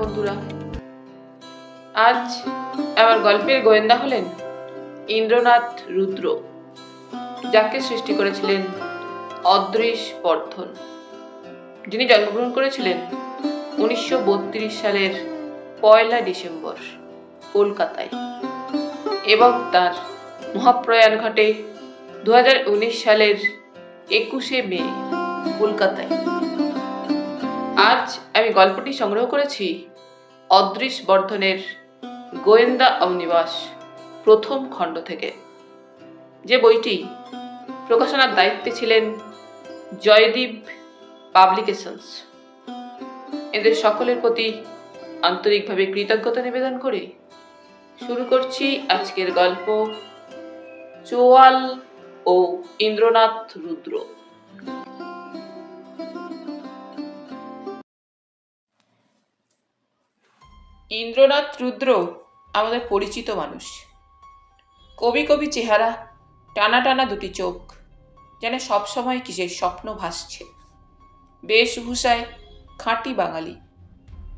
বন্ধুরা, আজ আমার গল্পের গোয়েন্দা হলেন ইন্দ্রনাথ রুদ্র, যাকে সৃষ্টি করেছিলেন অদৃশ বর্ধন, যিনি জন্মগ্রহণ করেছিলেন 1932 সালের 1 ডিসেম্বর কলকাতায় এবং তার মহাপ্রয়াণ ঘটে 2019 সালের 21 মে কলকাতায়। আজ আমি গল্পটি সংগ্রহ করেছি অদৃশ বর্ধনের গোয়েন্দা অমনিবাস প্রথম খণ্ড থেকে, যে বইটি প্রকাশনার দায়িত্বে ছিলেন জয়দীপ পাবলিকেশনস। এদের সকলের প্রতি আন্তরিকভাবে কৃতজ্ঞতা নিবেদন করে শুরু করছি আজকের গল্প চোয়াল ও ইন্দ্রনাথ রুদ্র। ইন্দ্রনাথ রুদ্র আমাদের পরিচিত মানুষ। কবি কবি চেহারা, টানা টানা দুটি চোখ, যেন সবসময় কিসের স্বপ্ন ভাসছে। বেশভূষায় খাঁটি বাঙালি,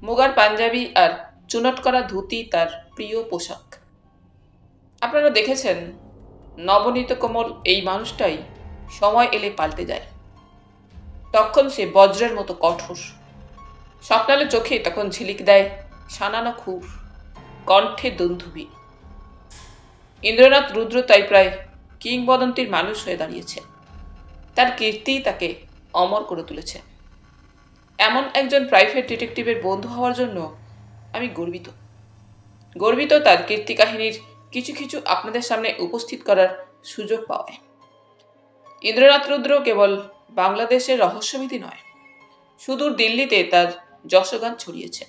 মুগার পাঞ্জাবি আর চুনট করা ধুতি তার প্রিয় পোশাক। আপনারা দেখেছেন, নবনীত কোমল এই মানুষটাই সময় এলে পাল্টে যায়। তখন সে বজ্রের মতো কঠোর, স্বপ্নালে চোখে তখন ঝিলিক দেয় সানানো খুর, কণ্ঠে দুন্ধুবি। ইন্দ্রনাথ রুদ্র তাই প্রায় কিংবদন্তির মানুষ হয়ে দাঁড়িয়েছে। তার কীর্তি তাকে অমর করে তুলেছে। এমন একজন প্রাইভেট ডিটেকটিভের বন্ধু হওয়ার জন্য আমি গর্বিত তার কীর্তি কাহিনীর কিছু কিছু আপনাদের সামনে উপস্থিত করার সুযোগ পাওয়ায়। ইন্দ্রনাথ রুদ্র কেবল বাংলাদেশের রহস্যবিধি নয়, সুদূর দিল্লিতে তার যশগান ছড়িয়েছে,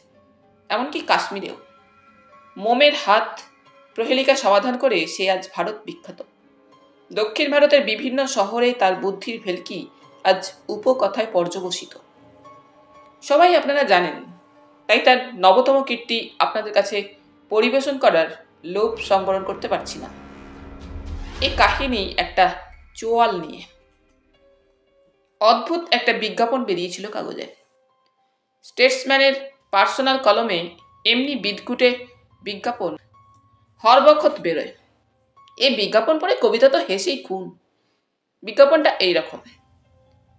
এমনকি কাশ্মীরেও। মোমের হাত প্রহেলিকা সমাধান করে সে আজ ভারত বিখ্যাত। দক্ষিণ ভারতের বিভিন্ন শহরে তার বুদ্ধির ভেলকি আজ উপকথায় পর্যবসিত। সবাই আপনারা জানেন, তাই তার নবতম কীর্তি আপনাদের কাছে পরিবেশন করার লোভ সংবরণ করতে পারছি না। এই কাহিনী একটা চোয়াল নিয়ে। অদ্ভুত একটা বিজ্ঞাপন বেরিয়েছিল কাগজে। স্টেটসম্যানের পার্সোনাল কলমে এমনি বিদকুটে বিজ্ঞাপন হরবক্ষত বেরোয়। এই বিজ্ঞাপন পড়ে কবিতা তো হেসেই খুন। বিজ্ঞাপনটা এইরকম: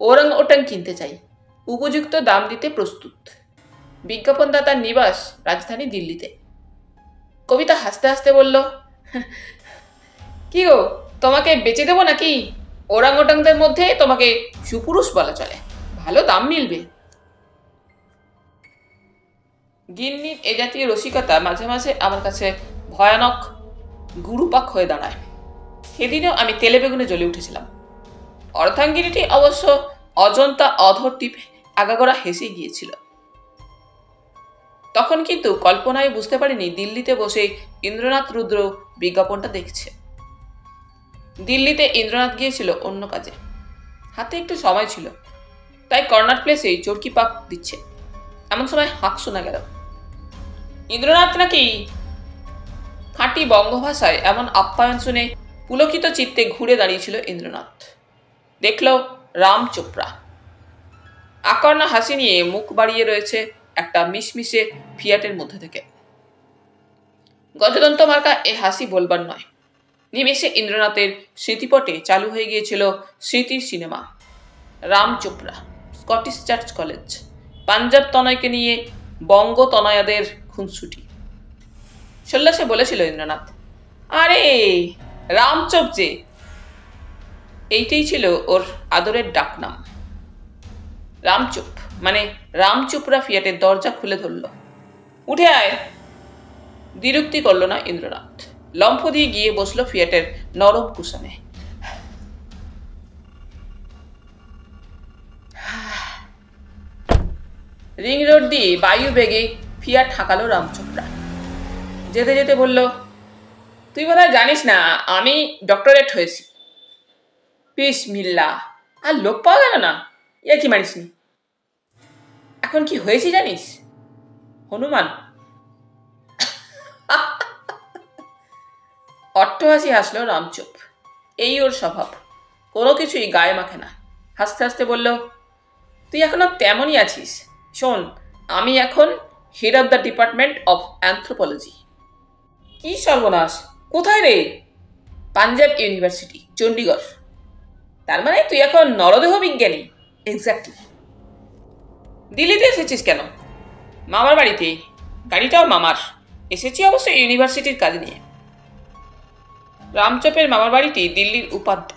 ওরাং ওটাং কিনতে চাই, উপযুক্ত দাম দিতে প্রস্তুত। বিজ্ঞাপনদাতার নিবাস রাজধানী দিল্লিতে। কবিতা হাসতে হাসতে বলল, কি গো, তোমাকে বেচে দেবো নাকি? ওরাং ওটাংদের মধ্যে তোমাকে সুপুরুষ বলা চলে, ভালো দাম মিলবে। গিন্নির এ জাতীয় রসিকতা মাঝে মাঝে আমার কাছে ভয়ানক গুরুপাক হয়ে দাঁড়ায়। সেদিনও আমি তেলে বেগুনে জ্বলে উঠেছিলাম। অর্ধাঙ্গিনীটি অবশ্য অজন্তা অধর টিপে আগাগোড়া হেসে গিয়েছিল। তখন কিন্তু কল্পনায় বুঝতে পারিনি দিল্লিতে বসে ইন্দ্রনাথ রুদ্র বিজ্ঞাপনটা দেখছে। দিল্লিতে ইন্দ্রনাথ গিয়েছিল অন্য কাজে, হাতে একটু সময় ছিল, তাই কর্নার প্লেসে চরকি পাক দিচ্ছে। এমন সময় হাঁক শোনা গেল, ইন্দ্রনাথ নাকি? খাঁটি বঙ্গভাষায় এমন আপ্যায়ন শুনে পুলকিত চিত্তে ঘুরে দাঁড়িয়েছিল ইন্দ্রনাথ। দেখল রাম চোপড়া আকর্ণা হাসি নিয়ে মুখ বাড়িয়ে রয়েছে একটা মিশমিশে ফিয়াটের মধ্যে থেকে। গজদন্ত মার্কা এ হাসি বলবার নয়। নিমেষে ইন্দ্রনাথের স্মৃতিপটে চালু হয়ে গিয়েছিল স্মৃতির cinema. Ram Chopra, Scottish Church College, Punjab তনয়কে নিয়ে বঙ্গ তনয়াদের খুনসুটি। সোল্লাসে বলেছিল ইন্দ্রনাথ, আরে রামচোপ যে। এইটাই ছিল ওর আদরের ডাকনাম। রামচোপ মানে রামচোপড়া ফিয়াটের দরজা খুলে ধরল। উঠে আয়। দ্বিরুক্তি করল না ইন্দ্রনাথ, লম্ফ দিয়ে গিয়ে বসল ফিয়াটের নরম কুশনে। রিং রোড দিয়ে বায়ু বেগে ফিয়াট হাঁকালো রামচোপড়া। যেতে যেতে বলল, তুই বোধহয় জানিস না আমি ডক্টরেট হয়েছি। বিসমিল্লা, আর লোক পাওয়া গেল না? এ কি মানিসনি? এখন কি হয়েছি জানিস? হনুমান। অট্টহাসি হাসলো রামচোপ। এই ওর স্বভাব, কোনো কিছুই গায়ে মাখে না। হাসতে হাসতে বলল, তুই এখনো তেমনই আছিস। শোন, আমি এখন head of the department of anthropology. কি সর্বনাশ! কোথায় রে? পাঞ্জাব ইউনিভার্সিটি, চণ্ডীগড়। তার মানে তুই এখন নরদেহ বিজ্ঞানী? এক্স্যাক্টলি। দিল্লিতে এসেছিস কেন? মামার বাড়িতে। গাড়িটাও মামার। এসেছি অবশ্য ইউনিভার্সিটির কাজ নিয়ে। রামচপের মামার বাড়িটি দিল্লির উপাধ্যে।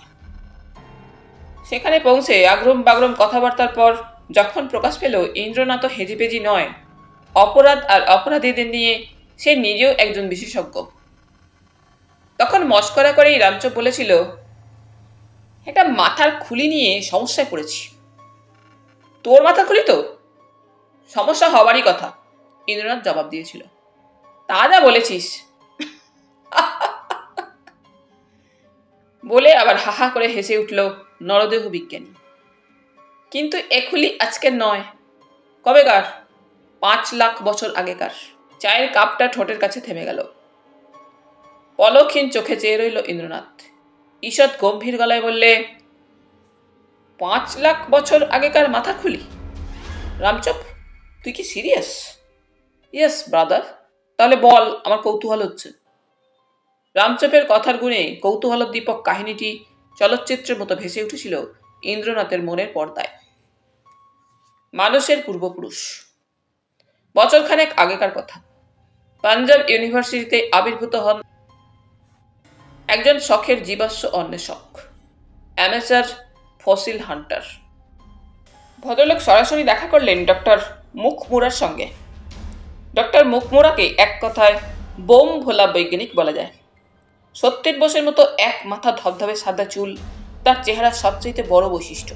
সেখানে পৌঁছে আগ্রম বাগ্রম কথাবার্তার পর যখন প্রকাশ পেল ইন্দ্রনাথ হেজিপেজি নয়, অপরাধ আর অপরাধীদের নিয়ে সে নিজেও একজন বিশেষজ্ঞ, তখন মস্করা করেই রামচপ বলেছিল, একটা মাথার খুলি নিয়ে সমস্যায় পড়েছি। তোর মাথার খুলি তো? সমস্যা হবারই কথা, ইন্দ্রনাথ জবাব দিয়েছিল। তা যা বলেছিস বলে আবার হাহা করে হেসে উঠল নরদেহ বিজ্ঞানী। কিন্তু এ খুলি আজকের নয়, কবেকার? 5 লাখ বছর আগেকার। চায়ের কাপটা ঠোঁটের কাছে থেমে গেল। পলকহীন চোখে চেয়ে রইল ইন্দ্রনাথ। ঈষৎ গম্ভীর গলায় বললে, 5 লাখ বছর আগেকার মাথা খুলি? রামচপ, তুই কি সিরিয়াস? Yes brother. তাহলে বল, আমার কৌতূহল হচ্ছে। রামচপের কথার গুণে কৌতূহলোদ্দীপক কাহিনীটি চলচ্চিত্রের মতো ভেসে উঠেছিল ইন্দ্রনাথের মনের পর্দায়। মানুষের পূর্বপুরুষ। বছরখানেক আগেকার কথা। পাঞ্জাব ইউনিভার্সিটিতে আবির্ভূত হন একজন শখের জীবাশ্ম অন্বেষক, অ্যামেচার ফসিল হান্টার। ভদ্রলোক সরাসরি দেখা করলেন ডক্টর মুখমুরার সঙ্গে। ডক্টর মুখমুরাকে এক কথায় বোম ভোলা বৈজ্ঞানিক বলা যায়। সত্যের বোসের মতো এক মাথা ধবধবে সাদা চুল তার চেহারার সবচেয়ে বড় বৈশিষ্ট্য।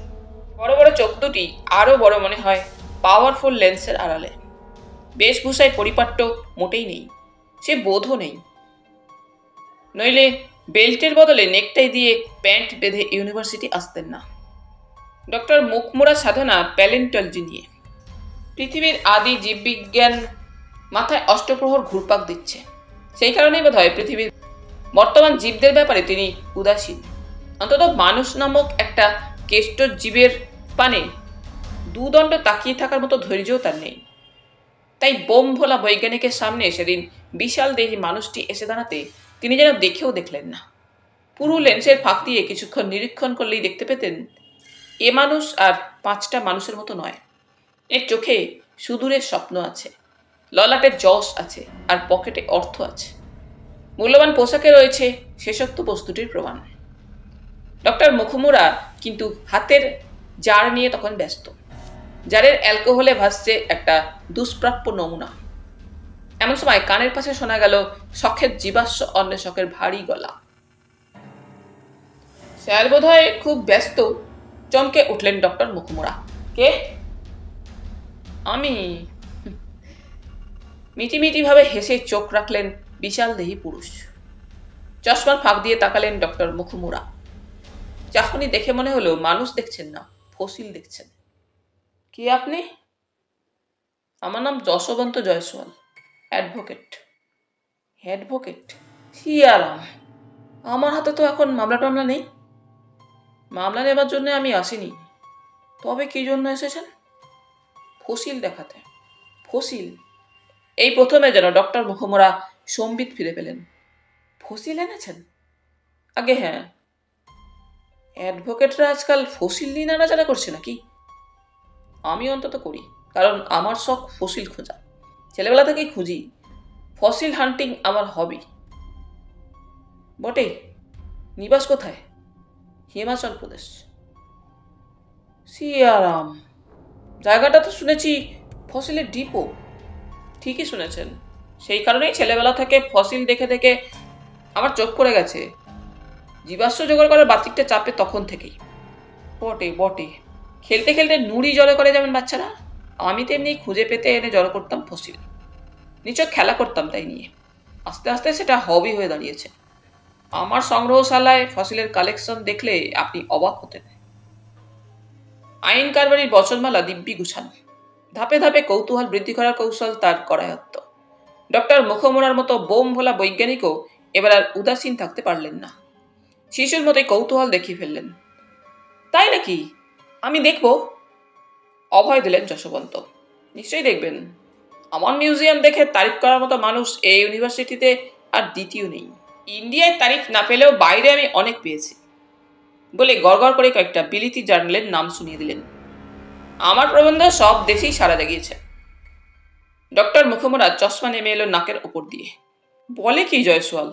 বড় বড় চোখ দুটি আরও বড় মনে হয় পাওয়ারফুল লেন্সের আড়ালে। বেশভূষায় পরিপাট্য মোটেই নেই, সে বোধও নেই। নইলে বেল্টের বদলে নেকটাই দিয়ে প্যান্ট বেঁধে ইউনিভার্সিটি আসতেন না। ডক্টর মুখমুরার সাধনা প্যালেন্টলজি নিয়ে। পৃথিবীর আদি জীববিজ্ঞান মাথায় অষ্টপ্রহর ঘুরপাক দিচ্ছে। সেই কারণেই বোধ হয় পৃথিবীর বর্তমান জীবদের ব্যাপারে তিনি উদাসীন। অন্তত মানুষ নামক একটা কেষ্ট জীবের পানে দুদণ্ড তাকিয়ে থাকার মতো ধৈর্যও তার নেই। তাই বোম ভোলা বৈজ্ঞানিকের সামনে সেদিন বিশাল দেহী মানুষটি এসে দাঁড়াতে তিনি যেন দেখেও দেখলেন না। পুরো লেন্সের ফাঁক দিয়ে কিছুক্ষণ নিরীক্ষণ করলেই দেখতে পেতেন এ মানুষ আর 5টা মানুষের মতো নয়। এর চোখে সুদূরের স্বপ্ন আছে, ললাটে যশ আছে, আর পকেটে অর্থ আছে। মূল্যবান পোশাকে রয়েছে শেষোক্ত বস্তুটির প্রমাণ। ডক্টর মুখমুরা কিন্তু হাতের জার নিয়ে তখন ব্যস্ত। জারের অ্যালকোহলে ভাসছে একটা দুষ্প্রাপ্য নমুনা। এমন সময় কানের পাশে শোনা গেল শখের জীবাশ্ম অন্বেষকের ভারী গলা। স্যার বোধহয় খুব ব্যস্ত, চমকে উঠলেন ডক্টর মুখমুরা। কে? আমি। মিটিমিটি ভাবে হেসে চোখ রাখলেন বিশাল দেহী পুরুষ। চশমার ফাঁক দিয়ে তাকালেন ডক্টর মুখমুরা। চাহনি দেখে মনে হলো মানুষ দেখছেন না, ফসিল দেখছেন। কে আপনি? আমার নাম যশবন্ত জয়সওয়াল, অ্যাডভোকেট। অ্যাডভোকেট? সিয়ারাম, আমার হাতে তো এখন মামলা টামলা নেই। মামলা নেবার জন্য আমি আসিনি। তবে কি জন্য এসেছেন? ফসিল দেখাতে। ফসিল? এই প্রথমে যেন ডক্টর মুখমুরা সম্বিত ফিরে পেলেন। ফসিল এনেছেন? আগে হ্যাঁ। অ্যাডভোকেটরা আজকাল ফসিল নিয়ে নাড়াচাড়া করছে নাকি? আমি অন্তত করি, কারণ আমার শখ ফসিল খোঁজা। ছেলেবেলা থেকেই খুঁজি। ফসিল হান্টিং আমার হবি। বটে। নিবাস কোথায়? হিমাচল প্রদেশ। সিয়ারাম, জায়গাটা তো শুনেছি ফসিলের ডিপো। ঠিকই শুনেছেন। সেই কারণেই ছেলেবেলা থেকে ফসিল দেখে দেখে আমার চোখ পড়ে গেছে। জীবাশ্ম জোগাড় করার বাতিকটা চাপে তখন থেকেই। বটে বটে। খেলতে খেলতে নুড়ি জড়ো করে যেমন বাচ্চারা, আমি তেমনি খুঁজে পেতে এনে জড়ো করতাম ফসিল। নিচক খেলা করতাম তাই নিয়ে। আস্তে আস্তে সেটা হবি হয়ে দাঁড়িয়েছে। আমার সংগ্রহশালায় ফসিলের কালেকশন দেখলে আপনি অবাক হতেন। আইন কারবারির বচনমালা দিব্যি গুছানো। ধাপে ধাপে কৌতূহল বৃদ্ধি করার কৌশল তার করায়ত্ত। ডক্টর মুখমুরার মতো বোম ভোলা বৈজ্ঞানিকও এবার আর উদাসীন থাকতে পারলেন না। শিশুর মতোই কৌতূহল দেখিয়ে ফেললেন। তাই নাকি? আমি দেখব। অভয় দিলেন যশবন্ত। নিশ্চয়ই দেখবেন। আমার মিউজিয়াম দেখে তারিফ করার মতো মানুষ এই ইউনিভার্সিটিতে আর দ্বিতীয় নেই। ইন্ডিয়ায় তারিফ না পেলেও বাইরে আমি অনেক পেয়েছি বলে গড়গড় করে কয়েকটা বিলিতি জার্নালের নাম শুনিয়ে দিলেন। আমার প্রবন্ধ সব দেশেই সাড়া জাগিয়েছে। ডক্টর মুখোমরা চশমা নেমে এলো নাকের ওপর দিয়ে। বলে কি জয়সওয়াল,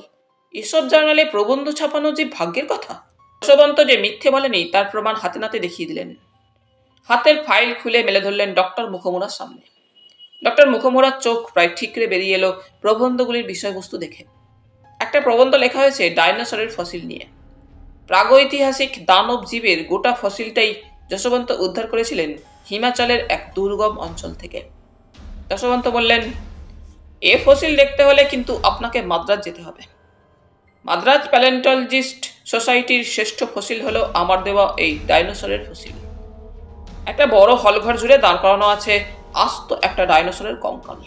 এসব জার্নালে প্রবন্ধ ছাপানো যে ভাগ্যের কথা। যশবন্ত যে মিথ্যে বলেনি তার প্রমাণ হাতে নাতে দেখিয়ে দিলেন। হাতের ফাইল খুলে মেলে ধরলেন ডক্টর মুখোমরার সামনে। ডক্টর মুখোমরার চোখ প্রায় ঠিকরে বেরিয়ে এলো প্রবন্ধগুলির বিষয়বস্তু দেখে। একটা প্রবন্ধ লেখা হয়েছে ডাইনোসরের ফসিল নিয়ে। প্রাগৈতিহাসিক দানব জীবের গোটা ফসিলটাই যশবন্ত উদ্ধার করেছিলেন হিমাচলের এক দুর্গম অঞ্চল থেকে। যশবন্ত বললেন, এ ফসিল দেখতে হলে কিন্তু আপনাকে মাদ্রাজ যেতে হবে। মাদ্রাজ প্যালেন্টোলজিস্ট সোসাইটির শ্রেষ্ঠ ফসিল হলো আমার দেওয়া এই ডাইনোসরের ফসিল। একটা বড় হলঘর জুড়ে দাঁড় করানো আছে আস্ত একটা ডাইনোসরের কঙ্কাল।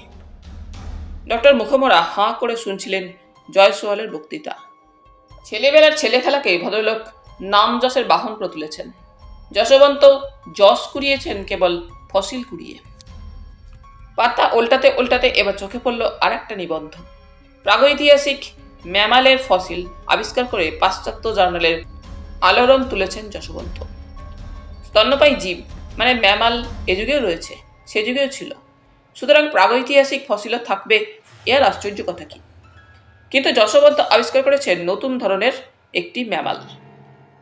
ডক্টর মুখোমরা হাঁ করে শুনছিলেন জয়সওয়ালের বক্তৃতা। ছেলেবেলার ছেলে খেলাকে ভদ্রলোক নাম যশের বাহন করে তুলেছেন। যশবন্ত যশ কুড়িয়েছেন কেবল ফসিল কুড়িয়ে। পাতা উল্টাতে উল্টাতে এবার চোখে পড়ল আর একটা নিবন্ধ। প্রাগৈতিহাসিক ম্যামালের ফসিল আবিষ্কার করে পাশ্চাত্য জার্নালের আলোড়ন তুলেছেন যশবন্ত। স্তন্যপায়ী জীব মানে ম্যামাল এ যুগেও রয়েছে, সে যুগেও ছিল, সুতরাং প্রাগৈতিহাসিক ফসিলও থাকবে, এর আশ্চর্য কথা কি। কিন্তু যশবন্ত আবিষ্কার করেছেন নতুন ধরনের একটি ম্যামাল।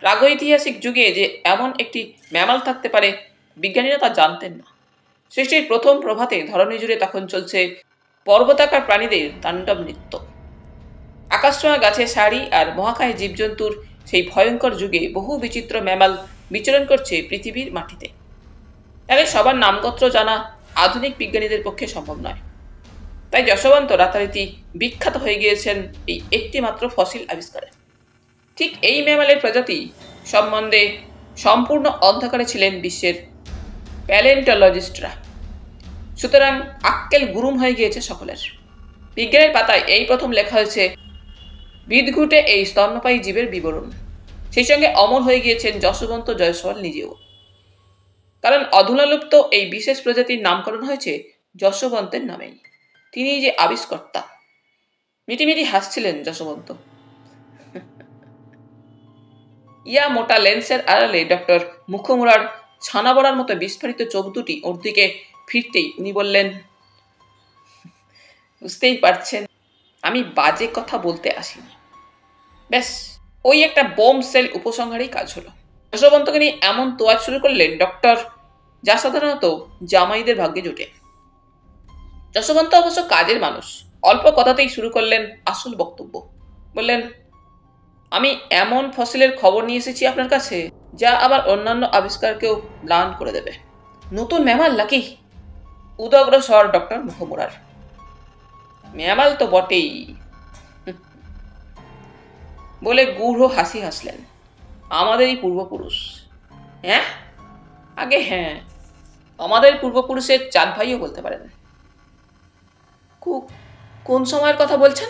প্রাগৈতিহাসিক যুগে যে এমন একটি ম্যামাল থাকতে পারে বিজ্ঞানীরা তা জানতেন না। সৃষ্টির প্রথম প্রভাতে ধরণী জুড়ে তখন চলছে পর্বতাকার প্রাণীদের তাণ্ডব নৃত্য। আকাশছোঁয়া গাছে শাড়ি আর মহাকায় জীবজন্তুর সেই ভয়ঙ্কর যুগে বহু বিচিত্র ম্যামাল বিচরণ করছে পৃথিবীর মাটিতে। তাদের সবার নামগোত্র জানা আধুনিক বিজ্ঞানীদের পক্ষে সম্ভব নয়। তাই যশবন্ত রাতারাতি বিখ্যাত হয়ে গিয়েছেন এই একটি মাত্র ফসিল আবিষ্কারে। ঠিক এই ম্যামালের প্রজাতি সম্বন্ধে সম্পূর্ণ অন্ধকারে ছিলেন বিশ্বের প্যালেন্টোলজিস্টরা। সুতরাং আক্কেল গুরুম হয়ে গিয়েছে সকলের। বিজ্ঞানের পাতায় এই প্রথম লেখা হয়েছে বিদঘুটে এই স্তন্যপায়ী জীবের বিবরণ। সেই সঙ্গে অমর হয়ে গিয়েছেন যশবন্ত জয়সওয়াল নিজেও। কারণ অধুনালুপ্ত এই বিশেষ প্রজাতির নামকরণ হয়েছে যশবন্তের নামেই। তিনি যে আবিষ্কর্তা। মিটিমিটি হাসছিলেন যশবন্ত। ইয়া মোটা লেন্সের আড়ালে ডক্টর মুখোমরার ছানা বড়ার মতো বিস্ফারিত চোখ দুটি ওর দিকে ফিরতেই উনি বললেন, বুঝতেই পারছেন আমি বাজে কথা বলতে আসিনি। ব্যাস ওই একটা বোম সেল উপসংহারেই কাজ হলো। যশবন্তকে নিয়ে এমন তোয়াজ শুরু করলেন ডক্টর, যা সাধারণত জামাইদের ভাগ্যে জোটে। যশবন্ত অবশ্য কাজের মানুষ, অল্প কথাতেই শুরু করলেন আসল বক্তব্য। বললেন, আমি এমন ফসিলের খবর নিয়ে এসেছি আপনার কাছে যা আবার অন্যান্য আবিষ্কারকেও ম্লান করে দেবে। নতুন ম্যামাল নাকি? উদগ্র স্বর ডক্টর মুখোমরার। ম্যামাল তো বটেই বলে গূঢ় হাসি হাসলেন। আমাদেরই পূর্বপুরুষ। হ্যাঁ, আগে হ্যাঁ, আমাদের পূর্বপুরুষের চাঁদ ভাইও বলতে পারেন। কোন সময়ের কথা বলছেন?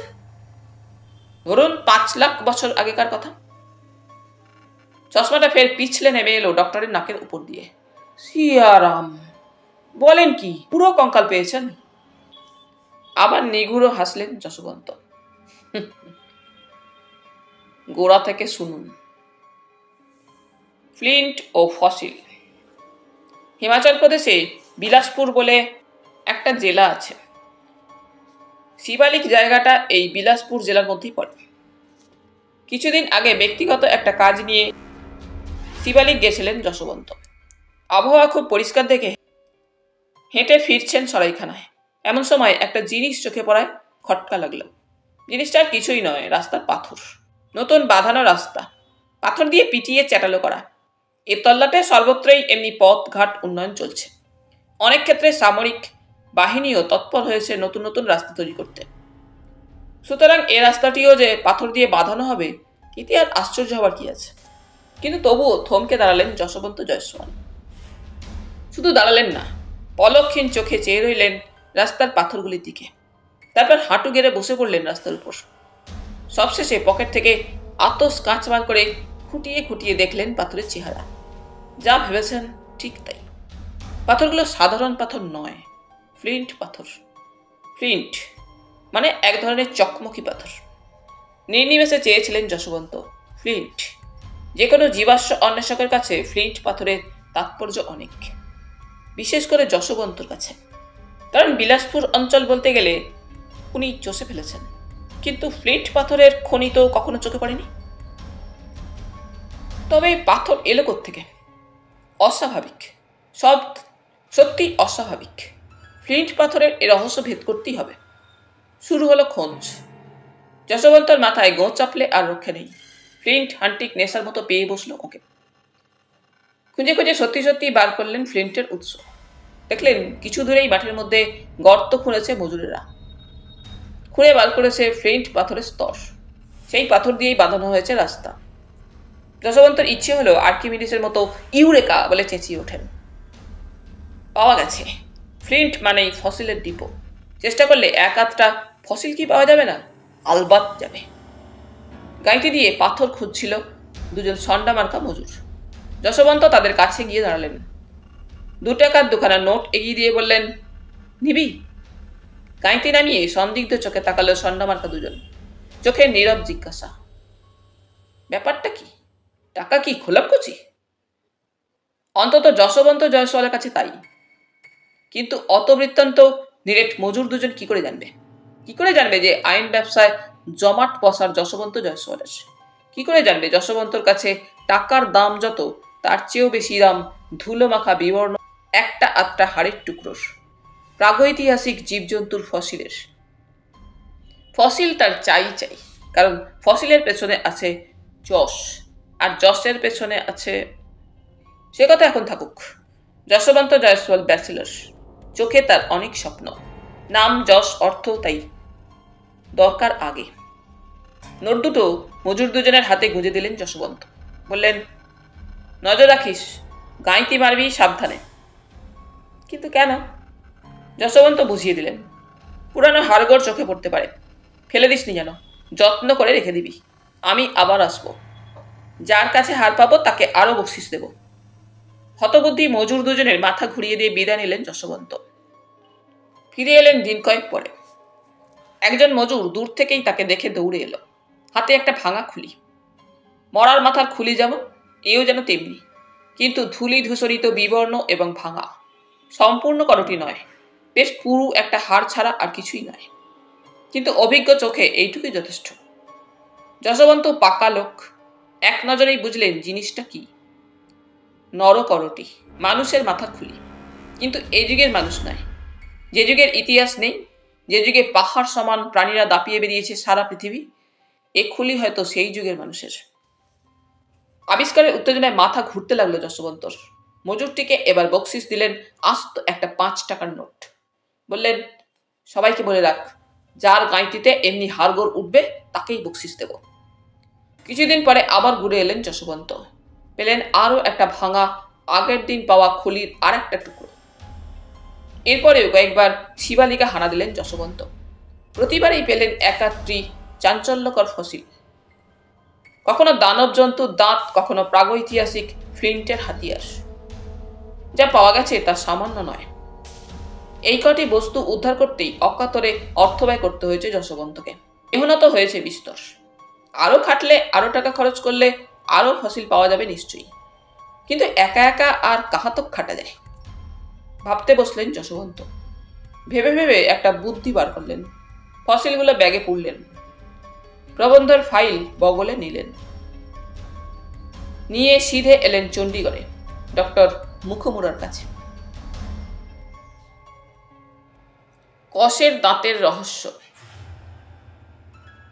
ধরুন 5 লাখ বছর আগেকার কথা। চশমাটা ফের পিছলে নেমে এলো ডক্টরের নাকের উপর দিয়ে। সিয়ারাম, বলেন কি, পুরো কঙ্কাল পেয়েছেন? আবার নিগুড়ো হাসলেন যশবন্ত। গোড়া থেকে শুনুন। ফ্লিন্ট ও ফসিল। হিমাচল প্রদেশে বিলাসপুর বলে একটা জেলা আছে। শিবালিক জায়গাটা এই বিলাসপুর জেলার মধ্যেই পড়ে। কিছুদিন আগে ব্যক্তিগত একটা কাজ নিয়ে শিবালিক গেছিলেন যশবন্ত। আবহাওয়া খুব পরিষ্কার দেখে হেঁটে ফিরছেন সরাইখানায়। এমন সময় একটা জিনিস চোখে পড়ায় খটকা লাগলো। জিনিসটা আর কিছুই নয়, রাস্তার পাথর। নতুন বাঁধানো রাস্তা, পাথর দিয়ে পিটিয়ে চ্যাটালো করা। এ তল্লাটে সর্বত্রই এমনি পথ ঘাট উন্নয়ন চলছে। অনেক ক্ষেত্রে সামরিক বাহিনীও তৎপর হয়েছে নতুন নতুন রাস্তা তৈরি করতে। সুতরাং এ রাস্তাটিও যে পাথর দিয়ে বাঁধানো হবে এতে আর আশ্চর্য হবার কি আছে। কিন্তু তবুও থমকে দাঁড়ালেন যশবন্ত জয়সওয়াল। শুধু দাঁড়ালেন না, পলকহীন চোখে চেয়ে রইলেন রাস্তার পাথরগুলির দিকে। তারপর হাঁটু গেড়ে বসে পড়লেন রাস্তার উপর। সবশেষে পকেট থেকে আতস কাঁচ বার করে খুঁটিয়ে খুঁটিয়ে দেখলেন পাথরের চেহারা। যা ভেবেছেন ঠিক তাই। পাথরগুলো সাধারণ পাথর নয়, ফ্লিন্ট পাথর। ফ্লিন্ট মানে এক ধরনের চকমকি পাথর। নির্নিমেষে চেয়েছিলেন যশবন্ত ফ্লিন্ট। যে কোনো জীবাশ্ম অন্বেষকের কাছে ফ্লিন্ট পাথরের তাৎপর্য অনেক, বিশেষ করে যশবন্তর কাছে। কারণ বিলাসপুর অঞ্চল বলতে গেলে উনি চষে ফেলেছেন, কিন্তু ফ্লিন্ট পাথরের খনি তো কখনো চোখে পড়েনি। তবে পাথর এলো কোত্থেকে? অস্বাভাবিক, সব সত্যি অস্বাভাবিক। ফ্লিন্ট পাথরের এ রহস্য ভেদ করতেই হবে। শুরু হলো খোঁজ। যশবন্তর মাথায় গোঁ চাপলে আর রক্ষে নেই। ফ্লিন্ট হান্টিক নেশার মতো পেয়ে বসলো ওকে। খুঁজে খুঁজে সত্যি সত্যি বার করলেন ফ্লিন্টের উৎস। দেখলেন কিছু দূরেই মাঠের মধ্যে গর্ত খুঁড়েছে মজুরেরা। খুঁড়ে বার করেছে ফ্লিন্ট পাথরের স্তর। সেই পাথর দিয়েই বাঁধানো হয়েছে রাস্তা। যশবন্তর ইচ্ছে হলো আর্কিমিডিসের মতো ইউরেকা বলে চেঁচিয়ে ওঠেন। পাওয়া গেছে। ফ্লিন্ট মানেই ফসিলের ডিপো। চেষ্টা করলে এক আধটা ফসিল কি পাওয়া যাবে না? আলবাত যাবে। গাঁইতি দিয়ে পাথর খুঁজছিল দুজন সন্ডা মার্কা মজুর। যশবন্ত তাদের কাছে গিয়ে দাঁড়ালেন। 2 টাকার দুখানা নোট এগিয়ে দিয়ে বললেন, নিবি? গাঁইতি নামিয়ে সন্দিগ্ধ চোখে তাকালো সন্ডা মার্কা দুজন। চোখে নীরব জিজ্ঞাসা। ব্যাপারটা কি? টাকা কি খোলাপকুচি? অন্তত যশবন্ত জয়সওয়ালের কাছে তাই। কিন্তু অত বৃত্তান্ত নিরেট মজুর দুজন কি করে জানবে? কি করে জানবে যে আইন ব্যবসায় জমাট পসার যশবন্ত জয়সওয়ালের? কি করে জানবে যশবন্তর কাছে টাকার দাম যত, তার চেয়েও বেশি দাম ধুলো মাখা বিবর্ণ একটা আধটা হাড়ের টুকরোর, প্রাগৈতিহাসিক জীবজন্তুর ফসিলের? ফসিল তার চাই, কারণ ফসিলের পেছনে আছে যশ, আর যশের পেছনে আছে... সে কথা এখন থাকুক। যশবন্ত জয়সওয়াল ব্যাচেলর। চোখে তার অনেক স্বপ্ন, নাম যশ অর্থ তাই দরকার আগে। নোট দুটো মজুর দুজনের হাতে গুঁজে দিলেন যশবন্ত। বললেন, নজর রাখিস, গাঁইতি মারবি সাবধানে। কিন্তু কেন? যশবন্ত বুঝিয়ে দিলেন, পুরানো হাড়গোড় চোখে পড়তে পারে, ফেলে দিসনি যেন, যত্ন করে রেখে দিবি। আমি আবার আসবো, যার কাছে হার পাবো তাকে আরো বকশিস দেব। হতবুদ্ধি মজুর দুজনের মাথা ঘুরিয়ে দিয়ে বিদায় নিলেন যশবন্ত। ফিরে এলেন দিন কয়েক পরে। একজন মজুর দূর থেকেই তাকে দেখে দৌড়ে এলো, হাতে একটা ভাঙা খুলি। মরার মাথার খুলি যেমন, এও যেন তেমনি, কিন্তু ধুলি ধূসরিত বিবর্ণ এবং ভাঙা। সম্পূর্ণ করটি নয়, বেশ পুরু একটা হাড় ছাড়া আর কিছুই নয়। কিন্তু অভিজ্ঞ চোখে এইটুকুই যথেষ্ট। যশবন্ত পাকা লোক, এক নজরেই বুঝলেন জিনিসটা কি। নরকরটি, মানুষের মাথার খুলি। কিন্তু এই যুগের মানুষ নয়, যে যুগের ইতিহাস নেই, যে যুগে পাহাড় সমান প্রাণীরা দাপিয়ে বেরিয়েছে সারা পৃথিবী, এ খুলি হয়তো সেই যুগের মানুষের। আবিষ্কারের উত্তেজনায় মাথা ঘুরতে লাগলো যশবন্তর। মজুরটিকে এবার বকশিস দিলেন আস্ত একটা 5 টাকার নোট। বললেন, সবাইকে বলে রাখ, যার গাঁইতিতে এমনি হাড়গোড় উঠবে তাকেই বকশিস দেব। কিছুদিন পরে আবার ঘুরে এলেন যশবন্ত। পেলেন আরো একটা ভাঙা, আগের দিন পাওয়া খুলির আর একটা টুকরো। এরপরেও কয়েকবার শিবালিকা হানা দিলেন যশবন্ত। প্রতিবারই পেলেন একাত্রি চাঞ্চল্যকর ফসিল। কখনো দানব জন্তুর দাঁত, কখনো প্রাগৈতিহাসিক ফ্লিন্টের হাতিয়ার। যা পাওয়া গেছে তা সামান্য নয়। এই কটি বস্তু উদ্ধার করতেই অকাতরে অর্থ ব্যয় করতে হয়েছে যশবন্তকে। মেহনত হয়েছে বিস্তর। আরো খাটলে, আরো টাকা খরচ করলে আরো ফসিল পাওয়া যাবে নিশ্চয়ই। কিন্তু একা একা আর কাহাতক খাটা যায়? ভাবতে বসলেন যশবন্ত। ভেবে ভেবে একটা বুদ্ধি বার করলেন। ফসিলগুলো ব্যাগে পুরলেন, প্রবন্ধের ফাইল বগলে নিলেন। নিয়ে সিধে এলেন চণ্ডীগড়ে ডক্টর মুখমুরার কাছে। কষের দাঁতের রহস্য।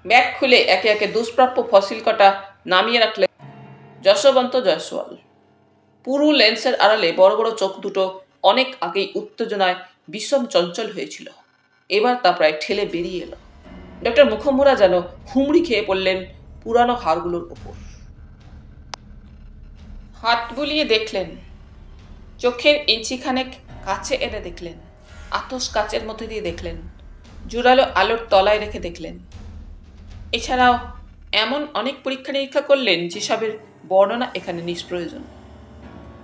ব্যাগ খুলে একে একে দুষ্প্রাপ্য ফসিল কটা নামিয়ে রাখলেন যশবন্ত জয়সওয়াল। পুরু লেন্সের আড়ালে বড় বড় চোখ দুটো অনেক আগেই উত্তেজনায় বিষম চঞ্চল হয়েছিল, এবার তা প্রায় ঠেলে বেরিয়ে এলো। ডক্টর মুখমুরা যেন হুমড়ি খেয়ে পড়লেন পুরানো হাড়গুলোর উপর। হাত বুলিয়ে দেখলেন, চোখের ইঞ্চিখানেক কাছে এনে দেখলেন, আতস কাচের মধ্যে দিয়ে দেখলেন, জোরালো আলোর তলায় রেখে দেখলেন। এছাড়াও এমন অনেক পরীক্ষা নিরীক্ষা করলেন যেসবের বর্ণনা এখানে নিষ্প্রয়োজন।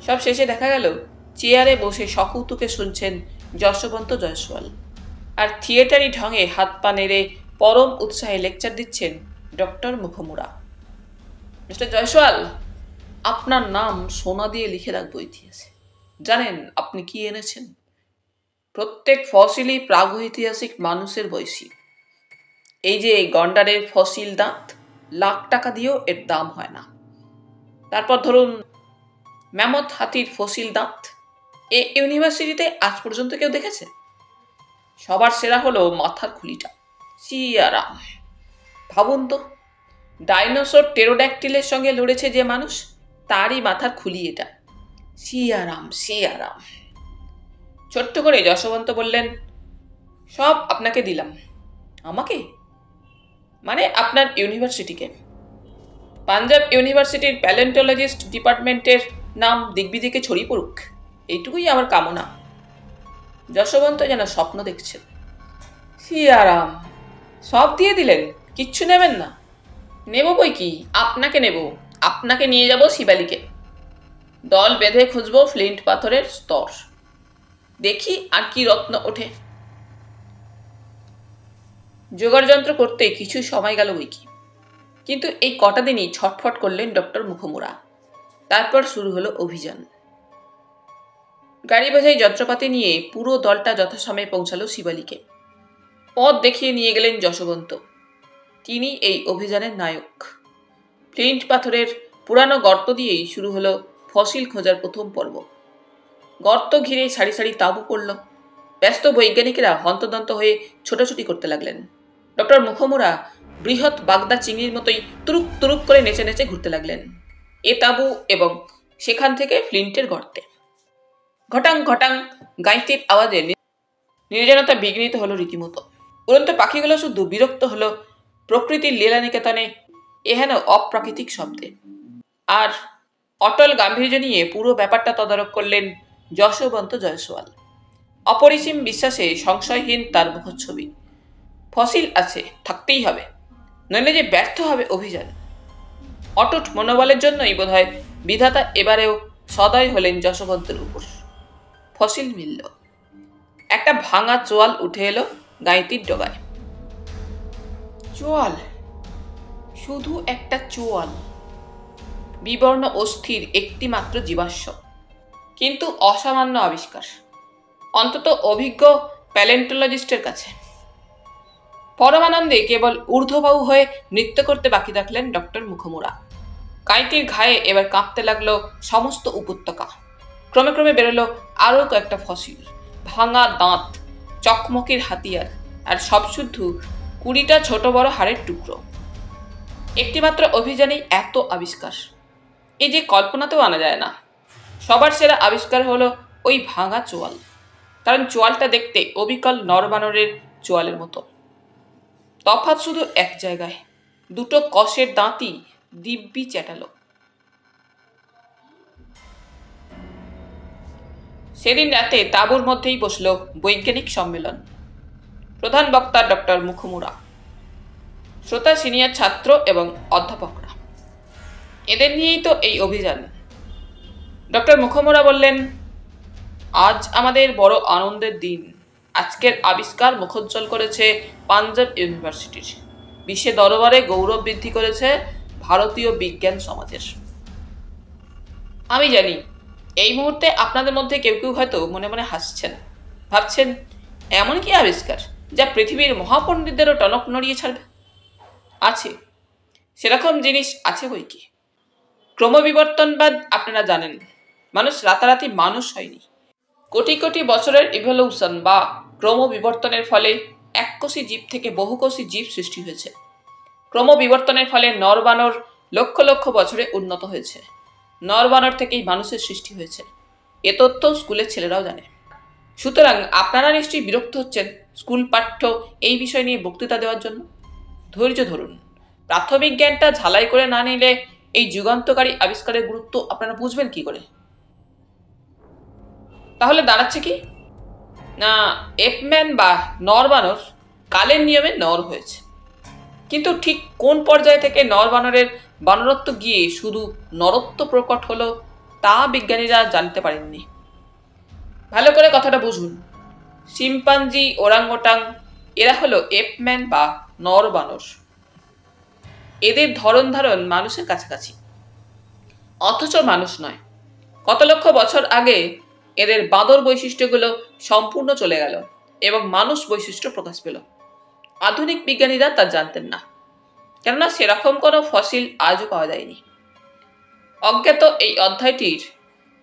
সব শেষে দেখা গেল চেয়ারে বসে সকৌতুকে শুনছেন যশবন্ত জয়সওয়াল, আর থিয়েটারি ঢঙে হাত পা নেড়ে পরম উৎসাহে লেকচার দিচ্ছেন ডক্টর মুখমুড়া। মিস্টার জয়সওয়াল, আপনার নাম সোনা দিয়ে লিখে রাখবো ইতিহাসে। জানেন আপনি কি এনেছেন? প্রত্যেক ফসিলই প্রাগৈতিহাসিক মানুষের বয়সী। এই যে গন্ডারের ফসিল দাঁত, লাখ টাকা দিয়েও এর দাম হয় না। তারপর ধরুন ম্যামথ হাতির ফসিল দাঁত, এ ইউনিভার্সিটিতে আজ পর্যন্ত কেউ দেখেছে? সবার সেরা হলো মাথার খুলিটা, সিয়ারাম। ভাবুন তো, ডাইনোসর টেরোড্যাকটিলের সঙ্গে লড়েছে যে মানুষ, তারই মাথার খুলি এটা। সিয়ারাম সিয়ারাম। ছোট্ট করে যশবন্ত বললেন, সব আপনাকে দিলাম। আমাকে? মানে আপনার ইউনিভার্সিটিকে। পাঞ্জাব ইউনিভার্সিটির প্যালেন্টোলজিস্ট ডিপার্টমেন্টের নাম দিগ্বিদিকে ছড়িয়ে পড়ুক, এইটুকুই আমার কামনা। যশবন্ত যেন স্বপ্ন দেখছেন। সিয়ারাম, সব দিয়ে দিলেন? কিচ্ছু নেবেন না? নেব বই কি, আপনাকে নেব। আপনাকে নিয়ে যাব শিবালিকে। দল বেঁধে খুঁজব ফ্লিন্ট পাথরের স্তর, দেখি আর কি রত্ন ওঠে। জোগাড় যন্ত্র করতে কিছু সময় গেল বই কি, কিন্তু এই কটা দিনই ছটফট করলেন ডক্টর মুখমুড়া। তারপর শুরু হলো অভিযান। গাড়ি বোঝাই যন্ত্রপাতি নিয়ে পুরো দলটা যথাসময়ে পৌঁছালো শিবালিকে। পথ দেখিয়ে নিয়ে গেলেন যশবন্ত। তিনি এই অভিযানের নায়ক। ফ্লিন্ট পাথরের পুরানো গর্ত দিয়েই শুরু হলো ফসিল খোঁজার প্রথম পর্ব। গর্ত ঘিরে সারি সারি তাঁবু পড়ল। ব্যস্ত বৈজ্ঞানিকেরা হন্তদন্ত হয়ে ছোটাছুটি করতে লাগলেন। ডক্টর মুখমুড়া বৃহৎ বাগদা চিংড়ির মতোই তুরুক তুরুক করে নেচে নেচে ঘুরতে লাগলেন এ তাঁবু এবং সেখান থেকে ফ্লিন্টের গর্তে। ঘটাং ঘটাং গাইতির আওয়াজে নির্জনতা বিঘ্নিত হলো রীতিমতো। উড়ন্ত পাখিগুলো শুধু বিরক্ত হলো প্রকৃতির লীলা নিকেতনে এহেন অপ্রাকৃতিক শব্দে। আর অটল গাম্ভীর্য নিয়ে পুরো ব্যাপারটা তদারক করলেন যশবন্ত জয়সওয়াল। অপরিসীম বিশ্বাসে সংশয়হীন তার মুখচ্ছবি। ফসিল আছে, থাকতেই হবে, নইলে যে ব্যর্থ হবে অভিযান। অটুট মনোবলের জন্যই বোধহয় বিধাতা এবারেও সদয় হলেন যশবন্তের উপর। ফসিল মিলল। একটা ভাঙা চোয়াল উঠে এলো গাইতির ডগায়। চোয়াল, শুধু একটা চোয়াল, বিবর্ণ অস্থির একটি মাত্র জীবাশ্ম, কিন্তু অসামান্য আবিষ্কার, অন্তত অভিজ্ঞ প্যালেন্টোলজিস্টের কাছে। পরমানন্দে কেবল ঊর্ধ্ববাহু হয়ে নৃত্য করতে বাকি রাখলেন ডক্টর মুখমুড়া। গাইতির ঘায়ে এবার কাঁপতে লাগলো সমস্ত উপত্যকা। ক্রমে ক্রমে বেরোলো আরও কয়েকটা ফসিল, ভাঙা দাঁত, চকমকির হাতিয়ার, আর সব শুদ্ধ 20টা ছোট বড় হাড়ের টুকরো। একটিমাত্র অভিযানেই এত আবিষ্কার, এই যে কল্পনাতেও আনা যায় না। সবার সেরা আবিষ্কার হলো ওই ভাঙা চোয়াল, কারণ চোয়ালটা দেখতে অবিকল নরবানরের চোয়ালের মতো। তফাৎ শুধু এক জায়গায়, দুটো কষের দাঁতই দিব্যি চ্যাটালো। সেদিন রাতে তাঁবুর মধ্যেই বসল বৈজ্ঞানিক সম্মেলন। প্রধান বক্তা ডক্টর মুখমুড়া, শ্রোতা সিনিয়র ছাত্র এবং অধ্যাপকরা। এদের নিয়েই তো এই অভিযান। ডক্টর মুখমুড়া বললেন, আজ আমাদের বড় আনন্দের দিন। আজকের আবিষ্কার মুখোজ্জ্বল করেছে পাঞ্জাব ইউনিভার্সিটির, বিশ্বে দরবারে গৌরব বৃদ্ধি করেছে ভারতীয় বিজ্ঞান সমাজের। আমি জানি এই মুহূর্তে আপনাদের মধ্যে কেউ কেউ হয়তো মনে মনে হাসছেন, ভাবছেন এমন কি আবিষ্কার যা পৃথিবীর মহাপণ্ডিতদেরও টনক নড়িয়ে ছাড়বে। আছে, সেরকম জিনিস আছে বই কি। ক্রমবিবর্তনবাদ আপনারা জানেন। মানুষ রাতারাতি মানুষ হয়নি। কোটি কোটি বছরের ইভলিউশন বা ক্রমবিবর্তনের ফলে এককোষী জীব থেকে বহুকোষী জীব সৃষ্টি হয়েছে। ক্রমবিবর্তনের ফলে নরবানর লক্ষ লক্ষ বছরে উন্নত হয়েছে। নরবানর থেকেই মানুষের সৃষ্টি হয়েছে। এ তথ্য স্কুলের ছেলেরাও জানে। সুতরাং আপনারা নিশ্চয়ই বিরক্ত হচ্ছেন স্কুল পাঠ্য এই বিষয় নিয়ে বক্তৃতা দেওয়ার জন্য। ধৈর্য ধরুন। প্রাথমিক জ্ঞানটা ঝালাই করে না নিলে এই যুগান্তকারী আবিষ্কারের গুরুত্ব আপনারা বুঝবেন কি করে? তাহলে দাঁড়াচ্ছে কি না, এপম্যান বা নরবানর কালের নিয়মে নর হয়েছে, কিন্তু ঠিক কোন পর্যায় থেকে নরবানরের বানরত্ব গিয়ে শুধু নরত্ব প্রকট হলো তা বিজ্ঞানীরা জানতে পারেননি। ভালো করে কথাটা বুঝুন। শিম্পাঞ্জি, ওরাংওটাং এরা হলো এপম্যান বা নরবানর। এদের ধরন ধারণ মানুষের কাছাকাছি, অথচ মানুষ নয়। কত লক্ষ বছর আগে এদের বাঁদর বৈশিষ্ট্যগুলো সম্পূর্ণ চলে গেল এবং মানুষ বৈশিষ্ট্য প্রকাশ পেল। আধুনিক বিজ্ঞানীরা তা জানতেন না, কেননা সেরকম কোনো ফসিল আজও পাওয়া যায়নি। অজ্ঞাত এই অধ্যায়টির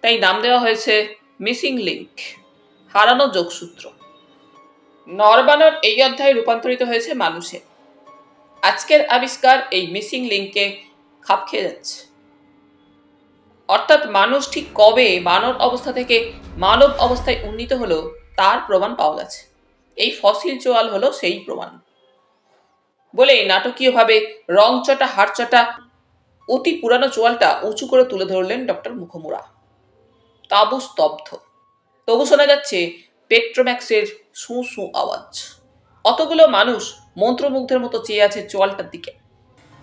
তাই নাম দেওয়া হয়েছে মিসিং লিঙ্ক, হারানো যোগসূত্র। নরবানর এই অধ্যায়ে রূপান্তরিত হয়েছে মানুষে। আজকের আবিষ্কার এই মিসিং লিঙ্কে খাপ খেয়ে যাচ্ছে। অর্থাৎ মানুষ ঠিক কবে বানর অবস্থা থেকে মানব অবস্থায় উন্নীত হলো তার প্রমাণ পাওয়া গেছে। এই ফসিল চোয়াল হলো সেই প্রমাণ বলে নাটকীয়ভাবে রংচটা হাড়চটা অতি পুরানো চোয়ালটা উঁচু করে তুলে ধরলেন ডক্টর মুখমুড়া। তাঁবু স্তব্ধ, তবু শোনা যাচ্ছে পেট্রোম্যাক্সের সু সু আওয়াজ। অতগুলো মানুষ মন্ত্রমুগ্ধের মতো চেয়ে আছে চোয়ালটার দিকে।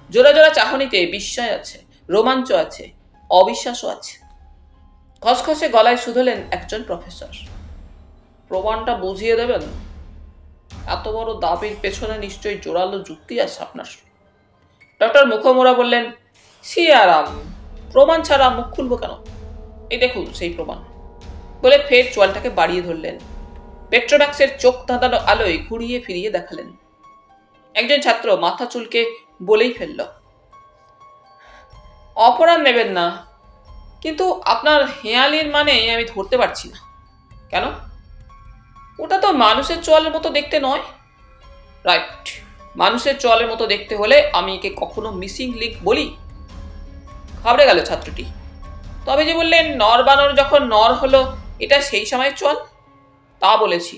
জোড়া জোড়া চাহনিতে বিস্ময় আছে, রোমাঞ্চ আছে, অবিশ্বাসও আছে। খসখসে গলায় শুধলেন একজন প্রফেসর, প্রমাণটা বুঝিয়ে দেবেন? এত বড় দাবির পেছনে নিশ্চয়ই জোরালো যুক্তি আছে আপনার। ডক্টর মুখমোড়া বললেন, সি আরাম, প্রমাণ ছাড়া মুখ খুলবো কেন? এই দেখুন সেই প্রমাণ। বলে ফের চোয়ালটাকে বাড়িয়ে ধরলেন। পেট্রোম্যাক্সের চোখ ধাঁধানো আলোয় ঘুরিয়ে ফিরিয়ে দেখালেন। একজন ছাত্র মাথা চুলকে বলেই ফেলল, অপরাধ নেবেন না, কিন্তু আপনার হেয়ালির মানে আমি ধরতে পারছি না। কেন? ওটা তো মানুষের চোয়ালের মতো দেখতে নয়। রাইট, মানুষের চোয়ালের মতো দেখতে হলে আমি একে কখনো মিসিং লিঙ্ক বলি? ঘাবড়ে গেল ছাত্রটি। তবে যে বললেন নর বানর যখন নর হলো এটা সেই সময়ের চোয়াল, তা বলেছি।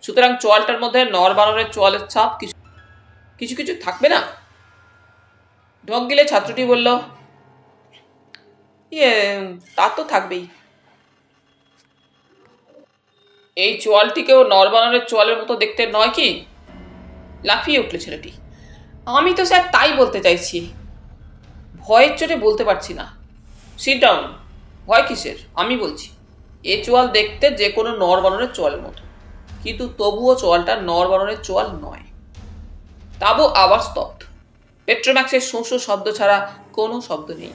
সুতরাং চোয়ালটার মধ্যে নর বানরের চোয়ালের ছাপ কিছু কিছু থাকবে না? ঢোক গিলে ছাত্রটি বলল, তা তো থাকবেই। এই চোয়ালটিকেও নর বানরের চোয়ালের মতো দেখতে নয় কি? লাফিয়ে উঠল ছেলেটি। আমি তো স্যার তাই বলতে চাইছি, ভয়ের চোটে বলতে পারছি না। Sit down. ভয় কিসের? আমি বলছি। এ চোয়াল দেখতে যে কোনো নর বানরের চোয়ালের মতো, কিন্তু তবুও চোয়ালটা নর বানরের চোয়াল নয়। তাবু আবার স্তব্ধ। পেট্রোম্যাক্সের শোঁ শব্দ ছাড়া কোনো শব্দ নেই।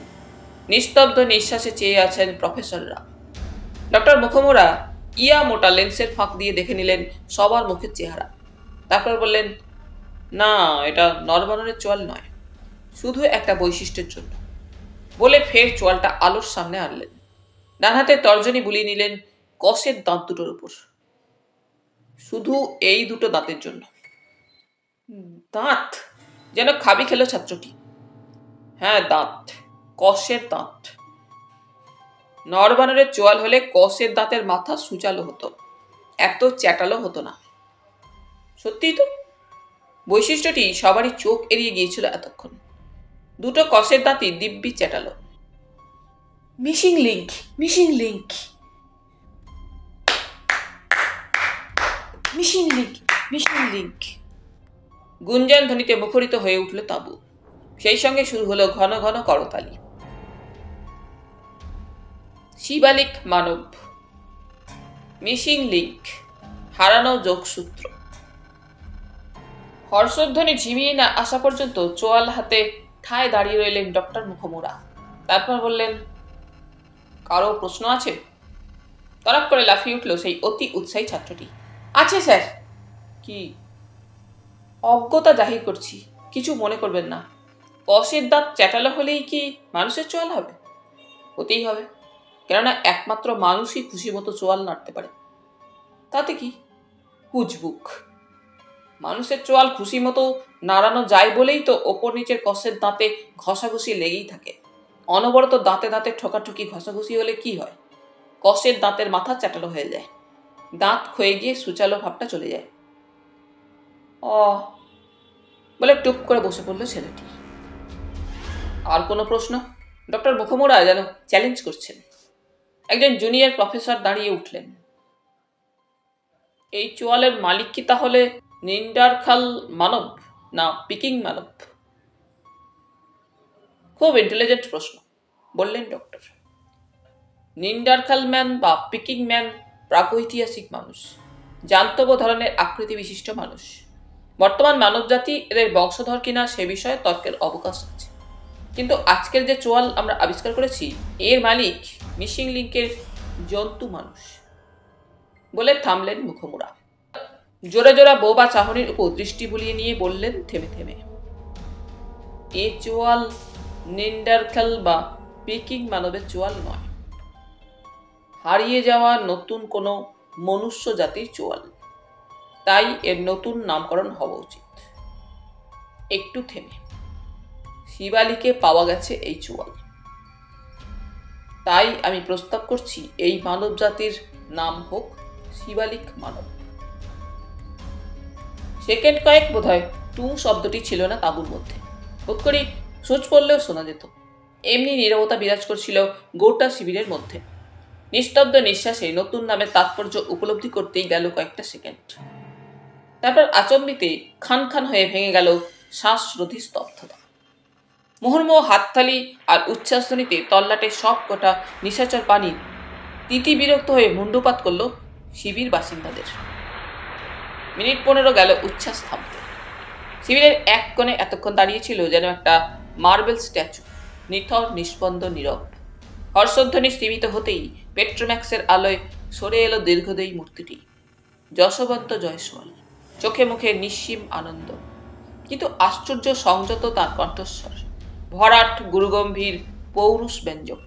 নিস্তব্ধ নিঃশ্বাসে চেয়ে আছেন প্রফেসররা। ডক্টর মুখমোড়া ইয়া মোটা লেন্সের ফাঁক দিয়ে দেখে নিলেন সবার মুখের চেহারা। তারপর বললেন, না, এটা নরবানরের চোয়াল নয়, শুধু একটা বৈশিষ্ট্যের জন্য। বলে ফের চোয়ালটা আলোর সামনে আনলেন। ডান হাতে তর্জনী বুলিয়ে নিলেন কষের দাঁত দুটোর উপর। শুধু এই দুটো দাঁতের জন্য। দাঁত? যেন খাবি খেল ছাত্রটি। হ্যাঁ, দাঁত, কষের দাঁত। নরবানরের চোয়াল হলে কষের দাঁতের মাথা সুচালো হতো, এত চ্যাটালো হতো না। সত্যিই তো, বৈশিষ্ট্যটি সবারই চোখ এড়িয়ে গিয়েছিল এতক্ষণ। দুটো কষের দাঁতই দিব্যি চ্যাটালো। Missing link, missing link, missing link, missing link. গুঞ্জন ধ্বনিতে মুখরিত হয়ে উঠল তাঁবু। সেই সঙ্গে শুরু হলো ঘন ঘন করতালি। শিবালিক মানব, মিসিং লিঙ্ক, হারানো যোগসূত্র। হর্ষধ্বনি ঝিমিয়ে না আসা পর্যন্ত চোয়াল হাতে ঠায় দাঁড়িয়ে রইলেন ডক্টর মুখমোড়া। তারপর বললেন, কারো প্রশ্ন আছে? তড়াক করে লাফিয়ে উঠল সেই অতি উৎসাহী ছাত্রটি। আছে স্যার। কি? অজ্ঞতা জাহির করছি, কিছু মনে করবেন না। কষের দাঁত চ্যাটালো হলেই কি মানুষের চোয়াল হবে? হতেই হবে, কেননা একমাত্র মানুষই খুশি মতো চোয়াল নাড়তে পারে। তাতে কি? হুজবুক। মানুষের চোয়াল খুশি মতো নাড়ানো যায় বলেই তো ওপর নিচের কষের দাঁতে ঘষাঘষি লেগেই থাকে। অনবরত দাঁতে দাঁতে ঠোকাঠুকি ঘষাঘষি হলে কি হয়? কষের দাঁতের মাথা চ্যাটালো হয়ে যায়, দাঁত ক্ষয়ে গিয়ে সুচালো ভাবটা চলে যায়। বলে টুপ করে বসে পড়ল ছেলেটি। আর কোনো প্রশ্ন? ডক্টর মুখমোড়া যেন চ্যালেঞ্জ করছেন। একজন জুনিয়র প্রফেসর দাঁড়িয়ে উঠলেন। এই চোয়ালের মালিক কি তাহলে নিন্ডারখাল মানব না পিকিং মানব? খুব ইন্টেলিজেন্ট প্রশ্ন, বললেন ডক্টর। নিন্ডারখাল ম্যান বা পিকিং ম্যান প্রাগৈতিহাসিক মানুষ, জান্তব ধরনের আকৃতি বিশিষ্ট মানুষ। বর্তমান মানবজাতি এদের বংশধর কিনা সে বিষয়ে তর্কের অবকাশ আছে। কিন্তু আজকের যে চোয়াল আমরা আবিষ্কার করেছি এর মালিক মিসিং লিঙ্কের জন্তু মানুষ। বলে থামলেন মুখমুড়া। জোড়া জোড়া বোবা চাহনির উপর দৃষ্টি বুলিয়ে নিয়ে বললেন থেমে থেমে, এ চোয়াল নেন্ডারথ্যাল বা পিকিং মানবের চোয়াল নয়, হারিয়ে যাওয়া নতুন কোনো মনুষ্য জাতির চোয়াল। তাই এর নতুন নামকরণ হওয়া উচিত। একটু থেমে, শিবালিকে পাওয়া গেছে এই চোয়াল। তাই আমি প্রস্তাব করছি এই মানব জাতির নাম হোক শিবালিক মানব। সেকেন্ড কয়েক বোধহয় টু শব্দটি ছিল না তাঁবুর মধ্যে। বোধ করি সোচ পড়লেও শোনা যেত। এমনি নীরবতা বিরাজ করছিল গোটা শিবিরের মধ্যে। নিস্তব্ধ নিঃশ্বাসে নতুন নামের তাৎপর্য উপলব্ধি করতেই গেল কয়েকটা সেকেন্ড। তারপর আচম্বিতে খান খান হয়ে ভেঙে গেল শ্বাসরোধী স্তব্ধতা। মুহুর্মুহ হাততালি আর উচ্ছ্বাসধ্বনিতে তল্লাটে সব কটা নিশাচর পানি তিতি বিরক্ত হয়ে মুন্ডুপাত করল শিবির বাসিন্দাদের। মিনিট 15 গেল উচ্ছ্বাস থামতে। শিবিরের এক কোণে এতক্ষণ দাঁড়িয়েছিল যেন একটা মার্বেল স্ট্যাচু, নিথর নিষ্পন্দ নীরব। হর্ষধ্বনি স্তীমিত হতেই পেট্রোম্যাক্সের আলোয় সরে এলো দীর্ঘদেহী মূর্তিটি, যশবন্ত জয়সওয়াল। চোখে মুখে নিঃসীম আনন্দ, কিন্তু আশ্চর্য সংযত তার কণ্ঠস্বর, ভরাট গুরুগম্ভীর পৌরুষ ব্যঞ্জক।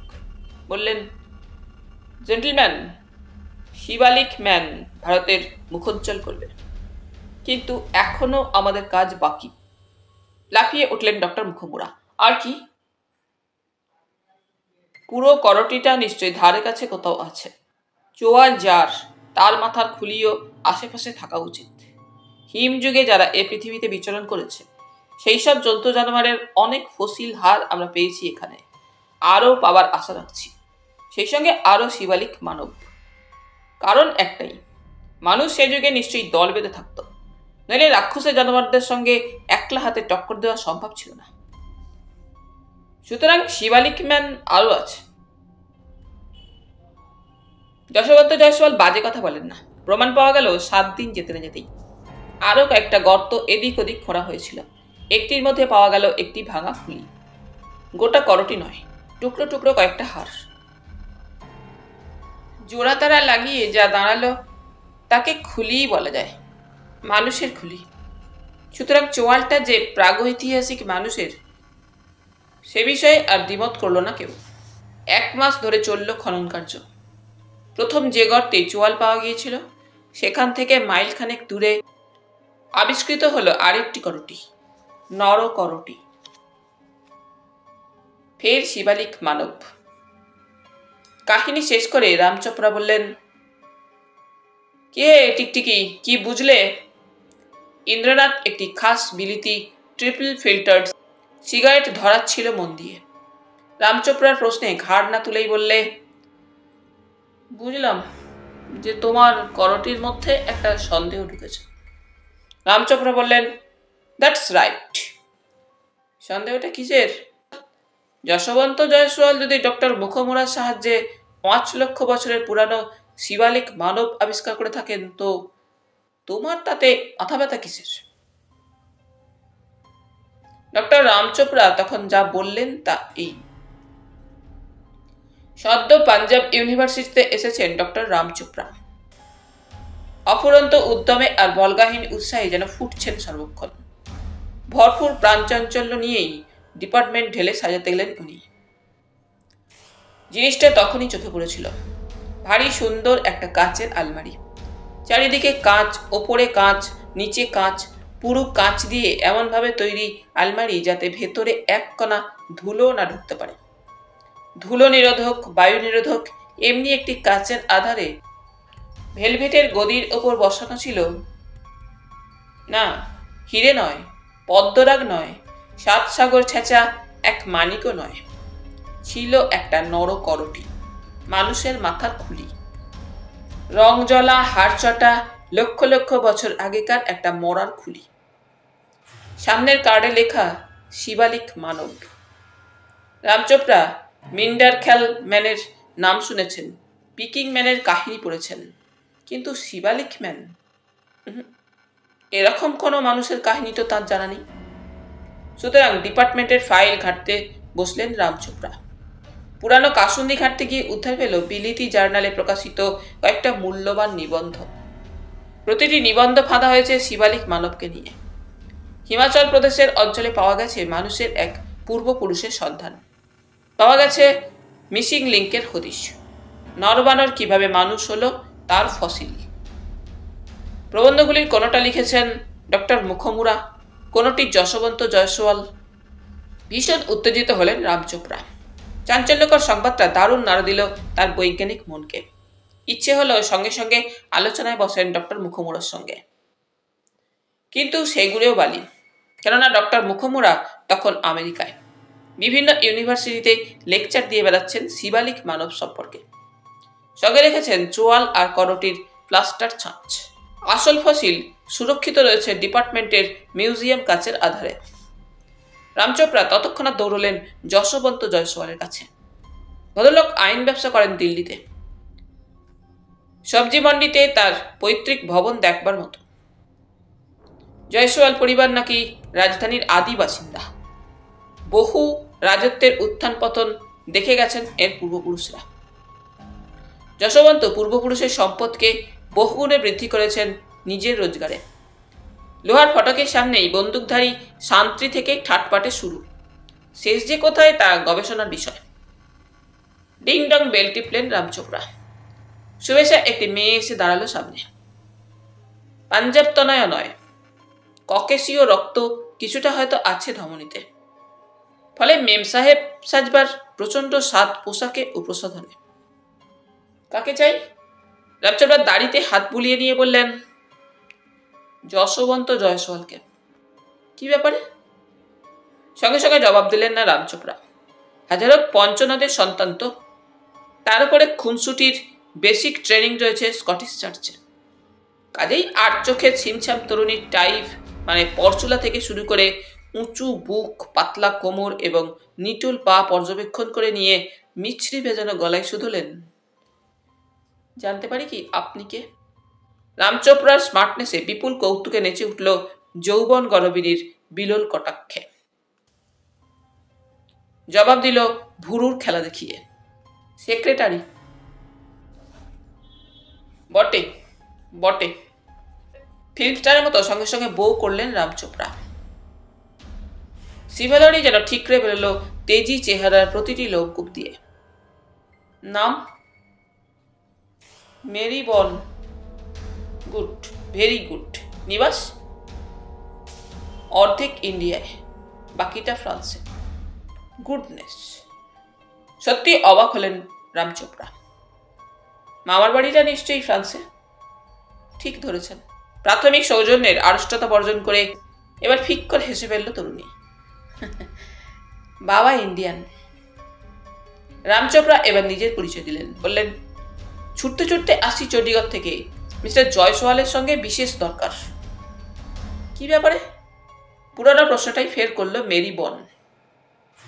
বললেন, জেন্টলম্যান, শিবালিক ম্যান ভারতের মুখোজ্জ্বল করবে, কিন্তু এখনো আমাদের কাজ বাকি। লাফিয়ে উঠলেন ডক্টর মুখমুড়া। আর কি? পুরো করটিটা নিশ্চয়ই ধারে কাছে কোথাও আছে। চোয়াল যার, তার মাথার খুলিও আশেপাশে থাকা উচিত। হিমযুগে যারা এ পৃথিবীতে বিচরণ করেছে সেই সব জন্তু জানোয়ারের অনেক ফসিল হাড় আমরা পেয়েছি এখানে, আরও পাবার আশা রাখছি। সেই সঙ্গে আরও শিবালিক মানব। কারণ একটাই, মানুষ সে যুগে নিশ্চয়ই দল বেঁধে থাকত, নইলে রাক্ষসের জানোয়ারদের সঙ্গে একলা হাতে টক্কর দেওয়া সম্ভব ছিল না। সুতরাং শিবালিক ম্যান আরও আছে। যশবন্ত জয়সওয়াল বাজে কথা বলেন না। প্রমাণ পাওয়া গেল 7 দিন যেতে না যেতেই। আরও কয়েকটা গর্ত এদিক ওদিক খোঁড়া হয়েছিল। একটির মধ্যে পাওয়া গেল একটি ভাঙা খুলি। গোটা করটি নয়, টুকরো টুকরো কয়েকটা হাড়। জোড়াতারা লাগিয়ে যা দাঁড়ালো তাকে খুলিই বলা যায়, মানুষের খুলি। সুতরাং চোয়ালটা যে প্রাগৈতিহাসিক মানুষের সে বিষয়ে আর দ্বিমত করল না কেউ। 1 মাস ধরে চলল খনন কার্য। প্রথম যে গর্তে চোয়াল পাওয়া গিয়েছিল সেখান থেকে মাইলখানেক দূরে আবিষ্কৃত হলো আরেকটি করটি, নর করটি। ফের শিবালিক মানব। কাহিনী শেষ করে রামচোপড়া বললেন, কে টিকটিকি, কি বুঝলে? ইন্দ্রনাথ একটি খাস বিলিতি ট্রিপল ফিল্টার্ড সিগারেট ধরাচ্ছিল মন দিয়ে। রামচোপড়ার প্রশ্নে ঘাড় না তুলেই বললে, বুঝলাম যে তোমার করটির মধ্যে একটা সন্দেহ ঢুকেছে। রামচোপড়া বললেন, দ্যাটস রাইট। সন্দেহটা কিসের? যশবন্ত জয়সওয়াল যদি ডক্টর মুখমুড়ার সাহায্যে 5 লক্ষ বছরের পুরানো শিবালিক মানব আবিষ্কার করে থাকেন, তো তোমার তাতে মাথা ব্যথা কিসের? ডক্টর রামচোপড়া তখন যা বললেন তা এই। সদ্য পাঞ্জাব ইউনিভার্সিটিতে এসেছেন ডক্টর রামচোপড়া। অফুরন্ত উদ্যমে আর বলগাহীন উৎসাহে যেন ফুটছেন সর্বক্ষণ। ভরপুর প্রাণচাঞ্চল্য নিয়েই ডিপার্টমেন্ট ঢেলে সাজাতে গেলেন উনি। জিনিসটা তখনই চোখে পড়েছিল। ভারী সুন্দর একটা কাঁচের আলমারি, চারিদিকে কাঁচ, ওপরে কাঁচ, নিচে কাঁচ, পুরো কাঁচ দিয়ে এমনভাবে তৈরি আলমারি যাতে ভেতরে এক কণা ধুলো না ঢুকতে পারে। ধুলো নিরোধক, বায়ু নিরোধক এমনি একটি কাঁচের আধারে ভেলভেটের গদির ওপর বসানো ছিল না হিরে নয়, পদ্মরাগ নয়, 7 সাগর ছেঁচা এক মানিকও নয়, ছিল একটা নর করটি, মানুষের মাথার খুলি। রং জ্বলা, হাড়চটা, লক্ষ লক্ষ বছর আগেকার একটা মরার খুলি। সামনের কার্ডে লেখা শিবালিক মানব। রামচোপড়া মিন্ডারথ্যাল ম্যানের নাম শুনেছেন, পিকিং ম্যানের কাহিনী পড়েছেন, কিন্তু শিবালিক ম্যান এরকম কোনো মানুষের কাহিনী তো তার জানা নেই। সুতরাং ডিপার্টমেন্টের ফাইল ঘাঁটতে বসলেন রাম চোপড়া। পুরানো কাসুন্দি ঘাঁটতে গিয়ে উদ্ধার পেল বিলিতি জার্নালে প্রকাশিত কয়েকটা মূল্যবান নিবন্ধ। প্রতিটি নিবন্ধ ফাঁদা হয়েছে শিবালিক মানবকে নিয়ে। হিমাচল প্রদেশের অঞ্চলে পাওয়া গেছে মানুষের এক পূর্বপুরুষের সন্ধান। পাওয়া গেছে মিসিং লিঙ্কের হদিশ। নরবানর কিভাবে মানুষ হলো তার ফসিল। প্রবন্ধগুলির কোনোটা লিখেছেন ডক্টর মুখমুরা, কোনোটি যশবন্ত জয়সওয়াল। ভীষণ উত্তেজিত হলেন রাম চোপড়া। চাঞ্চল্যকর সংবাদটা দারুণ নাড়া দিল তার বৈজ্ঞানিক মনকে। ইচ্ছে হলো সঙ্গে সঙ্গে আলোচনায় বসেন ডক্টর মুখমুরার সঙ্গে। কিন্তু সেগুলোও বালি, কেননা ডক্টর মুখমুরা তখন আমেরিকায় বিভিন্ন ইউনিভার্সিটিতে লেকচার দিয়ে বেড়াচ্ছেন শিবালিক মানব সম্পর্কে। সঙ্গে রেখেছেন চোয়াল আর করটির প্লাস্টার ছাঁচ। আসল ফসিল সুরক্ষিত রয়েছে ডিপার্টমেন্টের মিউজিয়াম কাচের আধারে। রাম চোপড়া ততক্ষণাৎ দৌড়লেন যশবন্ত জয়সওয়ালের কাছে। ভদ্রলোক আইন ব্যবসা করেন দিল্লিতে। সবজি মন্ডিতে তার পৈতৃক ভবন দেখবার মতো। জয়সওয়াল পরিবার নাকি রাজধানীর আদি বাসিন্দা। বহু রাজত্বের উত্থান পতন দেখে গেছেন এর পূর্বপুরুষরা। যশবন্ত পূর্বপুরুষের সম্পদকে বহুগুণে বৃদ্ধি করেছেন নিজের রোজগারে। লোহার ফটকের সামনেই বন্দুকধারী শান্তি থেকে ঠাটপাটে শুরু। শেষ যে কোথায় তা গবেষণার বিষয়। ডিং ডং বেল টিপলেন রাম চোপড়া। শুভেচ্ছা একটি মেয়ে এসে দাঁড়ালো সামনে। পাঞ্জাব তনয়া নয়, ককেশীয় রক্ত কিছুটা হয়তো আছে ধমনীতে। ফলে মেম সাহেব সাজবার প্রচন্ড স্বাদ পোশাকে ও প্রসাধনে। কাকে চাই? রাম চোপড়া দাড়িতে হাত বুলিয়ে নিয়ে বললেন, যশবন্ত জয়সওয়ালকে। কি ব্যাপারে? সঙ্গে সঙ্গে জবাব দিলেন না রাম চোপড়া। হাজারো পঞ্চনদের সন্তান তো, তার উপরে খুনসুটির বেসিক ট্রেনিং রয়েছে স্কটিশ চার্চে। কাজেই আট চোখের ছিমছাম তরুণীর টাইপ মানে পরচুলা থেকে শুরু করে উঁচু বুক, পাতলা কোমর এবং নিটুল পা পর্যবেক্ষণ করে নিয়ে মিছরি ভেজানো গলায় শুধলেন, জানতে পারি কি আপনি কে? রাম চোপড়ার স্মার্টনেসে বিপুল কৌতুকে নেচে উঠল যৌবন গরবিনীর বিলোল কটাক্ষে। জবাব দিল ভুরুর খেলা দেখিয়ে, সেক্রেটারি। বটে বটে। ফিল্ম স্টারের মতো সঙ্গে সঙ্গে বউ করলেন রাম চোপড়া। শিবালরি যেন ঠিকরে বেরোল তেজি চেহারার প্রতিটি লোককূপ দিয়ে। নাম? মেরি বন। Good, very good. নিবাস? অর্ধেক ইন্ডিয়ায়, বাকিটা ফ্রান্সে। গুডনেস। সত্যি অবাক হলেন রাম চোপড়া। মামার বাড়িটা নিশ্চয়ই ফ্রান্সে। ঠিক ধরেছেন। প্রাথমিক সৌজন্যের আড়ষ্টতা বর্জন করে এবার ফিক করে হেসে ফেলল তরুণী। বাবা ইন্ডিয়ান। রাম চোপড়া এবার নিজের পরিচয় দিলেন। বললেন, ছুটতে ছুটতে আসছি চণ্ডীগড় থেকে, মিস্টার জয়সওয়ালের সঙ্গে বিশেষ দরকার। কি ব্যাপারে? পুরানো প্রশ্নটাই ফের করল মেরি বন।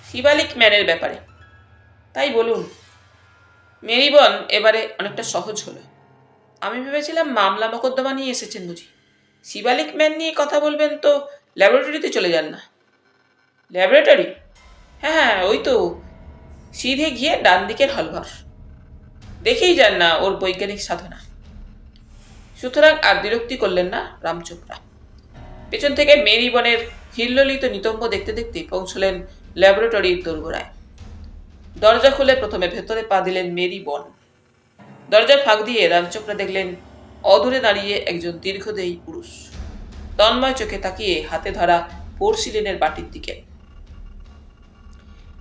শিবালিক ম্যানের ব্যাপারে। তাই বলুন। মেরি বন এবারে অনেকটা সহজ হলো। আমি ভেবেছিলাম মামলা মোকদ্দমা নিয়ে এসেছেন বুঝি। শিবালিক ম্যান নিয়ে কথা বলবেন তো ল্যাবরেটরিতে চলে যান না। ল্যাবরেটরি? হ্যাঁ, ওই তো সিধে গিয়ে ডান দিকের হলঘর। দেখেই যান না ওর বৈজ্ঞানিক সাধনা। সুতরাং আর বিরক্তি করলেন না রাম চোপড়া। পেছন থেকে মেরি বনের হিল্লোলিত নিতম্ব দেখতে দেখতে পৌঁছলেন ল্যাবরেটরির দোরগোড়ায়। দরজা খুলে প্রথমে ভেতরে পা দিলেন মেরি বন। দরজার ফাঁক দিয়ে রাম চোপড়া দেখলেন অদূরে দাঁড়িয়ে একজন দীর্ঘদেহী পুরুষ, তন্ময় চোখে তাকিয়ে হাতে ধরা পোর্সিলেনের বাটির দিকে।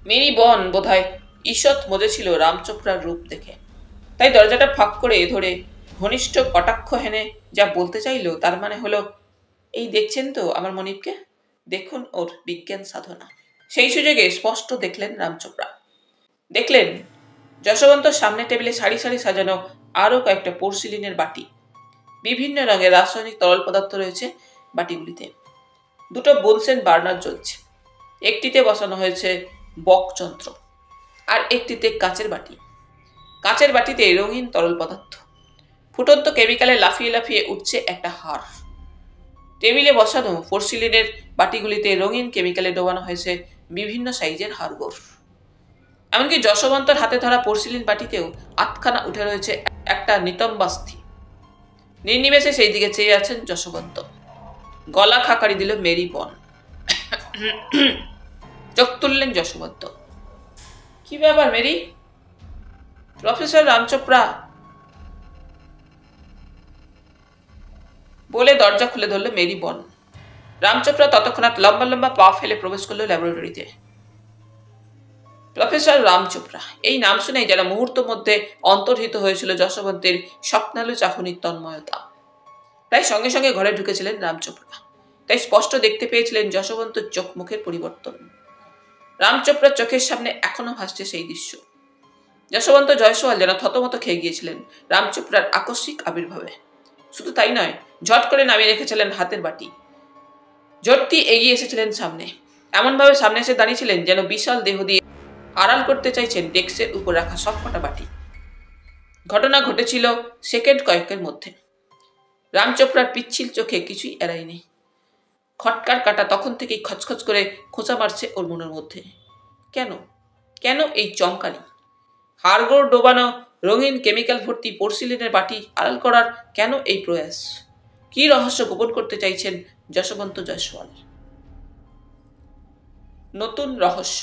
মেরি বন বোধহয় ঈষৎ মজেছিল রাম চোপড়ার রূপ দেখে, তাই দরজাটা ফাঁক করে ধরে ঘনিষ্ঠ কটাক্ষ হেনে যা বলতে চাইল তার মানে হলো, এই দেখছেন তো আমার মনিবকে, দেখুন ওর বিজ্ঞান সাধনা। সেই সুযোগে স্পষ্ট দেখলেন রাম চোপড়া। দেখলেন যশবন্তর সামনে টেবিলে সারি সারি সাজানো আরও কয়েকটা পোর্সিলিনের বাটি। বিভিন্ন রঙের রাসায়নিক তরল পদার্থ রয়েছে বাটিগুলিতে। দুটো বোনসেন বার্নার জ্বলছে। একটিতে বসানো হয়েছে বকযন্ত্র, আর একটিতে কাচের বাটি। কাচের বাটিতে রঙিন তরল পদার্থ। ফুটন্ত কেমিক্যালে লাফিয়ে লাফিয়ে উঠছে একটা হাড়। টেবিলে বসানো পোর্সিলিনের বাটিগুলিতে রঙিন কেমিক্যালে ডোবানো হয়েছে বিভিন্ন সাইজের হাড়গোড়। এমনকি যশবন্তর হাতে ধরা পোর্সিলিন বাটিতেও আটখানা উঠে রয়েছে একটা নিতম্বাস্থি। নির্নিমেষে সেই দিকে চেয়ে আছেন যশবন্ত। গলা খাকারি দিল মেরি বন। চোখ তুললেন যশবন্ত। কি ব্যাপার মেরি? প্রফেসর রামচোপড়া বলে দরজা খুলে ধরল মেরি বন। রামচোপড়া ততক্ষণাৎ লম্বা লম্বা পা ফেলে প্রবেশ করল ল্যাবরেটরিতে। প্রফেসর রামচোপড়া, এই নাম শুনেই যারা মুহূর্ত মধ্যে অন্তর্হিত হয়েছিল যশবন্তের স্বপ্নালু চাহনির তন্ময়তা। প্রায় সঙ্গে সঙ্গে ঘরে ঢুকেছিলেন রামচোপড়া, তাই স্পষ্ট দেখতে পেয়েছিলেন যশবন্তর চোখ মুখের পরিবর্তন। রামচোপড়ার চোখের সামনে এখনো ভাসছে সেই দৃশ্য। যশবন্ত জয়সওয়াল যেন থতমত খেয়ে গিয়েছিলেন রামচোপড়ার আকস্মিক আবির্ভাবে। শুধু তাই নয়, ঝট করে নামিয়ে রেখেছিলেন হাতের বাটি। জোরটি এগিয়ে এসেছিলেন সামনে, এমনভাবে সামনে এসে দাঁড়িয়েছিলেন যেন বিশাল দেহ দিয়ে আড়াল করতে চাইছেন ডেস্কের উপর রাখা সবকটা বাটি। ঘটনা ঘটেছিল সেকেন্ড কয়েকের মধ্যে। রামচোপড়ার পিচ্ছিল চোখে কিছুই এড়ায়নি। খটকার কাটা তখন থেকেই খচখচ করে খোঁচা মারছে ওর মনের মধ্যে। কেন কেন এই চমকানি? হাড়গোড় ডোবানো রঙিন কেমিক্যাল ভর্তি পোর্সিলিনের বাটি আড়াল করার কেন এই প্রয়াস? কি রহস্য গোপন করতে চাইছেন যশবন্ত জয়সওয়াল? নতুন রহস্য।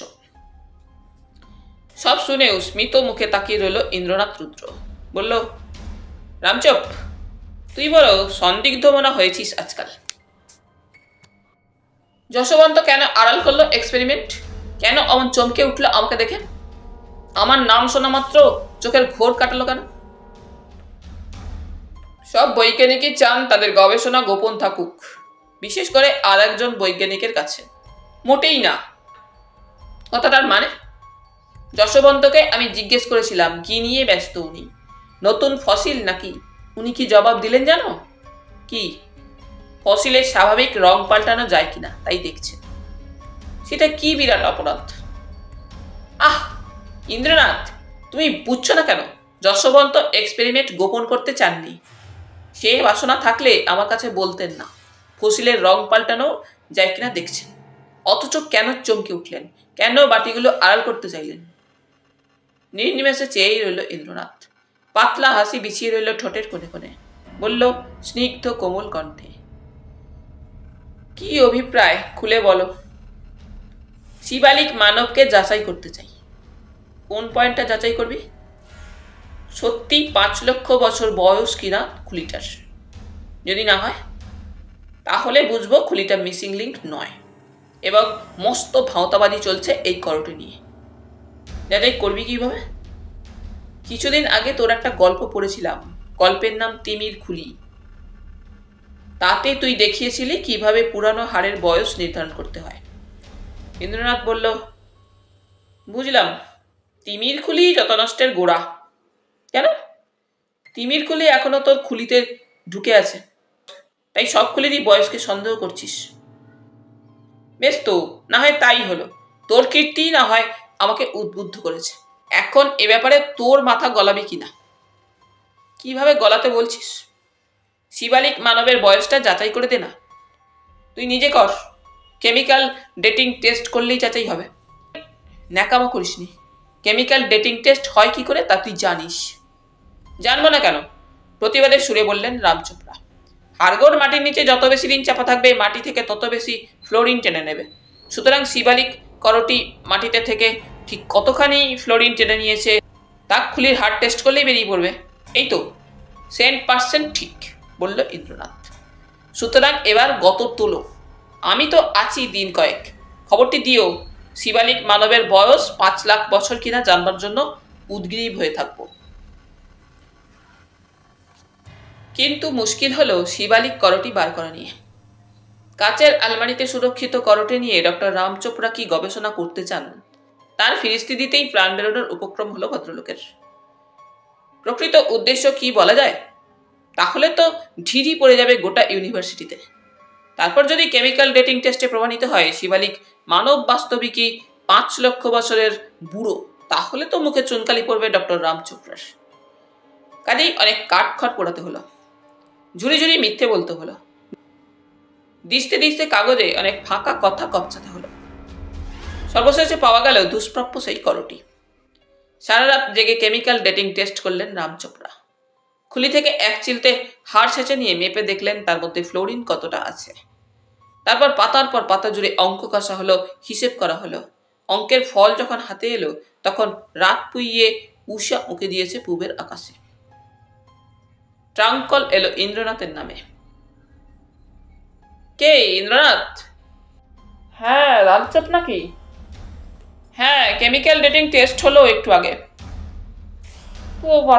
সব শুনেও স্মিত মুখে তাকিয়ে রইল ইন্দ্রনাথ রুদ্র। বলল, রামচোপ, তুই বড় সন্দিগ্ধ মনা হয়েছিস আজকাল। যশবন্ত কেন আড়াল করলো এক্সপেরিমেন্ট? কেন অমন চমকে উঠলো আমাকে দেখে? আমার নাম শোনা মাত্র চোখের ঘোর কাটালো কেন? সব বৈজ্ঞানিকই চান তাদের গবেষণা গোপন থাকুক, বিশেষ করে আর একজন বৈজ্ঞানিকের কাছে। মোটেই না। কথাটার মানে? যশবন্তকে আমি জিজ্ঞেস করেছিলাম কি নিয়ে ব্যস্ত উনি, নতুন ফসিল নাকি? উনি কি জবাব দিলেন জানো? কি? ফসিলের স্বাভাবিক রং পাল্টানো যায় কিনা তাই দেখছে। সেটা কি বিরাট অপরাধ? আহ ইন্দ্রনাথ, তুমি বুঝছো না কেন? যশবন্ত এক্সপেরিমেন্ট গোপন করতে চাননি। সে বাসনা থাকলে আমার কাছে বলতেন না ফসিলের রং পাল্টানো যায় কিনা দেখছেন। অথচ কেন চমকে উঠলেন? কেন বাটিগুলো আড়াল করতে চাইলেন? নির্নিমেষে চেয়েই রইল ইন্দ্রনাথ। পাতলা হাসি বিছিয়ে রইল ঠোঁটের কোণে কোণে। বলল স্নিগ্ধ কোমল কণ্ঠে, কি অভিপ্রায় খুলে বলো। শিবালিক মানবকে যাচাই করতে চাই। কোন পয়েন্টটা যাচাই করবি? সত্যি 5 লক্ষ বছর বয়স কিনা খুলিটার। যদি না হয় তাহলে বুঝবো খুলিটা মিসিং লিঙ্ক নয় এবং মস্ত ভাঁওতাবাজি চলছে এই করোটে নিয়ে। যাচাই করবি কিভাবে? কিছুদিন আগে তোর একটা গল্প পড়েছিলাম, গল্পের নাম তিমির খুলি। তাতে তুই দেখিয়েছিলি কিভাবে পুরানো হাড়ের বয়স নির্ধারণ করতে হয়। ইন্দ্রনাথ বলল, বুঝলাম, তিমির খুলি যত নষ্টের গোড়া। কেন? তিমির খুলি এখনো তোর খুলিতে ঢুকে আছে, তাই সব খুলিরই বয়সকে সন্দেহ করছিস। বেশ তো, না হয় তাই হলো। তোর কীর্তি না হয় আমাকে উদ্বুদ্ধ করেছে। এখন এ ব্যাপারে তোর মাথা গলাবি কিনা? কিভাবে গলাতে বলছিস? শিবালিক মানবের বয়সটা যাচাই করে দে না। তুই নিজে কর, কেমিক্যাল ডেটিং টেস্ট করলেই যাচাই হবে। ন্যাকামো করিসনি। কেমিক্যাল ডেটিং টেস্ট হয় কি করে তা তুই জানিস? জানবো না কেন? প্রতিবাদের সুরে বললেন রামচোপড়া। হাড়গোড় মাটির নিচে যত বেশি দিন চাপা থাকবে মাটি থেকে তত বেশি ফ্লোরিন টেনে নেবে। সুতরাং শিবালিক করটি মাটিতে থেকে ঠিক কতখানি ফ্লোরিন টেনে নিয়েছে তা খুলির হাড় টেস্ট করলেই বেরিয়ে পড়বে। এই তো 100% ঠিক, বলল ইন্দ্রনাথ। সুতরাং এবার গত তোলো। আমি তো আছি দিন কয়েক। খবরটি দিও শিবালিক মানবের বয়স 5 লাখ বছর কিনা জানবার জন্য উদ্গ্রীব হয়ে থাকবো। কিন্তু মুশকিল হলো শিবালিক করটি বার করা নিয়ে। কাচের আলমারিতে সুরক্ষিত করটে নিয়ে ডক্টর রামচোপড়া কি গবেষণা করতে চান তার ফিরিস্তি দিতেই প্রাণ বেরোনোর উপক্রম হলো ভদ্রলোকের। প্রকৃত উদ্দেশ্য কি বলা যায়? তাহলে তো ঢিরি পড়ে যাবে গোটা ইউনিভার্সিটিতে। তারপর যদি কেমিক্যাল ডেটিং টেস্টে প্রমাণিত হয় শিবালিক মানব বাস্তবিকই 5 লক্ষ বছরের বুড়ো, তাহলে তো মুখে চুনকালি পড়বে ডক্টর রামচোপড়ার। কাজেই অনেক কাঠখড় পোড়াতে হলো, ঝুড়ি ঝুড়ি মিথ্যে বলতে হলো। দিস্তে দিস্তে কাগজে অনেক ফাঁকা কথা কপচাতে হলো। সর্বশেষে পাওয়া গেল দুষ্প্রাপ্য সেই করটি। সারা রাত জেগে কেমিক্যাল ডেটিং টেস্ট করলেন রাম চোপড়া। খুলি থেকে এক চিলতে হাড় সেঁচে নিয়ে মেপে দেখলেন তার মধ্যে ফ্লোরিন কতটা আছে। তারপর পাতার পর পাতা জুড়ে অঙ্ক কষা হলো, হিসেব করা হলো। অঙ্কের ফল যখন হাতে এলো তখন রাত পুইয়ে উষা উঁকে দিয়েছে পূবের আকাশে। ট্রাঙ্ক কল এলো ইন্দ্রনাথের নামে। কে ইন্দ্রনাথ? হ্যাঁ, রামচাপ নাকি? হ্যাঁ, কেমিক্যাল ডেটিং টেস্ট হলো একটু আগে।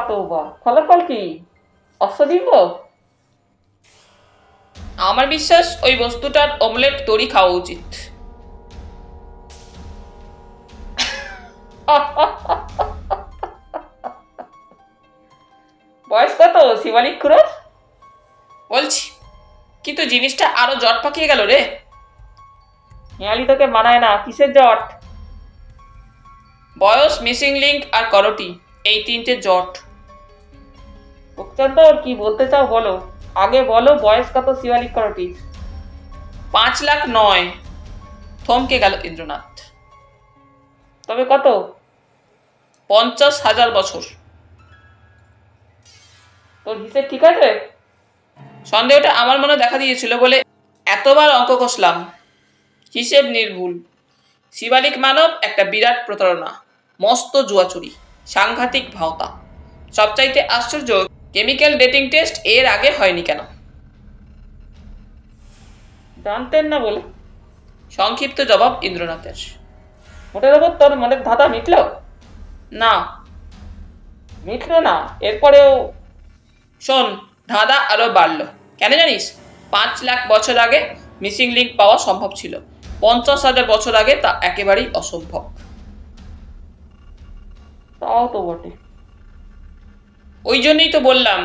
তোবা, ফলাফল কি? অশ্বদীর্ঘ? আমার বিশ্বাস ওই বস্তুটার অমলেট তৈরি খাওয়া উচিত। বয়স কত শিবালিক খুড়োর? বলছি, কিন্তু জিনিসটা আরো জট পাকিয়ে গেল রে। হেয়ালি তোকে মানায় না। কিসের জট? বয়স, মিসিং লিঙ্ক আর করটি, এই তিনটে জট। বকচন্দ্র, কি বলতে চাও বলো। আগে বলো বয়স কত শিবালিক করটি? 5 লাখ নয়। থমকে গেল ইন্দ্রনাথ। তবে কত? 50,000 বছর। তোর হিসেব ঠিক আছে? সন্দেহটা আমার মনে দেখা দিয়েছিল বলে এতবার অঙ্ক কষলাম। হিসেব নির্ভুল। শিবালিক মানব একটা বিরাট প্রতারণা, মস্ত জুয়াচুরি, সাংঘাতিক ভাওতা। সবচাইতে আশ্চর্য, কেমিক্যাল ডেটিং টেস্ট এর আগে হয়নি কেন? জানতেন না বলে সংক্ষিপ্ত জবাব ইন্দ্রনাথের। মোটের ওপর তোর মনের ধাঁধা মিটল না? মিটল না? এরপরেও শোন, ধাঁধা আরো বাড়লো। কেন জানিস? 5 লাখ বছর আগে মিসিং লিঙ্ক পাওয়া সম্ভব ছিল, 50,000 বছর আগে তা একেবারেই অসম্ভব। তাও তো বটে। ওই জন্যই তো বললাম,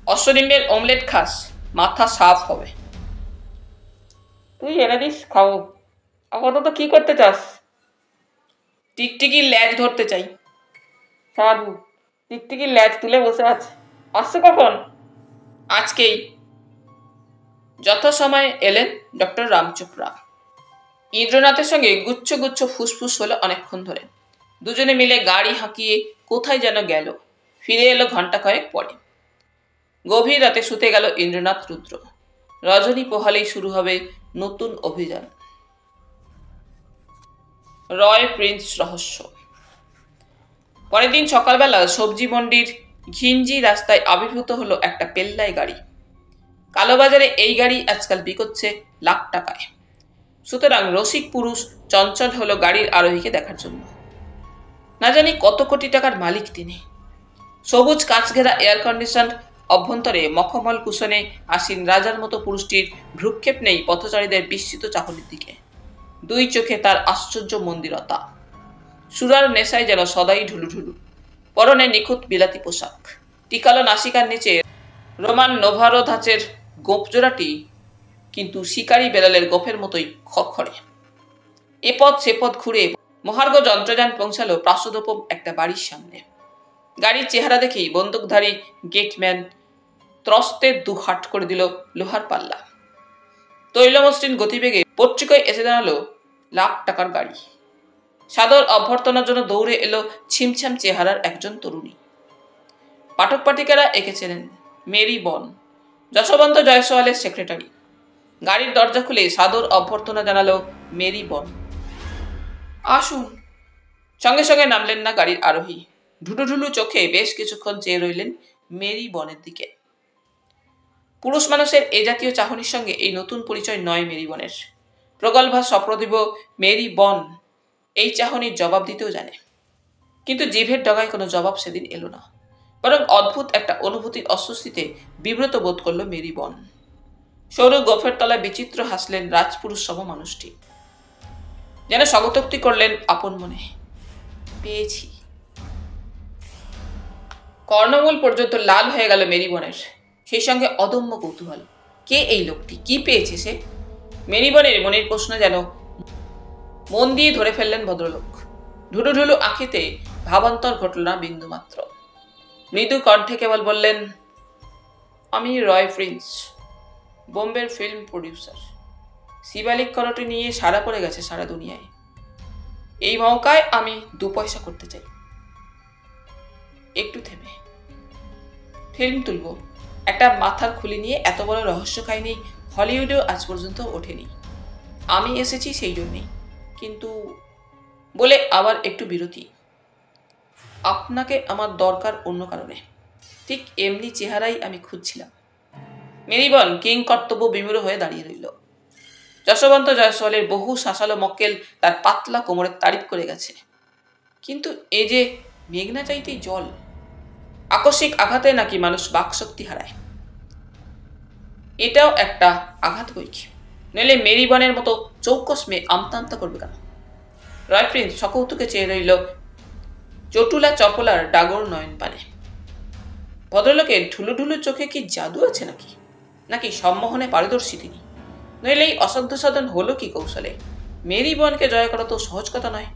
অশ্বডিম্বের অমলেট খাস, মাথা সাফ হবে। তুই এনে দিস, খাবো। আপাতত কি করতে চাস? টিকটিকির ল্যাজ ধরতে চাই। সাধু, টিকটিকির ল্যাজ তুলে বসে আছে। আসছে কখন? আজকেই। যথাসময়ে এলেন ডক্টর রাম চোপড়া। ইন্দ্রনাথের সঙ্গে গুচ্ছ গুচ্ছ ফুসফুস হলো অনেকক্ষণ ধরে। দুজনে মিলে গাড়ি হাঁকিয়ে কোথায় যেন গেল, ফিরে এলো ঘন্টা কয়েক পরে। গভীর রাতে শুতে গেল ইন্দ্রনাথ রুদ্র। রজনী পোহালেই শুরু হবে নতুন অভিযান। রয় প্রিন্স রহস্য। পরের দিন সকালবেলা সবজি মন্ডির ঘিঞ্জি রাস্তায় আবির্ভূত হলো একটা পেল্লাই গাড়ি। কালোবাজারে এই গাড়ি আজকাল বিকোচ্ছে লাখ টাকায়। সুতরাং রসিক পুরুষ চঞ্চল হলো গাড়ির আরোহীকে দেখার জন্য। না জানি কত কোটি টাকার মালিক তিনি। সবুজ কাঁচ ঘেরা এয়ার কন্ডিশন অভ্যন্তরে মখমল কুশনে আসীন রাজার মতো পুরুষটির ভ্রুক্ষেপ নেই পথচারীদের বিস্মিত চাহনির দিকে। দুই চোখে তার আশ্চর্য মন্দিরতা। সুরার নেশায় যেন সদাই ঢুলুঢুলু। পরনে নিখুঁত বিলাতি পোশাক। টিকালো নাসিকার নিচে রোমান নোভারো ধাঁচের গোঁফজোড়াটি কিন্তু শিকারী বেড়ালের গোফের মতোই খড়খড়ে। এপথ সেপথ ঘুরে মহার্ঘ যন্ত্রযান পৌঁছালো প্রাসাদোপম একটা বাড়ির সামনে। গাড়ির চেহারা দেখেই বন্দুকধারী গেটম্যান ত্রস্তে দুহাট করে দিল লোহার পাল্লা। তৈলমসৃণ গতিবেগে পত্রিকায় এসে দাঁড়ালো লাখ টাকার গাড়ি। সাদর অভ্যর্থনার জন্য দৌড়ে এলো ছিমছাম চেহারার একজন তরুণী। পাঠক পাঠিকারা এঁকে চেনেন, মেরি বন, যশবন্ত জয়সওয়ালের সেক্রেটারি। গাড়ির দরজা খুলে সাদর অভ্যর্থনা জানালো মেরি বন। আসুন। সঙ্গে সঙ্গে নামলেন না গাড়ির আরোহী। ঢুলুঢুলু চোখে বেশ কিছুক্ষণ চেয়ে রইলেন মেরি বনের দিকে। পুরুষ মানুষের এ জাতীয় চাহনির সঙ্গে এই নতুন পরিচয় নয় মেরি বনের। প্রগল্ভা সপ্রতিভ মেরি বন এই চাহনির জবাব দিতেও জানে। কিন্তু জিভের ডগায় কোনো জবাব সেদিন এলো না। বরং অদ্ভুত একটা অনুভূতির অস্বস্তিতে বিব্রত বোধ করল মেরি বন। সরু গোফের তলায় বিচিত্র হাসলেন রাজপুরুষ সম মানুষটি। যেন স্বগতোক্তি করলেন আপন মনে, পেয়েছি। কর্ণমূল পর্যন্ত লাল হয়ে গেল মেরি বনের। সেই সঙ্গে অদম্য কৌতূহল। কে এই লোকটি? কি পেয়েছে সে? মেরি বনের মনের প্রশ্ন যেন মন দিয়ে ধরে ফেললেন ভদ্রলোক। ঢুলুঢুলু আঁখিতে ভাবান্তর ঘটল না বিন্দুমাত্র। মৃদু কণ্ঠে কেবল বললেন, আমি রয় প্রিন্স, বোম্বের ফিল্ম প্রডিউসার। শিবালিক করটি নিয়ে সারা পড়ে গেছে সারা দুনিয়ায়। এই মৌকায় আমি 2 পয়সা করতে চাই। একটু থেমে, ফিল্ম তুলব, একটা মাথার খুলি নিয়ে এত বড় রহস্য কাহিনী হলিউডেও আজ পর্যন্ত ওঠেনি। আমি এসেছি সেই জন্যেই। কিন্তু বলে আবার একটু বিরতি। আপনাকে আমার দরকার অন্য কারণে। ঠিক এমনি চেহারাই আমি খুঁজছিলাম। মেরিবন কিং কর্তব্য বিমূঢ় হয়ে দাঁড়িয়ে রইল। যশবন্ত জয়সওয়ালের বহু শাসালো মক্কেল তার পাতলা কোমরের তারিফ করে গেছে। কিন্তু এ যে মেঘনা চাইতেই জল। আকস্মিক আঘাতে নাকি মানুষ বাকশক্তি হারায়। এটাও একটা আঘাত বইকি। নইলে মেরিবনের মতো চৌকস মেয়ে আমতা আমতা করবে কেন? রয় প্রিন্স সকৌতুকে চেয়ে রইল চটুলা চপলার ডাগর নয়ন পানে। ভদ্রলোকের ঢুলু ঢুলু চোখে কি জাদু আছে নাকি সম্মোহনে পারদর্শী তিনি? নইলে এই অসাধ্য সাধন হলো কি কৌশলে? মেরিবনকে জয় করা তো সহজ কথা নয়।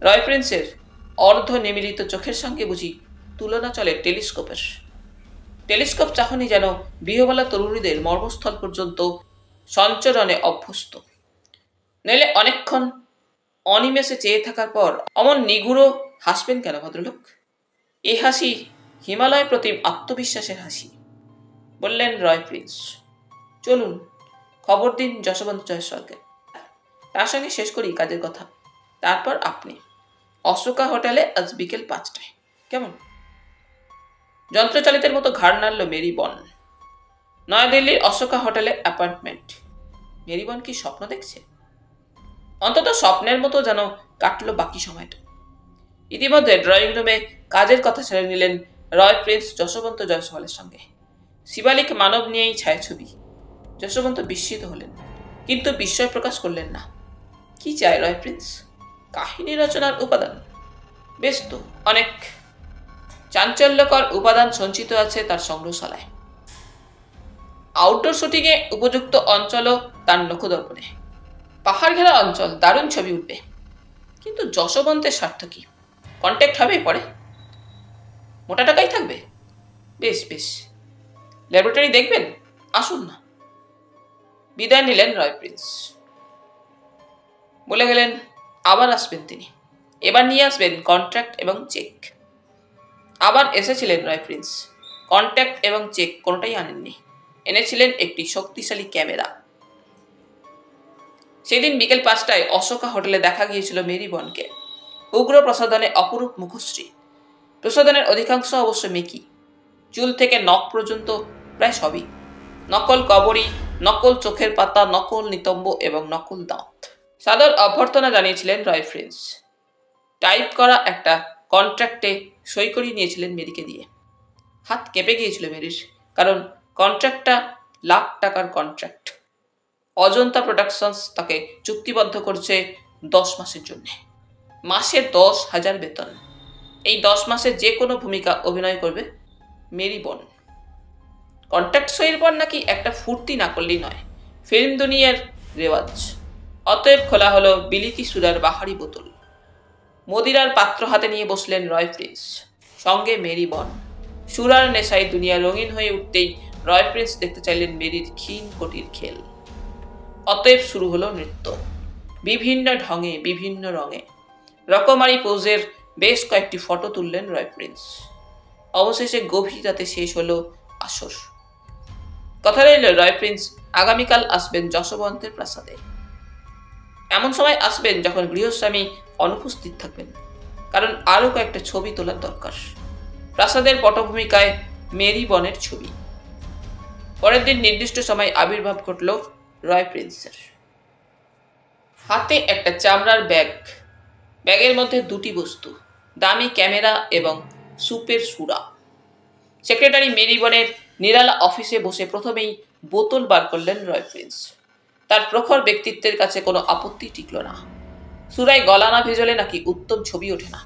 রয় প্রিন্সের অর্ধ নিমিলিত চোখের সঙ্গে বুঝি তুলনা চলে টেলিস্কোপের। টেলিস্কোপ চাহনি যেন বিহবালা তরুণীদের মর্মস্থল পর্যন্ত সঞ্চরণে অভ্যস্ত। নইলে অনেকক্ষণ অনিমেষে চেয়ে থাকার পর অমন নিগুড়ো হাসবেন কেন ভদ্রলোক? এই হাসি হিমালয় প্রতিম আত্মবিশ্বাসের হাসি। বললেন রয় প্রিন্স, চলুন খবর দিন যশবন্ত জয়সওয়ালকে। তার সঙ্গে শেষ করি কাজের কথা, তারপর আপনি। অশোকা হোটেলে আজ বিকেল 5টায়, কেমন? যন্ত্রচালিতের মতো ঘাড় নাড়ল মেরিবন। নয়াদিল্লির অশোকা হোটেলে অ্যাপয়েন্টমেন্ট। মেরিবন কি স্বপ্ন দেখছে? অন্তত স্বপ্নের মতো যেন কাটল বাকি সময়টা। ইতিমধ্যে ড্রয়িং রুমে কাজের কথা সেরে নিলেন রয় প্রিন্স যশবন্ত জয়সওয়ালের সঙ্গে। শিবালিক মানব নিয়েই ছায়াছবি। যশবন্ত বিস্মিত হলেন, কিন্তু বিস্ময় প্রকাশ করলেন না। কি চায় রয় প্রিন্স? কাহিনী রচনার উপাদান? বেশ তো, অনেক চাঞ্চল্যকর উপাদান সঞ্চিত আছে তার সংগ্রহশালায়। আউটডোর শুটিংয়ে উপযুক্ত অঞ্চলও তার নখদর্পণে। পাহাড় ঘেরা অঞ্চল, দারুণ ছবি উঠবে। কিন্তু যশবন্তের স্বার্থ কি? কন্ট্যাক্ট হবে পরে? মোটা টাকাই থাকবে? বেশ বেশ, ল্যাবরেটরি দেখবেন? আসুন না। বিদায় নিলেন রয় প্রিন্স। বলে গেলেন আবার আসবেন তিনি। এবার নিয়ে আসবেন কন্ট্রাক্ট এবং চেক। আবার এসেছিলেন রয় প্রিন্স। কন্ট্রাক্ট এবং চেক কোনোটাই আনেননি। এনেছিলেন একটি শক্তিশালী ক্যামেরা। সেদিন বিকেল 5টায় অশোকা হোটেলে দেখা গিয়েছিল মেরিবনকে। উগ্র প্রসাধনে অপরূপ মুখশ্রী। প্রসাধনের অধিকাংশ অবশ্য মেকি। চুল থেকে নখ পর্যন্ত প্রায় সবই। নকল কবরী, নকল চোখের পাতা, নকল নিতম্ব এবং নকল দাঁত। সাদর অভ্যর্থনা জানিয়েছিলেন রয় প্রিন্স। টাইপ করা একটা কন্ট্রাক্টে সই করিয়ে নিয়েছিলেন মেরিকে দিয়ে। হাত কেঁপে গিয়েছিল মেরির, কারণ কন্ট্রাক্টটা লাখ টাকার কন্ট্রাক্ট। অজন্তা প্রোডাকশনস তাকে চুক্তিবদ্ধ করছে 10 মাসের জন্য। মাসে 10,000 বেতন। এই 10 মাসে যে কোনো ভূমিকা অভিনয় করবে মেরিবন। কন্ট্রাক্ট সইয়ের পর নাকি একটা ফুর্তি না করলেই নয়, ফিল্ম দুনিয়ার রেওয়াজ। অতএব খোলা হলো বিলিতি সুরার বাহারি বোতল। মদিরার পাত্র হাতে নিয়ে বসলেন রয় প্রিন্স, সঙ্গে মেরিবন। সুরার নেশায় দুনিয়া রঙিন হয়ে উঠতেই রয় প্রিন্স দেখতে চাইলেন মেরির ক্ষীণ কোটির খেল। অতএব শুরু হলো নৃত্য। বিভিন্ন ঢঙে, বিভিন্ন রঙে, রকমারি পোজের বেশ কয়েকটি ফটো তুললেন রয় প্রিন্স। অবশেষে গভীর রাতে শেষ হলো আসর। কথা রইল রয় প্রিন্স আগামীকাল আসবেন যশবন্তের প্রাসাদে। এমন সময় আসবেন যখন গৃহস্বামী অনুপস্থিত থাকবেন, কারণ আরও কয়েকটা ছবি তোলার দরকার। প্রাসাদের পটভূমিকায় মেরিবনের ছবি। পরের দিন নির্দিষ্ট সময় আবির্ভাব ঘটল রয় প্রিন্সের। হাতে একটা চামড়ার ব্যাগ। ব্যাগের মধ্যে 2টি বস্তু, দামি ক্যামেরা এবং সুপের সুরা। সেক্রেটারি মেরিবনের নিরালা অফিসে বসে প্রথমেই বোতল বার করলেন রয় প্রিন্স। তার প্রখর ব্যক্তিত্বের কাছে কোনো আপত্তি টিকল না। সুরায় গলা না ভেজলে নাকি উত্তম ছবি ওঠে না।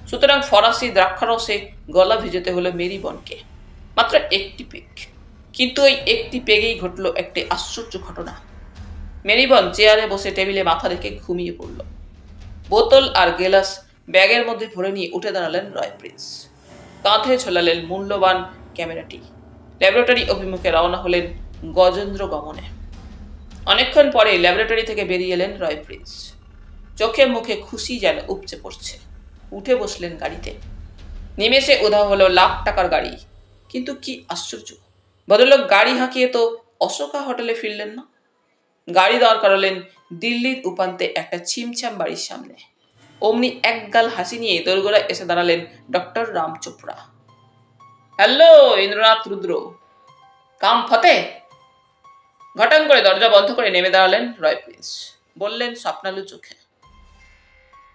সুতরাং ফরাসি দ্রাক্ষারসে গলা ভিজাতে হলো মেরিবনকে। মাত্র একটি পেগ, কিন্তু ওই একটি পেগেই ঘটল একটি আশ্চর্য ঘটনা। মেরিবন চেয়ারে বসে টেবিলে মাথা রেখে ঘুমিয়ে পড়ল। বোতল আর গেলাস ব্যাগের মধ্যে ভরে নিয়ে উঠে দাঁড়ালেন রয় প্রিন্স। কাঁধে ঝোলালেন মূল্যবান ক্যামেরাটি। ল্যাবরেটরি অভিমুখে রওনা হলেন গজেন্দ্র গমনে। অনেকক্ষণ পরে ল্যাবরেটরি থেকে বেরিয়ে এলেন রয় প্রিন্স। চোখে মুখে খুশি যেন উপচে পড়ছে। উঠে বসলেন গাড়িতে। নিমেষে উধাও হলো লাখ টাকার গাড়ি। কিন্তু কি আশ্চর্য, ভদ্রলোক গাড়ি হাঁকিয়ে তো অশোকা হোটেলে ফিরলেন না। গাড়ি দাঁড় করালেন দিল্লির উপান্তে একটা ছিমছাম বাড়ির সামনে। অমনি একগাল হাসি নিয়ে দোরগোড়া এসে দাঁড়ালেন ডক্টর রাম চোপড়া। হ্যালো ইন্দ্রনাথ রুদ্র, কাম ফতে। ঘটাং করে দরজা বন্ধ করে নেমে দাঁড়ালেন রয় প্রিন্স। বললেন স্বপ্নালু চোখে,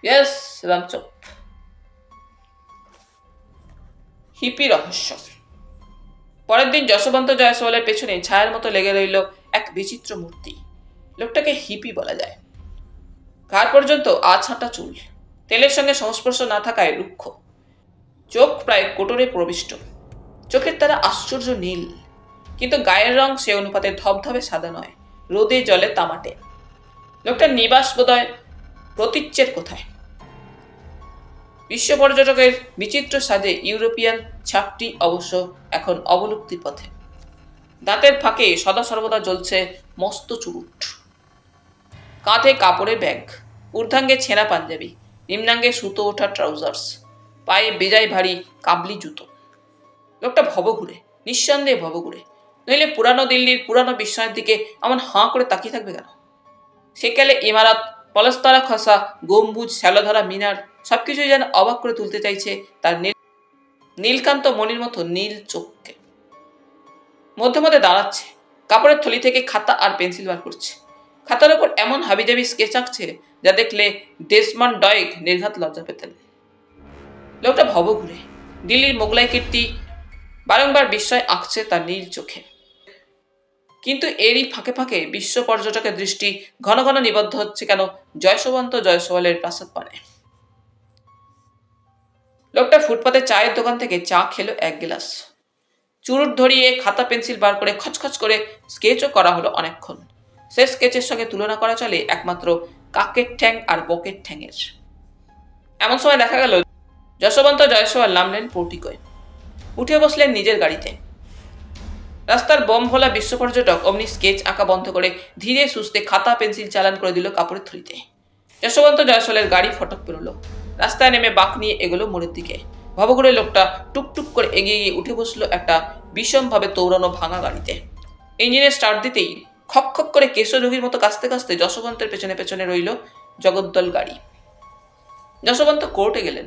ইয়েস রামচোপ। হিপি রহস্য। পরের দিন যশবন্ত জয়সওয়ালের পেছনে ছায়ার মতো লেগে রইল এক বিচিত্র মূর্তি। লোকটাকে হিপি বলা যায়। ঘাড় পর্যন্ত আছাঁটা চুল, তেলের সঙ্গে সংস্পর্শ না থাকায় রুক্ষ। চোখ প্রায় কোটরে প্রবিষ্ট। চোখের তারা আশ্চর্য নীল, কিন্তু গায়ের রং সে অনুপাতে ধবধবে সাদা নয়, রোদে জলে তামাটে। লোকটার নিবাস বোধহয় প্রতীচ্যের কোথায়। বিশ্ব পর্যটকের বিচিত্র সাজে ইউরোপিয়ান ছাপটি অবশ্য এখন অবলুপ্তির পথে। দাঁতের ফাঁকে সদা সর্বদা জ্বলছে মস্ত চুরুট। কাঁধে কাপড়ের ব্যাগ, ঊর্ধ্বাঙ্গে ছেঁড়া পাঞ্জাবি, নিম্নাঙ্গে সুতো ওঠা ট্রাউজার্স, পায়ে বেজায় ভারী কাবলি জুতো। লোকটা ভবঘুরে, নিঃসন্দেহে ভবঘুরে। নইলে পুরানো দিল্লির পুরানো বিস্ময়ের দিকে এমন হাঁ করে তাকিয়ে থাকবে কেন? সেকালে ইমারত, পলস্তরা খসা গম্বুজ, শ্যালধরা মিনার সবকিছুই যেন অবাক করে তুলতে চাইছে তার নীলকান্ত মণির মতো নীল চোখকে। মধ্যে মধ্যে দাঁড়াচ্ছে, কাপড়ের থলি থেকে খাতা আর পেন্সিল বার করছে। খাতার উপর এমন হাবিজাবি স্কেচ আঁকছে যা দেখলে ডেসমন্ড ডয়েগ নির্ঘাত লজ্জা পেতেন। লোকটা ভবঘুরে, দিল্লির মোগলাই কীর্তি বারংবার বিস্ময় আঁকছে তার নীল চোখে। কিন্তু এরই ফাঁকে ফাঁকে বিশ্ব পর্যটকের দৃষ্টি ঘন ঘন নিবদ্ধ হচ্ছে কেন যশবন্ত জয়সওয়ালের প্রাসাদ পানে। লোকটা ফুটপাতে চায়ের দোকান থেকে চা খেলো এক গ্লাস। চুরুট ধরিয়ে খাতা পেন্সিল বার করে খচখচ করে স্কেচও করা হলো অনেকক্ষণ। সে স্কেচের সঙ্গে তুলনা করা চলে একমাত্র কাকের ঠ্যাং আর বকের ঠ্যাংয়ের। এমন সময় দেখা গেল যশবন্ত জয়সওয়াল নামলেন পোর্টিকোয়। উঠে বসলেন নিজের গাড়িতে। রাস্তার বম ভোলা বিশ্ব পর্যটক অমনি স্কেচ আঁকা বন্ধ করে ধীরে সুস্থে খাতা পেন্সিল চালান করে দিল কাপড়ের থলিতে। যশবন্ত জয়সওয়ালের গাড়ি ফটক পেরোলো। রাস্তায় নেমে বাঁক নিয়ে এগোলো মোড়ের দিকে। ভবঘুরে লোকটা টুকটুক করে এগিয়ে গিয়ে উঠে বসলো একটা বিষমভাবে তৌরানো ভাঙা গাড়িতে। ইঞ্জিনের স্টার্ট দিতেই খক খক করে কেশর রোগীর মতো কাঁচতে কাঁচতে যশবন্তের পেছনে পেছনে রইল জগদ্দল গাড়ি। যশবন্ত কোর্টে গেলেন।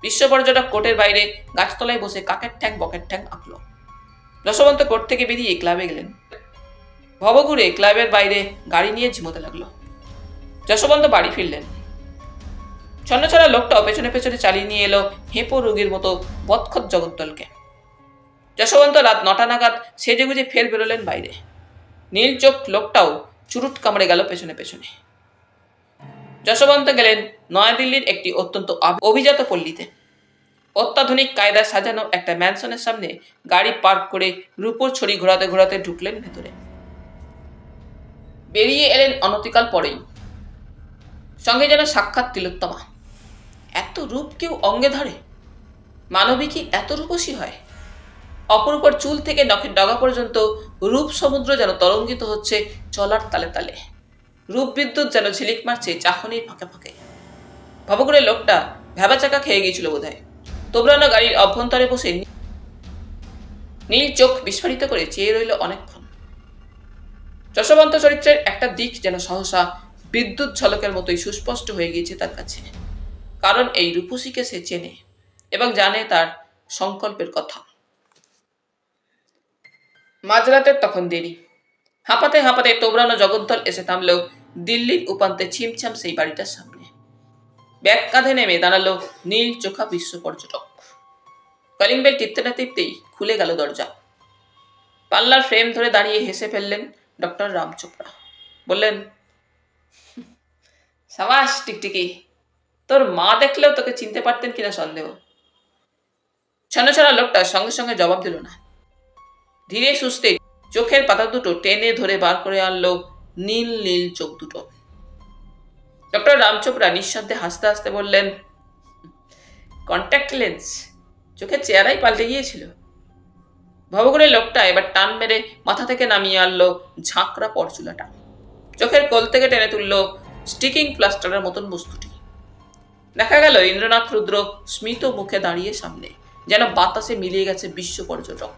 বিশ্ব পর্যটক কোর্টের বাইরে গাছতলায় বসে কাকের ঠ্যাং বকের ঠ্যাং আঁকল। যশবন্ত কোর্ট থেকে বেরিয়ে ক্লাবে গেলেন। ভবঘুরে ক্লাবের বাইরে গাড়ি নিয়ে ঝিমোতে লাগলো। যশবন্ত বাড়ি ফিরলেন। ছন্নছাড়া লোকটাও পেছনে পেছনে চালিয়ে নিয়ে এলো হেঁপো রোগীর মতো বৎখত জগদ্দলকে। যশবন্ত রাত 9টা নাগাদ সেজে গুজে ফের বেরোলেন বাইরে। নীল চোখ লোকটাও চুরুট কামড়ে গেল পেছনে পেছনে। যশবন্ত গেলেন নয়াদিল্লির একটি অত্যন্ত অভিজাত পল্লীতে। অত্যাধুনিক কায়দায় সাজানো একটা ম্যানশনের সামনে গাড়ি পার্ক করে রূপোর ছড়ি ঘোরাতে ঘোরাতে ঢুকলেন ভেতরে। বেরিয়ে এলেন অনতিকাল পরেই। সঙ্গে যেন সাক্ষাৎ তিলোত্তমা। এত রূপ কেউ অঙ্গে ধরে? মানবী কি এত রূপসী হয়? অপরূপর চুল থেকে নখের ডগা পর্যন্ত রূপ সমুদ্র যেন তরঙ্গিত হচ্ছে চলার তালে তালে। রূপ বিদ্যুৎ যেন ঝিলিক মারছে চাহনির ফাঁকে ফাঁকে। ভবঘুরে লোকটা ভ্যাবাচাকা খেয়ে গিয়েছিল বোধহয়। তোবড়ানো গাড়ির অভ্যন্তরে বসে নীল চোখ বিস্ফারিত করে চেয়ে রইল অনেকক্ষণ। যশবন্ত চরিত্রের একটা দিক যেন সহসা বিদ্যুৎ ঝলকের মতোই সুস্পষ্ট হয়ে গিয়েছে তার কাছে। কারণ এই রূপসীকে সে চেনে এবং জানে তার সংকল্পের কথা। মাঝরাতের তখন দেরি। হাঁপাতে হাঁপাতে তোবড়ানো জগদ্দল এসে থামলেও দিল্লির উপান্তে ছিমছাম সেই বাড়িটার সামনে। ব্যাগ কাঁধে নেমে দাঁড়ালো নীল চোখা বিশ্ব পর্যটক। কলিং বেল টিপতে না টিপতেই খুলে গেল দরজা। পাল্লার ফ্রেম ধরে দাঁড়িয়ে হেসে ফেললেন ডক্টর রাম চোপড়া। বললেন, সাবাস টিকটিকি, তোর মা দেখলেও তোকে চিনতে পারতেন কিনা সন্দেহ। ছন্নছাড়া লোকটা সঙ্গে সঙ্গে জবাব দিল না। ধীরে সুস্থে চোখের পাতা দুটো টেনে ধরে বার করে আনলো নীল নীল চোখ দুটো। ডক্টর রাম চোপড়া নিঃশব্দে হাসতে হাসতে বললেন, কন্ট্যাক্ট লেন্স, চোখের চেহারাই পাল্টে গিয়েছিল। ভবঘুরে লোকটা এবার টান মেরে মাথা থেকে নামিয়ে আনলো ঝাঁকড়া পরচুলাটা। চোখের কোল থেকে টেনে তুলল স্টিকিং প্লাস্টারের মতন বস্তুটি। দেখা গেল ইন্দ্রনাথ রুদ্র স্মিত মুখে দাঁড়িয়ে সামনে, যেন বাতাসে মিলিয়ে গেছে বিশ্ব পর্যটক।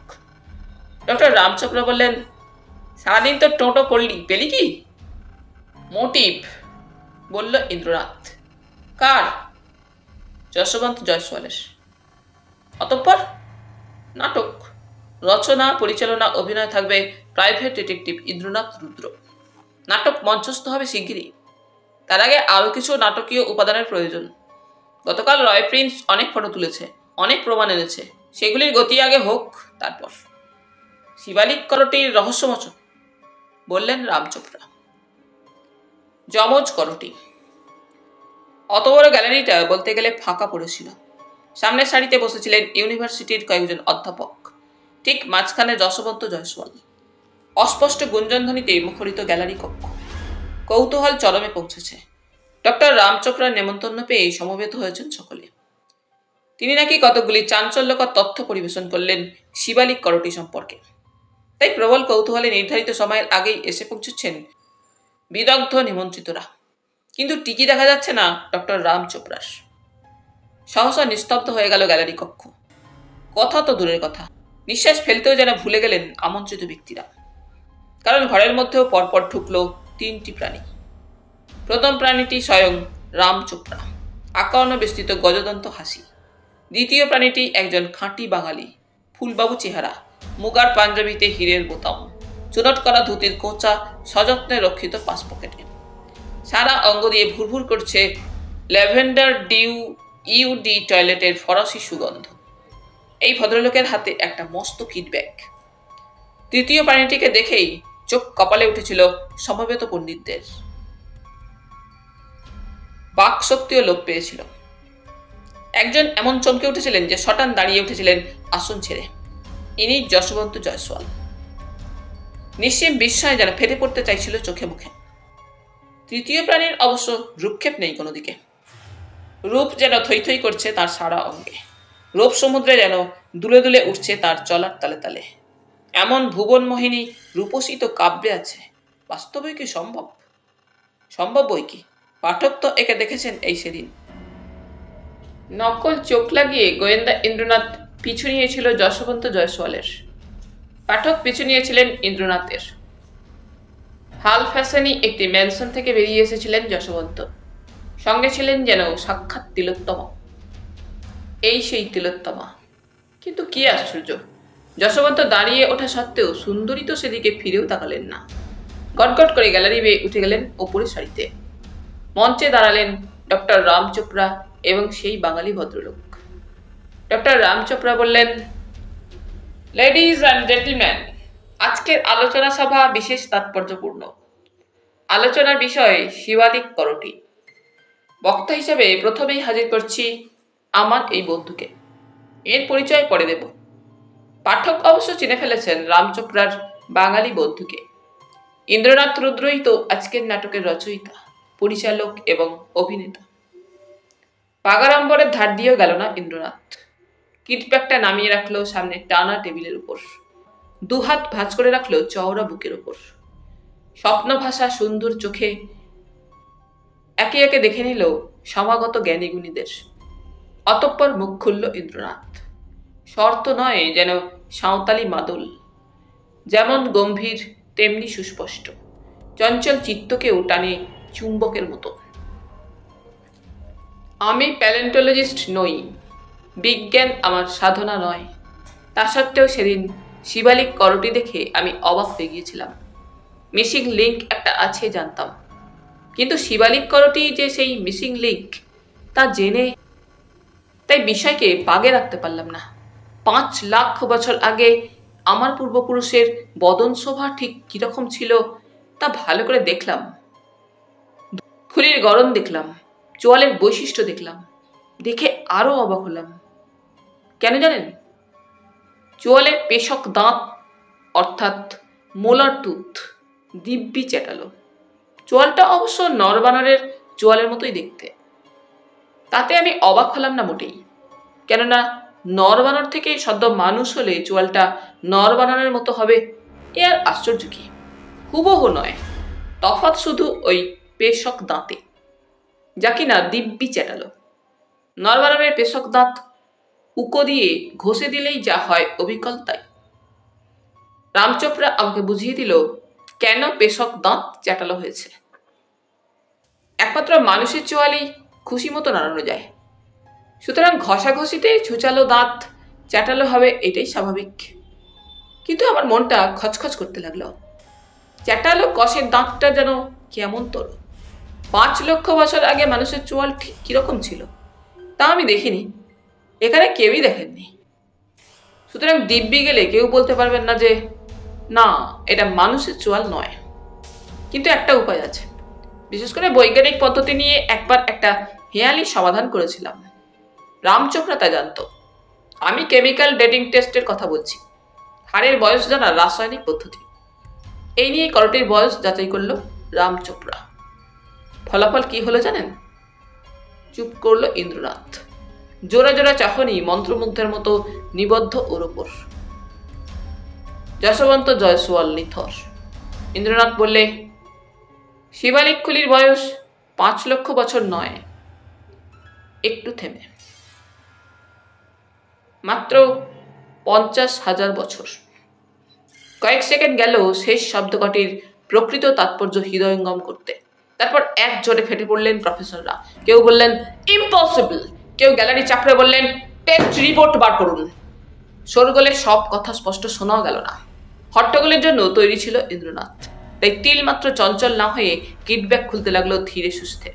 ডক্টর রামচোপড়া বললেন, সারাদিন তো টোটো করলি, পেলি কি? মোটিভ, বলল ইন্দ্রনাথ। কার? যশবন্ত জয়সওয়ালের। অতঃপর নাটক, রচনা, পরিচালনা, অভিনয় থাকবে প্রাইভেট ডিটেকটিভ ইন্দ্রনাথ রুদ্র। নাটক মঞ্চস্থ হবে শিগগিরই। তার আগে আরও কিছু নাটকীয় উপাদানের প্রয়োজন। গতকাল রয় প্রিন্স অনেক ফটো তুলেছে, অনেক প্রমাণ এনেছে, সেগুলির গতি আগে হোক, তারপর শিবালিক করটির রহস্যমোচন, বললেন রামচোপড়া। যমজ করটি। অত বড় গ্যালারিটা বলতে গেলে ফাঁকা পড়েছিল। সামনের সারিতে বসেছিলেন ইউনিভার্সিটির কয়েকজন অধ্যাপক, ঠিক মাঝখানে যশবন্ত জয়সওয়াল। অস্পষ্ট গুঞ্জনধ্বনিতে মুখরিত গ্যালারি কক্ষ। কৌতূহল চরমে পৌঁছেছে। ডক্টর রামচোপড়ার নেমন্তন্ন পেয়ে সমবেত হয়েছেন সকলে। তিনি নাকি কতকগুলি চাঞ্চল্যকর তথ্য পরিবেশন করলেন শিবালিক করটি সম্পর্কে। তাই প্রবল কৌতূহলে নির্ধারিত সময়ের আগেই এসে পৌঁছেছেন বিদগ্ধ নিমন্ত্রিতরা। কিন্তু টিকি দেখা যাচ্ছে না ডক্টর রামচোপড়ার। সহসা নিস্তব্ধ হয়ে গেল গ্যালারি কক্ষ। কথা তো দূরের কথা, নিঃশ্বাস ফেলতেও যেন ভুলে গেলেন আমন্ত্রিত ব্যক্তিরা। কারণ ঘরের মধ্যেও পরপর ঢুকল তিনটি প্রাণী। প্রথম প্রাণীটি স্বয়ং রামচোপড়া, আকার্ণ বিস্তৃত গজদন্ত হাসি। দ্বিতীয় প্রাণীটি একজন খাঁটি বাঙালি, ফুলবাবু চেহারা, মুগার পাঞ্জাবিতে হীরের বোতাম, চুনট করা ধুতির কোঁচা সযত্নে রক্ষিত পাশ পকেটে। সারা অঙ্গ দিয়ে ভুরভুর করছে ল্যাভেন্ডার ইউডি টয়লেটের ফরাসি সুগন্ধ। এই ভদ্রলোকের হাতে একটা মস্ত ফিডব্যাক। তৃতীয় প্রাণীটিকে দেখেই চোখ কপালে উঠেছিল সমবেত পণ্ডিতদের। বাক শক্তিও লোপ পেয়েছিল। একজন এমন চমকে উঠেছিলেন যে শটান দাঁড়িয়ে উঠেছিলেন আসন ছেড়ে। ইনি যশবন্ত জয়সওয়াল। নিশ্চিম বিস্ময় যেন ফেটে পড়তে চাইছিল চোখে মুখে। তৃতীয় প্রাণীর অবশ্য ভ্রুক্ষেপ নেই কোনো দিকে। রূপ যেন থই থই করছে তার সারা অঙ্গে। রূপ সমুদ্রে যেন দুলে দুলে উঠছে তার চলার তালে তালে। এমন ভুবন মোহিনী রূপসী তো কাব্যে আছে, বাস্তবে কি সম্ভব? সম্ভব বই কি, পাঠক তো একে দেখেছেন এই সেদিন। নকল চোখ লাগিয়ে গোয়েন্দা ইন্দ্রনাথ পিছু নিয়েছিল যশবন্ত জয়সওয়ালের। পাঠক পিছু নিয়েছিলেন ইন্দ্রনাথের। হাল ফ্যাশনই একটি ম্যানশন থেকে বেরিয়ে এসেছিলেন যশবন্ত। সঙ্গে ছিলেন যেন সাক্ষাৎ তিলোত্তমা। এই সেই তিলোত্তমা। কিন্তু কি আশ্চর্য, যশবন্ত দাঁড়িয়ে ওঠা সত্ত্বেও সুন্দরী তো সেদিকে ফিরেও তাকালেন না। গটগট করে গ্যালারি বেয়ে উঠে গেলেন ওপরের সারিতে। মঞ্চে দাঁড়ালেন ডক্টর রামচোপড়া এবং সেই বাঙালি ভদ্রলোক। ডক্টর রামচোপড়া বললেন, লেডিজ অ্যান্ড জেন্টলম্যান, আজকের আলোচনা সভা বিশেষ তাৎপর্যপূর্ণ। আলোচনার বিষয় শিবালিক করটি। বক্তা হিসেবে প্রথমেই হাজির করছি আমার এই বন্ধুকে। এর পরিচয় পরে দেব। পাঠক অবশ্য চিনে ফেলেছেন রামচোপড়ার বাঙালি বন্ধুকে। ইন্দ্রনাথ রুদ্রই তো আজকের নাটকের রচয়িতা, পরিচালক এবং অভিনেতা। পাগাড়ম্বরের ধার দিয়েও গেল না ইন্দ্রনাথ। কিটব্যাগটা নামিয়ে রাখলো সামনে টানা টেবিলের উপর। দুহাত ভাঁজ করে রাখলো চওড়া বুকের উপর। স্বপ্নভাষা সুন্দর চোখে একে একে দেখে নিল সমাগত জ্ঞানীগুণীদের। অতঃপর মুখ খুলল ইন্দ্রনাথ। শর্ত নয়, যেন সাঁওতালি মাদল। যেমন গম্ভীর তেমনি সুস্পষ্ট, চঞ্চল চিত্তকেও টানে চুম্বকের মতো। আমি প্যালেন্টোলজিস্ট নই, বিজ্ঞান আমার সাধনা নয়। তা সত্ত্বেও সেদিন শিবালিক করটি দেখে আমি অবাক হয়ে গিয়েছিলাম। মিসিং লিঙ্ক একটা আছে জানতাম, কিন্তু শিবালিক করটি যে সেই মিসিং লিঙ্ক তা জেনে তাই বিষয়কে বাগে রাখতে পারলাম না। 5 লাখ বছর আগে আমার পূর্বপুরুষের বদন শোভা ঠিক কিরকম ছিল তা ভালো করে দেখলাম। খুলির গড়ন দেখলাম, চোয়ালের বৈশিষ্ট্য দেখলাম, দেখে আরো অবাক হলাম। কেন জানেন? চোয়ালের পেশক দাঁত অর্থাৎ মোলার টুথ দিব্যি চ্যাটালো। চোয়ালটা অবশ্য নরবানরের চোয়ালের মতোই দেখতে। তাতে আমি অবাক হলাম না মোটেই, কেননা নরবানর থেকে সদ্য মানুষ হলে চোয়ালটা নরবানরের মতো হবে এ আর আশ্চর্য কি? হুবহু নয়, তফাৎ শুধু ওই পেশক দাঁতে, যা কিনা দিব্যি চেটালো। নরমারামের পেশক দাঁত উকো দিয়ে ঘষে দিলেই যা হয় অবিকল তাই। রামচোপড়া আমাকে বুঝিয়ে দিল কেন পেশক দাঁত চেটালো হয়েছে। একমাত্র মানুষের চোয়ালেই খুশি মতো নাড়ানো যায়, সুতরাং ঘষাঘষিতে ছুচালো দাঁত চেটালো হবে, এটাই স্বাভাবিক। কিন্তু আমার মনটা খচখচ করতে লাগলো। চেটালো কষের দাঁতটা যেন কেমন তোর। 5 লক্ষ বছর আগে মানুষের চোয়াল ঠিক কিরকম ছিল তা আমি দেখিনি, এখানে কেউই দেখেননি। সুতরাং দিব্যি গেলে কেউ বলতে পারবেন না যে না, এটা মানুষের চোয়াল নয়। কিন্তু একটা উপায় আছে, বিশেষ করে বৈজ্ঞানিক পদ্ধতি নিয়ে একবার একটা হেয়ালি সমাধান করেছিলাম। রামচোপড়া তা জানত। আমি কেমিক্যাল ডেটিং টেস্টের কথা বলছি, হাড়ের বয়স জানা রাসায়নিক পদ্ধতি। এই নিয়ে করটির বয়স যাচাই করলো রামচোপড়া। ফলাফল কি হলো জানেন? চুপ করলো ইন্দ্রনাথ। জোড়া জোড়া চাহনি মন্ত্রমুগ্ধের মতো নিবদ্ধ ওর ওপর। যশবন্ত জয়সওয়াল নিথর। ইন্দ্রনাথ বললে, শিবালিক খুলির বয়স 5 লক্ষ বছর নয়। একটু থেমে, মাত্র 50,000 বছর। কয়েক সেকেন্ড গেল শেষ শব্দ কটির প্রকৃত তাৎপর্য হৃদয়ঙ্গম করতে। তারপর এক জোরে ফেটে পড়লেন প্রফেসররা। কেউ বললেন ইম্পসিবল, কেউ গ্যালারি চাপড়ে বললেন টেস্ট রিপোর্ট বার করুন। শোরগোলে সব কথা স্পষ্ট শোনাও গেল না। হট্টগোলের জন্য তৈরি ছিল ইন্দ্রনাথ, তাই তিল মাত্র চঞ্চল না হয়ে কিটব্যাগ খুলতে লাগলো ধীরে সুস্থে।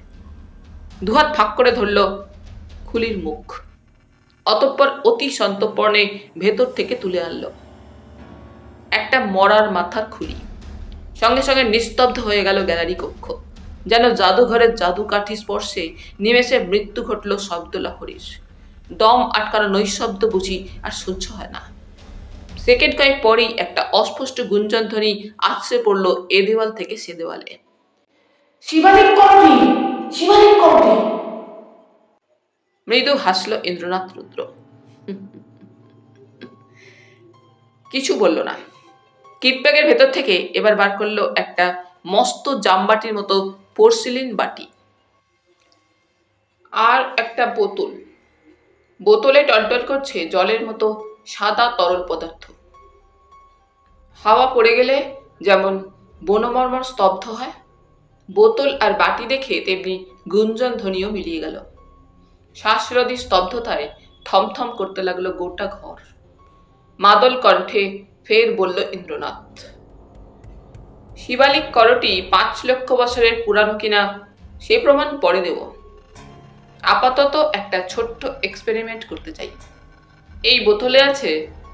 দুহাত ফাঁক করে ধরল খুলির মুখ, অতঃপর অতি সন্তর্পণে ভেতর থেকে তুলে আনলো একটা মরার মাথার খুলি। সঙ্গে সঙ্গে নিস্তব্ধ হয়ে গেল গ্যালারি কক্ষ, যেন জাদুঘরের জাদুকাঠি স্পর্শে নিমেষে মৃত্যু ঘটল শব্দলহরীর। দম আটকানো নৈশব্দ বুঝি আর সহ্য হয় না। সেকেন্ড কয়েক পরেই একটা অস্পষ্ট গুঞ্জন ধ্বনি আছড়ে পড়ল এ দেওয়াল থেকে সে দেওয়ালে। শিবালিক করটি, শিবালিক করটি। মৃদু হাসল ইন্দ্রনাথ রুদ্র। কিছু বলল না। কিটব্যাগের ভেতর থেকে এবার বার করলো একটা মস্ত জামবাটির মতো পোর্সিলিন বাটি আর একটা বোতল। বোতলে টলটল করছে জলের মতো সাদা তরল পদার্থ। হাওয়া পড়ে গেলে যেমন বনমর্মর স্তব্ধ হয়, বোতল আর বাটি দেখে তেমনি গুঞ্জন ধ্বনিও মিলিয়ে গেল। শ্বাসরোধী স্তব্ধতায় থমথম করতে লাগলো গোটা ঘর। মাদল কণ্ঠে ফের বলল ইন্দ্রনাথ, শিবালিক করটি 5 লক্ষ বছরের পুরানো কিনা সে প্রমাণ পরে দেব। আপাতত একটা ছোট্ট এক্সপেরিমেন্ট করতে চাই। এই বোতলে আছে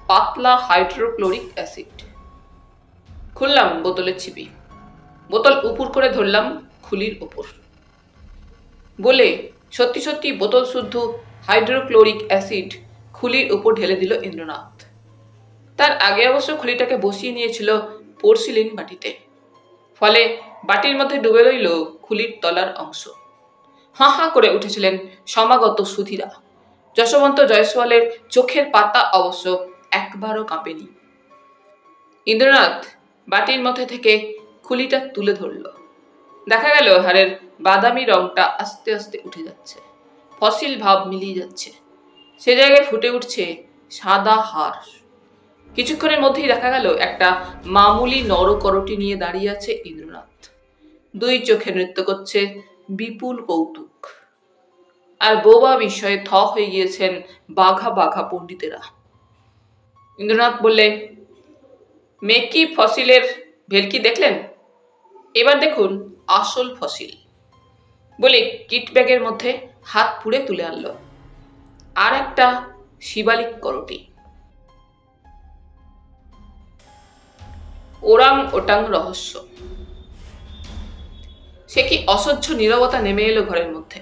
পাতলা হাইড্রোক্লোরিক অ্যাসিড। খুললাম বোতলের ছিপি, বোতল উপর করে ধরলাম খুলির ওপর। বলে সত্যি সত্যি বোতল শুদ্ধ হাইড্রোক্লোরিক অ্যাসিড খুলির উপর ঢেলে দিল ইন্দ্রনাথ। তার আগে অবশ্য খুলিটাকে বসিয়ে নিয়েছিল পোর্সিলিন বাটিতে, ফলে বাটির মধ্যে ডুবে রইল খুলির তলার অংশ। হাঁ হাঁ করে উঠেছিলেন সমাগত সুধীরা। যশবন্ত জয়সওয়ালের চোখের পাতা অবশ্য একবারও কাঁপেনি। ইন্দ্রনাথ বাটির মধ্যে থেকে খুলিটা তুলে ধরল। দেখা গেল হাড়ের বাদামি রংটা আস্তে আস্তে উঠে যাচ্ছে, ফসিল ভাব মিলিয়ে যাচ্ছে। সে জায়গায় ফুটে উঠছে সাদা হাড়। কিছুক্ষণের মধ্যেই দেখা গেল একটা মামুলি নরকরটি নিয়ে দাঁড়িয়ে আছে ইন্দ্রনাথ। 2 চোখে নৃত্য করছে বিপুল কৌতুক। আর বোবা বিস্ময়ে থ হয়ে গিয়েছেন বাঘা বাঘা পণ্ডিতেরা। ইন্দ্রনাথ বললে, মেকি ফসিলের ভেলকি দেখলেন? এবার দেখুন আসল ফসিল। বলে কিট ব্যাগের মধ্যে হাত পুড়ে তুলে আনলো আর একটা শিবালিক করটি। ওরাং ওটাং রহস্য। সে কি অসহ্য নীরবতা নেমে এলো ঘরের মধ্যে।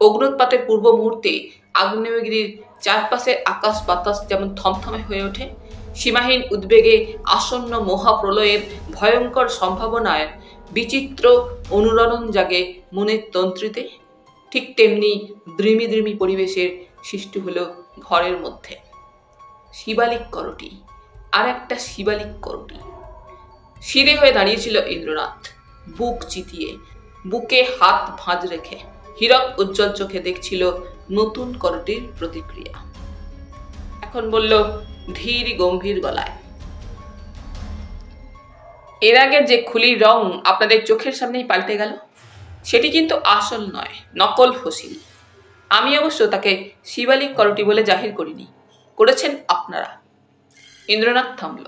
অগ্নুৎপাতের পূর্ব মুহূর্তে আগ্নেয়গিরির চারপাশের আকাশ বাতাস যেমন থমথমে হয়ে ওঠে, সীমাহীন উদ্বেগে আসন্ন মহাপ্রলয়ের ভয়ঙ্কর সম্ভাবনায় বিচিত্র অনুরণন জাগে মনের তন্ত্রীতে, ঠিক তেমনি দ্রিমি দ্রিমি পরিবেশের সৃষ্টি হলো ঘরের মধ্যে। শিবালিক করটি, আর একটা শিবালিক করটি। শিরে হয়ে দাঁড়িয়েছিল ইন্দ্রনাথ। বুক চিতিয়ে, বুকে হাত ভাঁজ রেখে হীরক উজ্জ্বল চোখে দেখছিল নতুন করটির প্রতিক্রিয়া। এখন বলল ধীর গম্ভীর গলায়, এর আগে যে খুলির রং আপনাদের চোখের সামনেই পাল্টে গেল, সেটি কিন্তু আসল নয়, নকল ফসিল। আমি অবশ্য তাকে শিবালিক করটি বলে জাহির করিনি, করেছেন আপনারা। ইন্দ্রনাথ থামল।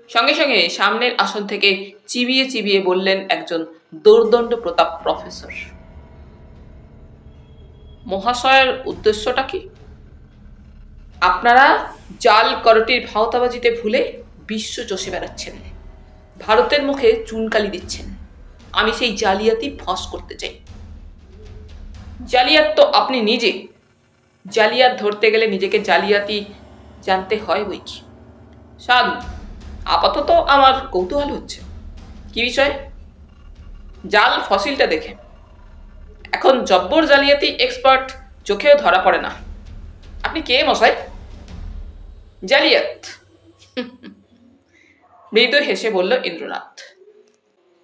সঙ্গে সঙ্গে সামনের আসন থেকে চিবিয়ে চিবিয়ে বললেন একজন দোর্দণ্ড প্রতাপ প্রফেসর, মহাশয়ের উদ্দেশ্যটা কি? আপনারা জাল করটির ভাওতাবাজিতে ভুলে বিশ্ব চষে বেড়াচ্ছেন, ভারতের মুখে চুনকালি দিচ্ছেন। আমি সেই জালিয়াতি ফাঁস করতে চাই। জালিয়াত তো আপনি নিজে। জালিয়াত ধরতে গেলে নিজেকে জালিয়াতি জানতে হয় বই কি। সাধু, আপাতত আমার কৌতূহল হচ্ছে। কি বিষয়ে? জাল ফসিলটা দেখে। এখন জব্বর জালিয়াতি এক্সপার্ট চোখেও ধরা পড়ে না। আপনি কে মশাই? জালিয়াত, মৃদু হেসে বলল ইন্দ্রনাথ।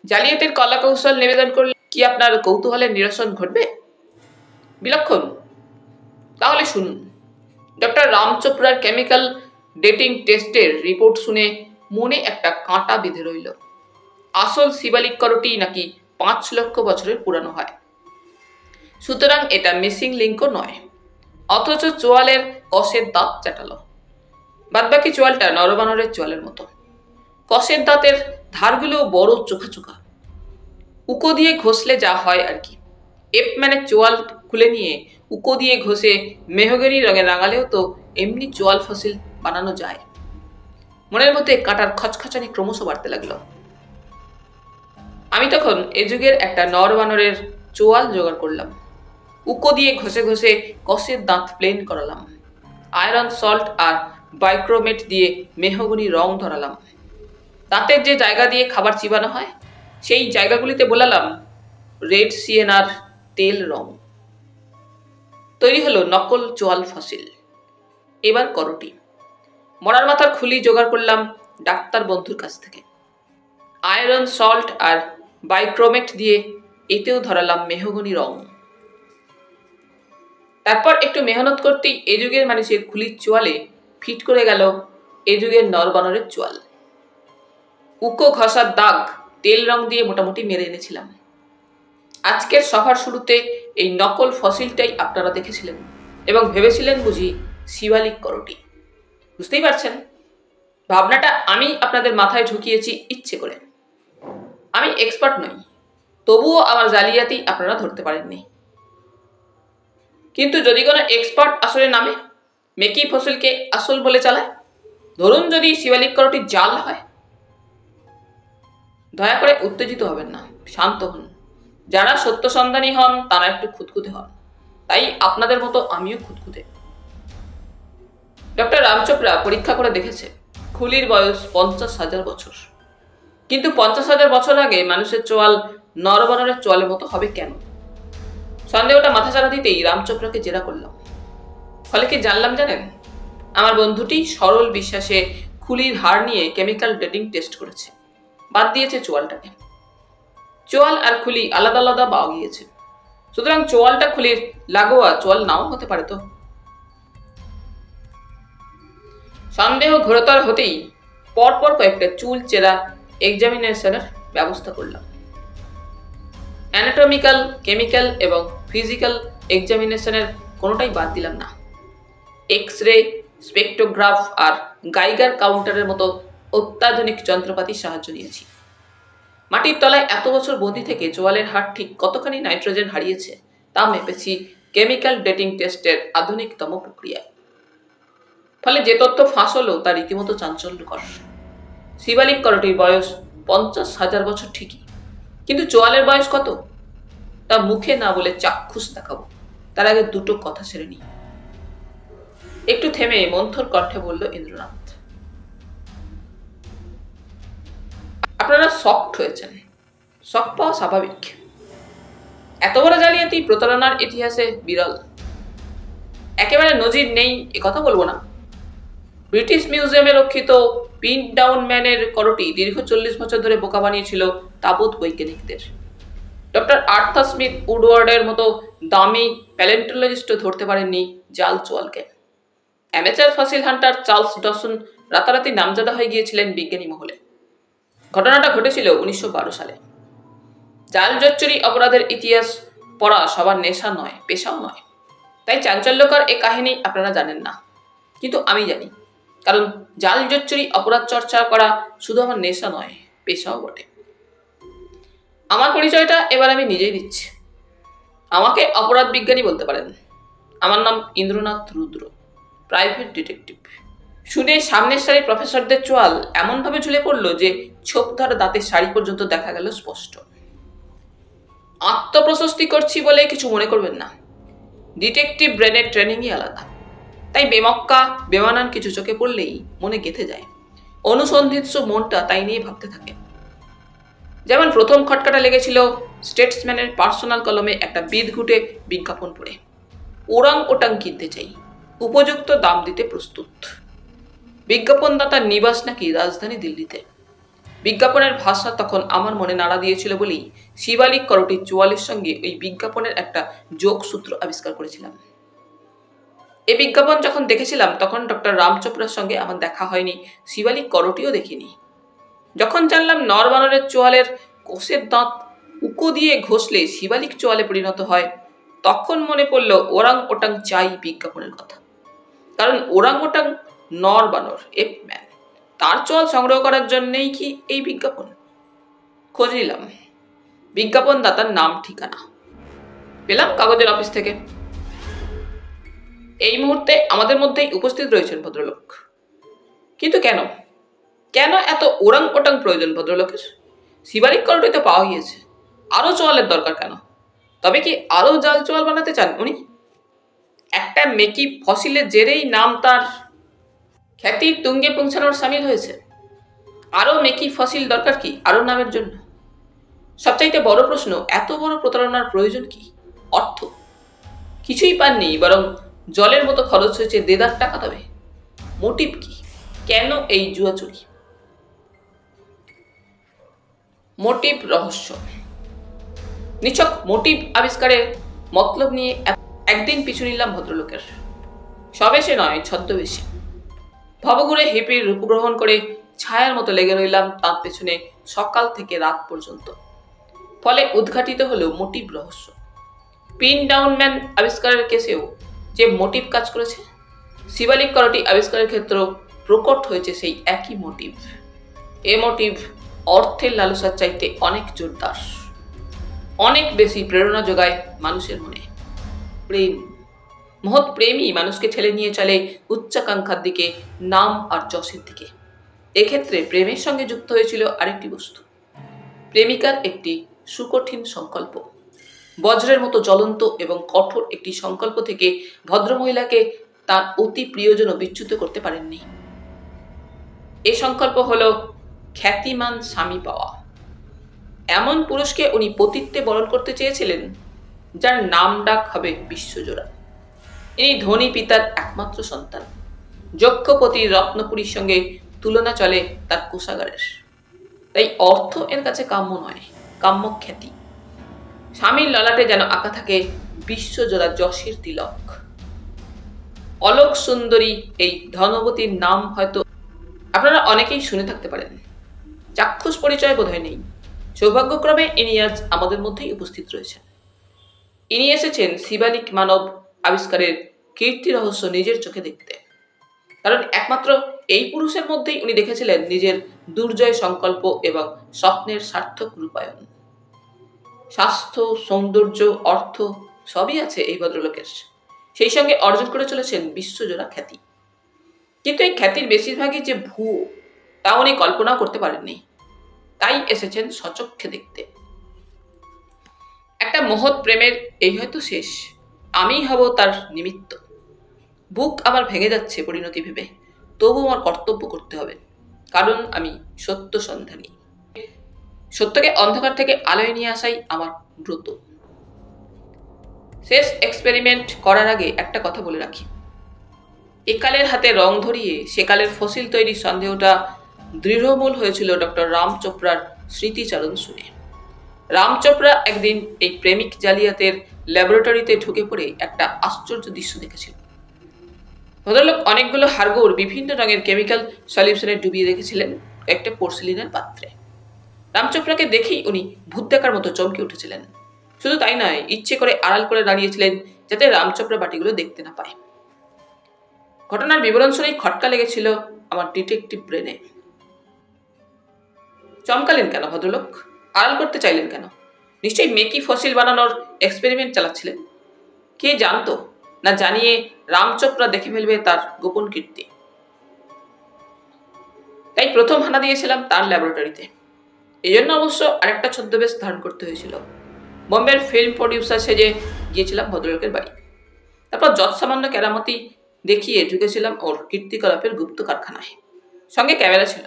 জালিয়াতের কলা কৌশল নিবেদন করলে কি আপনার কৌতূহলের নিরসন ঘটবে? বিলক্ষণ। তাহলে শুনুন। ডক্টর রাম চোপড়ার কেমিক্যাল ডেটিং টেস্টের রিপোর্ট শুনে মনে একটা কাঁটা বেঁধে রইল। আসল শিবালিক করটি নাকি 5 লক্ষ বছরের পুরানো হয়, সুতরাং এটা মিসিং লিঙ্কও নয়। অথচ চোয়ালের কষের দাঁত চাটালো। বাদবাকি চোয়ালটা নরবানরের চোয়ালের মতো। কষের দাঁতের ধারগুলো বড় চোখা চোখা। উকো দিয়ে ঘষলে যা হয় আর কি। এপম্যানের চোয়াল খুলে নিয়ে উকো দিয়ে ঘষে মেহগনি রঙে রাঙালেও তো এমনি চোয়াল ফসিল বানানো যায়। মনের মধ্যে কাঁটার খচখচানি ক্রমশ বাড়তে লাগলো। আমি তখন এ যুগের একটা নরবানরের চোয়াল জোগাড় করলাম। উকো দিয়ে ঘষে ঘষে কষের দাঁত প্লেন করালাম। আয়রন সল্ট আর বাইক্রোমেট দিয়ে মেহগনি রং ধরালাম। দাঁতের যে জায়গা দিয়ে খাবার চিবানো হয় সেই জায়গাগুলিতে বোলালাম রেড সিয়েনার তেল রং। তৈরি হলো নকল চোয়াল ফসিল। এবার করটি। মরার মাথার খুলি জোগাড় করলাম ডাক্তার বন্ধুর কাছ থেকে। আয়রন সল্ট আর বাইক্রোমেট দিয়ে এতেও ধরালাম মেহগনি রং। তারপর একটু মেহনত করতেই এ যুগের মানুষের খুলির চোয়ালে ফিট করে গেল এ যুগের নরবানরের চোয়াল। উকো ঘষার দাগ তেল রং দিয়ে মোটামুটি মেরে এনেছিলাম। আজকের সভার শুরুতে এই নকল ফসিলটাই আপনারা দেখেছিলেন এবং ভেবেছিলেন বুঝি শিবালিক করটি। বুঝতেই পারছেন, ভাবনাটা আমি আপনাদের মাথায় ঢুকিয়েছি ইচ্ছে করে। আমি এক্সপার্ট নই, তবুও আমার জালিয়াতি আপনারা ধরতে পারেননি। কিন্তু যদি কোনো এক্সপার্ট আসলে নামে, মেকি ফসিলকে আসল বলে চালায়, ধরুন যদি শিবালিক করটি জাল হয়, দয়া করে উত্তেজিত হবেন না, শান্ত হন। যারা সত্যসন্ধানী হন তারা একটু খুঁতখুঁতে হন, তাই আপনাদের মতো আমিও খুঁতখুঁতে। ডক্টর রাম চোপড়া পরীক্ষা করে দেখেছে খুলির বয়স 50,000 বছর। কিন্তু 50,000 বছর আগে মানুষের চোয়াল নরবানরের চোয়ালের মতো হবে কেন? সন্দেহটা মাথা চাড়া দিতেই রাম চোপড়াকে জেরা করলাম। ফলে কি জানলাম জানেন? আমার বন্ধুটি সরল বিশ্বাসে খুলির হাড় নিয়ে কেমিক্যাল ডেটিং টেস্ট করেছে, বাদ দিয়েছে চোয়ালটাকে। চোয়াল আর খুলি আলাদা আলাদা পাওয়া গিয়েছে, সুতরাং চোয়ালটা খুলির লাগোয়া চোয়াল নাও হতে পারে। তো সন্দেহ ঘোরতর হতেই পরপর কয়েকটা চুল চেরা এক্সামিনেশনের ব্যবস্থা করলাম। অ্যানাটমিক্যাল, কেমিক্যাল এবং ফিজিক্যাল এক্সামিনেশনের কোনোটাই বাদ দিলাম না। এক্স-রে, স্পেকট্রোগ্রাফ আর গাইগার কাউন্টারের মতো অত্যাধুনিক যন্ত্রপাতির সাহায্য নিয়েছি। মাটির তলায় এত বছর বন্দি থেকে চোয়ালের হাড় ঠিক কতখানি নাইট্রোজেন হারিয়েছে তা মেপেছি কেমিক্যাল ডেটিং টেস্টের আধুনিকতম প্রক্রিয়ায়। ফলে যে তথ্য ফাঁস হলো তা রীতিমতো চাঞ্চল্যকর। শিবালিক করটির বয়স 50,000 বছর ঠিকই, কিন্তু চোয়ালের বয়স কত তা মুখে না বলে চাক্ষুষ দেখাবো। তার আগে দুটো কথা সেরে নি। একটু থেমে মন্থর কণ্ঠে বলল ইন্দ্রনাথ, আপনারা শকড হয়েছেন। শক পাওয়া স্বাভাবিক। এত বড় জালিয়াতি প্রতারণার ইতিহাসে বিরল। একেবারে নজির নেই একথা বলবো না, ব্রিটিশ মিউজিয়ামে রক্ষিত পিন ডাউন ম্যানের করটি দীর্ঘ 40 বছর ধরে বোকা বানিয়েছিল তাবৎ বৈজ্ঞানিকদের। ডক্টর আর্থার স্মিথ উডওয়ার্ডের মতো দামি প্যালেন্টোলজিস্টও ধরতে পারেননি জাল চোয়ালকে। Amateur fossil hunter Charles Dawson রাতারাতি নামজাদা হয়ে গিয়েছিলেন বিজ্ঞানী মহলে। ঘটনাটা ঘটেছিল 1912 সালে। জাল জচ্চুরি অপরাধের ইতিহাস পড়া সবার নেশা নয়, পেশাও নয়। তাই চাঞ্চল্যকর এ কাহিনী আপনারা জানেন না, কিন্তু আমি জানি। কারণ জাল জচ্চুরি অপরাধ চর্চা করা শুধু আমার নেশা নয়, পেশাও বটে। আমার পরিচয়টা এবার আমি নিজেই দিচ্ছি। আমাকে অপরাধ বিজ্ঞানী বলতে পারেন। আমার নাম ইন্দ্রনাথ রুদ্র, প্রাইভেট ডিটেকটিভ। শুনে সামনের সারি প্রফেসরদের চোয়াল এমনভাবে ঝুলে পড়ল যে ছোপ ধরা দাঁতের শাড়ি পর্যন্ত দেখা গেল স্পষ্ট। আত্মপ্রশস্তি করছি বলে কিছু মনে করবেন না। ডিটেকটিভ ব্রেনের ট্রেনিংই আলাদা। তাই বেমক্কা বেমানান কিছু চোখে পড়লেই মনে গেঁথে যায়। অনুসন্ধিৎস মনটা তাই নিয়ে ভাবতে থাকে। যেমন প্রথম খটকাটা লেগেছিল স্টেটসম্যানের পার্সোনাল কলমে একটা বিদঘুটে বিজ্ঞাপন পড়ে, ওরাং ওটাং কিনতে চাই, উপযুক্ত দাম দিতে প্রস্তুত। বিজ্ঞাপনদাতার নিবাস নাকি রাজধানী দিল্লিতে। বিজ্ঞাপনের ভাষা তখন আমার মনে নাড়া দিয়েছিল বলেই শিবালিক করটি চোয়ালের সঙ্গে ওই বিজ্ঞাপনের একটা যোগসূত্র আবিষ্কার করেছিলাম। এই বিজ্ঞাপন যখন দেখেছিলাম তখন ডক্টর রাম চোপড়ার সঙ্গে আমার দেখা হয়নি, শিবালিক করটিও দেখিনি। যখন জানলাম নরবানরের চোয়ালের কোষের দাঁত উকো দিয়ে ঘষলে শিবালিক চোয়ালে পরিণত হয়, তখন মনে পড়ল ওরাং ওটাং চাই বিজ্ঞাপনের কথা। কারণ ওরাং ওটাং নরবানর এপ ম্যান, তার চোয়াল সংগ্রহ করার জন্যই কি এই বিজ্ঞাপন? খোঁজ নিলাম বিজ্ঞাপন দাতার নাম ঠিকানা, পেলাম কাগজের অফিস থেকে। এই মুহূর্তে আমাদের মধ্যেই উপস্থিত রয়েছেন ভদ্রলোক। কিন্তু কেন কেন এত ওরাং ওটাং প্রয়োজন ভদ্রলোকের? শিবালিক করটি তো পাওয়া গিয়েছে, আরো চোয়ালের দরকার কেন? তবে কি আরো জাল চোয়াল বানাতে চান উনি? একটা মেকি ফসিলের জেরেই নাম তার খ্যাতির তুঙ্গে পৌঁছানোর সামিল হয়েছে। আরো মেকি ফসিল দরকার কি আরো নামের জন্য? সবচাইতে বড় প্রশ্ন, এত বড় প্রতারণার প্রয়োজন কি? অর্থ কিছুই পাননি, বরং জলের মতো খরচ হয়েছে দেদার টাকা। তবে মোটিভ কি? কেন এই জুয়া চুরি? মোটিভ রহস্য। নিছক মোটিভ আবিষ্কারের মতলব নিয়ে একদিন পিছু নিলাম ভদ্রলোকের। স্ববেশে নয়, ছদ্মবেশে। ভবঘুরে হিপির রূপগ্রহণ করে ছায়ার মতো লেগে রইলাম তার পেছনে সকাল থেকে রাত পর্যন্ত। ফলে উদ্ঘাটিত হলো মোটিভ রহস্য। পিন ডাউন ম্যান আবিষ্কারের কেসেও যে মোটিভ কাজ করেছে, শিবালিক করটি আবিষ্কারের ক্ষেত্র প্রকট হয়েছে সেই একই মোটিভ। এ মোটিভ অর্থের লালসার চাইতে অনেক জোরদার, অনেক বেশি প্রেরণা যোগায় মানুষের মনে। প্রেম, মহৎ প্রেমই মানুষকে ঠেলে নিয়ে চলে উচ্চাকাঙ্ক্ষার দিকে, নাম আর যশের দিকে। এক্ষেত্রে প্রেমের সঙ্গে যুক্ত হয়েছিল আরেকটি বস্তু, প্রেমিকার একটি সুকঠিন সংকল্প। বজ্রের মতো জ্বলন্ত এবং কঠোর একটি সংকল্প থেকে ভদ্রমহিলাকে তার অতি প্রিয়জনও বিচ্যুত করতে পারেননি। এই সংকল্প হলো খ্যাতিমান স্বামী পাওয়া। এমন পুরুষকে উনি পতিত্বে বরণ করতে চেয়েছিলেন যার নাম ডাক হবে বিশ্বজোড়া। ইনি ধনী পিতার একমাত্র সন্তান। যক্ষপতির রত্নপুরীর সঙ্গে তুলনা চলে তার কোষাগারের। তাই অর্থ এর কাছে কাম্য নয়, কাম্য খ্যাতি। স্বামীর ললাটে যেন আঁকা থাকে বিশ্বজোড়া যশের তিলক। অলোক সুন্দরী এই ধনবতীর নাম হয়তো আপনারা অনেকেই শুনে থাকতে পারেন, চাক্ষুষ পরিচয় বোধহয় নেই। সৌভাগ্যক্রমে ইনি আজ আমাদের মধ্যেই উপস্থিত রয়েছেন। ইনি এসেছেন শিবালিক মানব আবিষ্কারের কীর্তি রহস্য নিজের চোখে দেখতে। কারণ একমাত্র এই পুরুষের মধ্যেই উনি দেখেছিলেন নিজের দুর্জয় সংকল্প এবং স্বপ্নের সার্থক রূপায়ণ। স্বাস্থ্য, সৌন্দর্য, অর্থ সবই আছে এই ভদ্রলোকের। সেই সঙ্গে অর্জন করে চলেছেন বিশ্বজোড়া খ্যাতি। কিন্তু এই খ্যাতির বেশিরভাগই যে ভুয়ো তা উনি কল্পনা করতে পারেননি। তাই এসেছেন সচক্ষে দেখতে। একটা মহৎ প্রেমের এই হয়তো শেষ, আমিই হব তার নিমিত্ত। বুক আমার ভেঙে যাচ্ছে পরিণতি ভেবে, তবু আমার কর্তব্য করতে হবে, কারণ আমি সত্য সন্ধানী। সত্যকে অন্ধকার থেকে আলোয় নিয়ে আসাই আমার ব্রত। শেষ এক্সপেরিমেন্ট করার আগে একটা কথা বলে রাখি, একালের হাতে রং ধরিয়ে সেকালের ফসিল তৈরির সন্দেহটা দৃঢ়মূল হয়েছিল ডক্টর রাম চোপড়ার স্মৃতিচারণ শুনে। রাম চোপড়া একদিন এই প্রেমিক জালিয়াতের ল্যাবরেটরিতে ঢুকে পড়ে একটা আশ্চর্য দৃশ্য দেখেছিল। ভদ্রলোক অনেকগুলো হাড়গোড় বিভিন্ন রঙের কেমিক্যাল সলিউশনে ডুবিয়ে রেখেছিলেন একটা পোর্সিলিনের পাত্রে। রাম চোপড়াকে দেখেই উনি ভূত দেখার মতো চমকে উঠেছিলেন। শুধু তাই নয়, ইচ্ছে করে আড়াল করে দাঁড়িয়েছিলেন যাতে রাম চোপড়া বাটিগুলো দেখতে না পায়। ঘটনার বিবরণ শুনেই খটকা লেগেছিল আমার ডিটেকটিভ ব্রেনে। চমকালেন কেন ভদ্রলোক? আড়াল করতে চাইলেন কেন? নিশ্চয়ই মেকি ফসিল বানানোর এক্সপেরিমেন্ট চালাচ্ছিলেন। কে জানতো না জানিয়ে রাম চোপড়া দেখে ফেলবে তার গোপন কীর্তি। তাই প্রথম হানা দিয়েছিলাম তার ল্যাবরেটরিতে। এই জন্য অবশ্য আরেকটা ছদ্মবেশ ধারণ করতে হয়েছিল। বোম্বের ফিল্ম প্রডিউসার সেজে গিয়েছিলাম ভদ্রলোকের বাড়ি। তারপর যৎসামান্য কেরামতি দেখিয়ে ঢুকেছিলাম ওর কীর্তিকলাপের গুপ্ত কারখানায়। সঙ্গে ক্যামেরা ছিল,